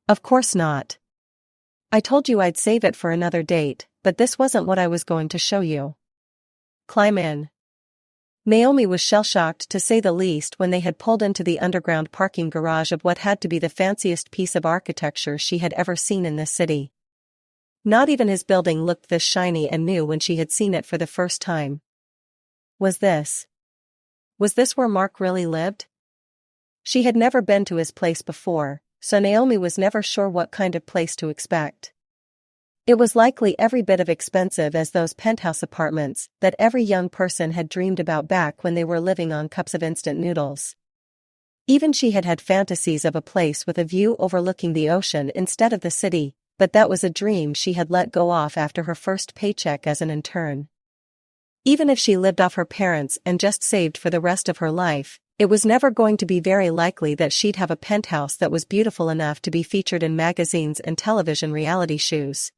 "Of course not. I told you I'd save it for another date, but this wasn't what I was going to show you. Climb in." Naomi was shell-shocked to say the least when they had pulled into the underground parking garage of what had to be the fanciest piece of architecture she had ever seen in this city. Not even his building looked this shiny and new when she had seen it for the first time. Was this where Mark really lived? She had never been to his place before, so Naomi was never sure what kind of place to expect. It was likely every bit of expensive as those penthouse apartments that every young person had dreamed about back when they were living on cups of instant noodles. Even she had had fantasies of a place with a view overlooking the ocean instead of the city, but that was a dream she had let go off after her first paycheck as an intern. Even if she lived off her parents and just saved for the rest of her life, it was never going to be very likely that she'd have a penthouse that was beautiful enough to be featured in magazines and television reality shows.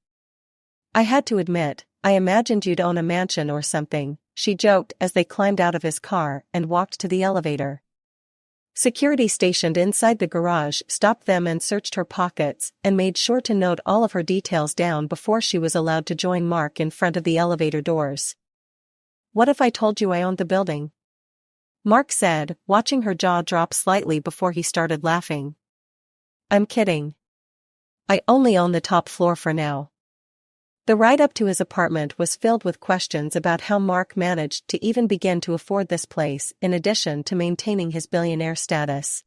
"I had to admit, I imagined you'd own a mansion or something," she joked as they climbed out of his car and walked to the elevator. Security stationed inside the garage stopped them and searched her pockets and made sure to note all of her details down before she was allowed to join Mark in front of the elevator doors. "What if I told you I owned the building?" Mark said, watching her jaw drop slightly before he started laughing. "I'm kidding. I only own the top floor for now." The ride up to his apartment was filled with questions about how Mark managed to even begin to afford this place in addition to maintaining his billionaire status.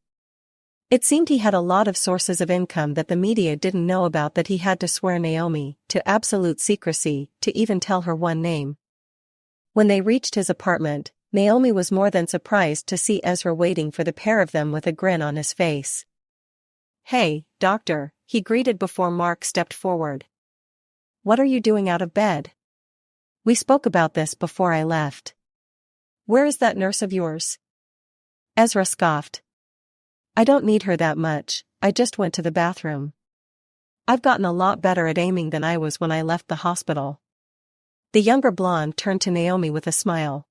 It seemed he had a lot of sources of income that the media didn't know about that he had to swear Naomi to absolute secrecy to even tell her one name. When they reached his apartment, Naomi was more than surprised to see Ezra waiting for the pair of them with a grin on his face. "Hey, doctor," he greeted before Mark stepped forward. "What are you doing out of bed? We spoke about this before I left. Where is that nurse of yours?" Ezra scoffed. "I don't need her that much, I just went to the bathroom. I've gotten a lot better at aiming than I was when I left the hospital." The younger blonde turned to Naomi with a smile.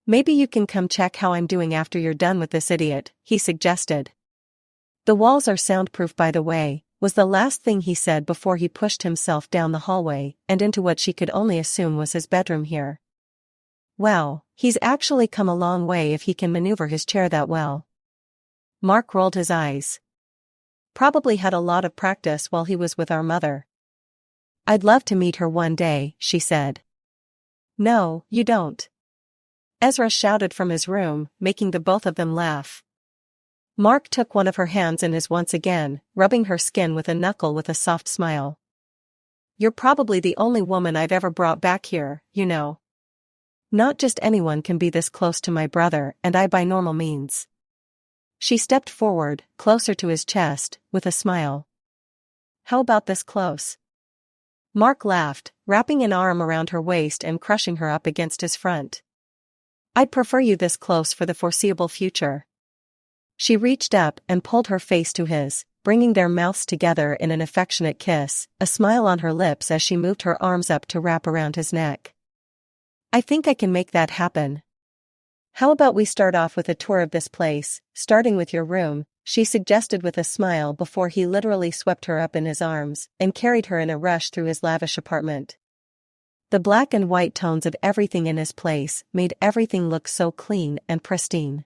Maybe you can come check how I'm doing after you're done with this idiot, he suggested. The walls are soundproof, by the way, was the last thing he said before he pushed himself down the hallway and into what she could only assume was his bedroom here. Wow, he's actually come a long way if he can maneuver his chair that well. Mark rolled his eyes. Probably had a lot of practice while he was with our mother. I'd love to meet her one day, she said. No, you don't. Ezra shouted from his room, making the both of them laugh. Mark took one of her hands in his once again, rubbing her skin with a knuckle with a soft smile. You're probably the only woman I've ever brought back here, you know. Not just anyone can be this close to my brother, and I by normal means. She stepped forward, closer to his chest, with a smile. How about this close? Mark laughed, wrapping an arm around her waist and crushing her up against his front. I'd prefer you this close for the foreseeable future. She reached up and pulled her face to his, bringing their mouths together in an affectionate kiss, a smile on her lips as she moved her arms up to wrap around his neck. I think I can make that happen. How about we start off with a tour of this place, starting with your room, she suggested with a smile before he literally swept her up in his arms and carried her in a rush through his lavish apartment. The black and white tones of everything in his place made everything look so clean and pristine.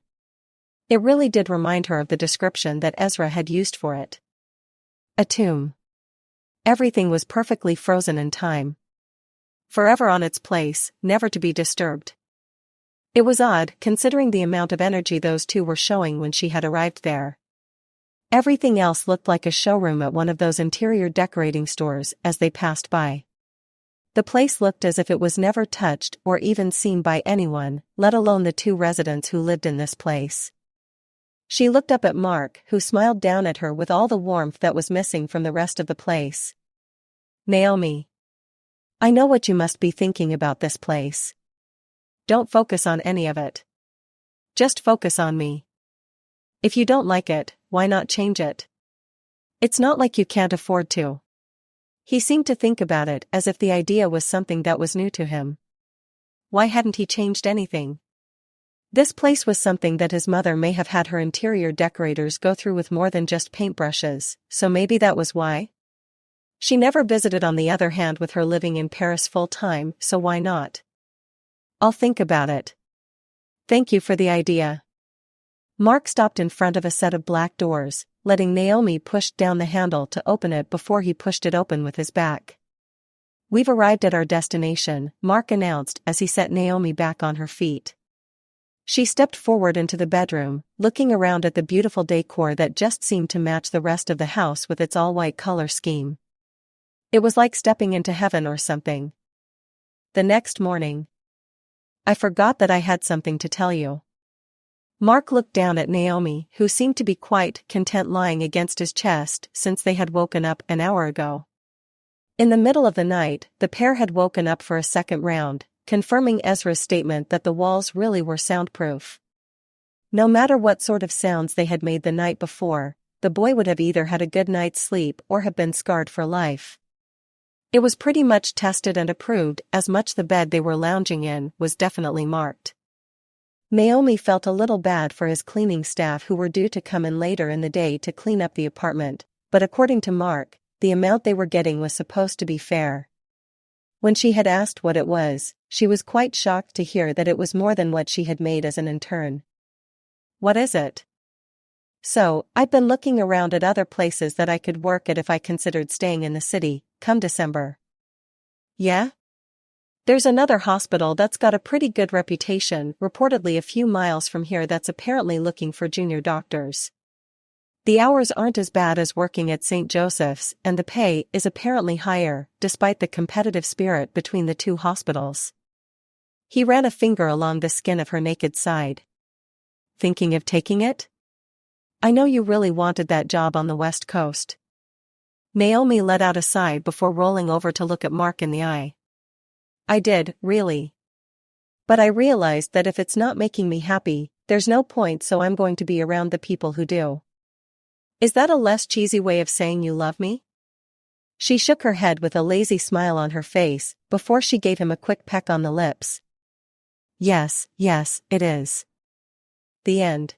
It really did remind her of the description that Ezra had used for it. A tomb. Everything was perfectly frozen in time. Forever on its place, never to be disturbed. It was odd, considering the amount of energy those two were showing when she had arrived there. Everything else looked like a showroom at one of those interior decorating stores as they passed by. The place looked as if it was never touched or even seen by anyone, let alone the two residents who lived in this place. She looked up at Mark, who smiled down at her with all the warmth that was missing from the rest of the place. Naomi. I know what you must be thinking about this place. Don't focus on any of it. Just focus on me. If you don't like it, why not change it? It's not like you can't afford to. He seemed to think about it as if the idea was something that was new to him. Why hadn't he changed anything? This place was something that his mother may have had her interior decorators go through with more than just paintbrushes, so maybe that was why? She never visited on the other hand with her living in Paris full-time, so why not? I'll think about it. Thank you for the idea. Mark stopped in front of a set of black doors, letting Naomi push down the handle to open it before he pushed it open with his back. We've arrived at our destination, Mark announced as he set Naomi back on her feet. She stepped forward into the bedroom, looking around at the beautiful decor that just seemed to match the rest of the house with its all-white color scheme. It was like stepping into heaven or something. The next morning. I forgot that I had something to tell you. Mark looked down at Naomi, who seemed to be quite content lying against his chest since they had woken up an hour ago. In the middle of the night, the pair had woken up for a second round, confirming Ezra's statement that the walls really were soundproof. No matter what sort of sounds they had made the night before, the boy would have either had a good night's sleep or have been scarred for life. It was pretty much tested and approved, as much the bed they were lounging in was definitely marked. Naomi felt a little bad for his cleaning staff who were due to come in later in the day to clean up the apartment, but according to Mark, the amount they were getting was supposed to be fair. When she had asked what it was, she was quite shocked to hear that it was more than what she had made as an intern. What is it? So, I've been looking around at other places that I could work at if I considered staying in the city, come December. Yeah? There's another hospital that's got a pretty good reputation, reportedly a few miles from here, that's apparently looking for junior doctors. The hours aren't as bad as working at St. Joseph's, and the pay is apparently higher, despite the competitive spirit between the two hospitals. He ran a finger along the skin of her naked side. Thinking of taking it? I know you really wanted that job on the West Coast. Naomi let out a sigh before rolling over to look at Mark in the eye. I did, really. But I realized that if it's not making me happy, there's no point, so I'm going to be around the people who do. Is that a less cheesy way of saying you love me? She shook her head with a lazy smile on her face, before she gave him a quick peck on the lips. Yes, yes, it is. The end.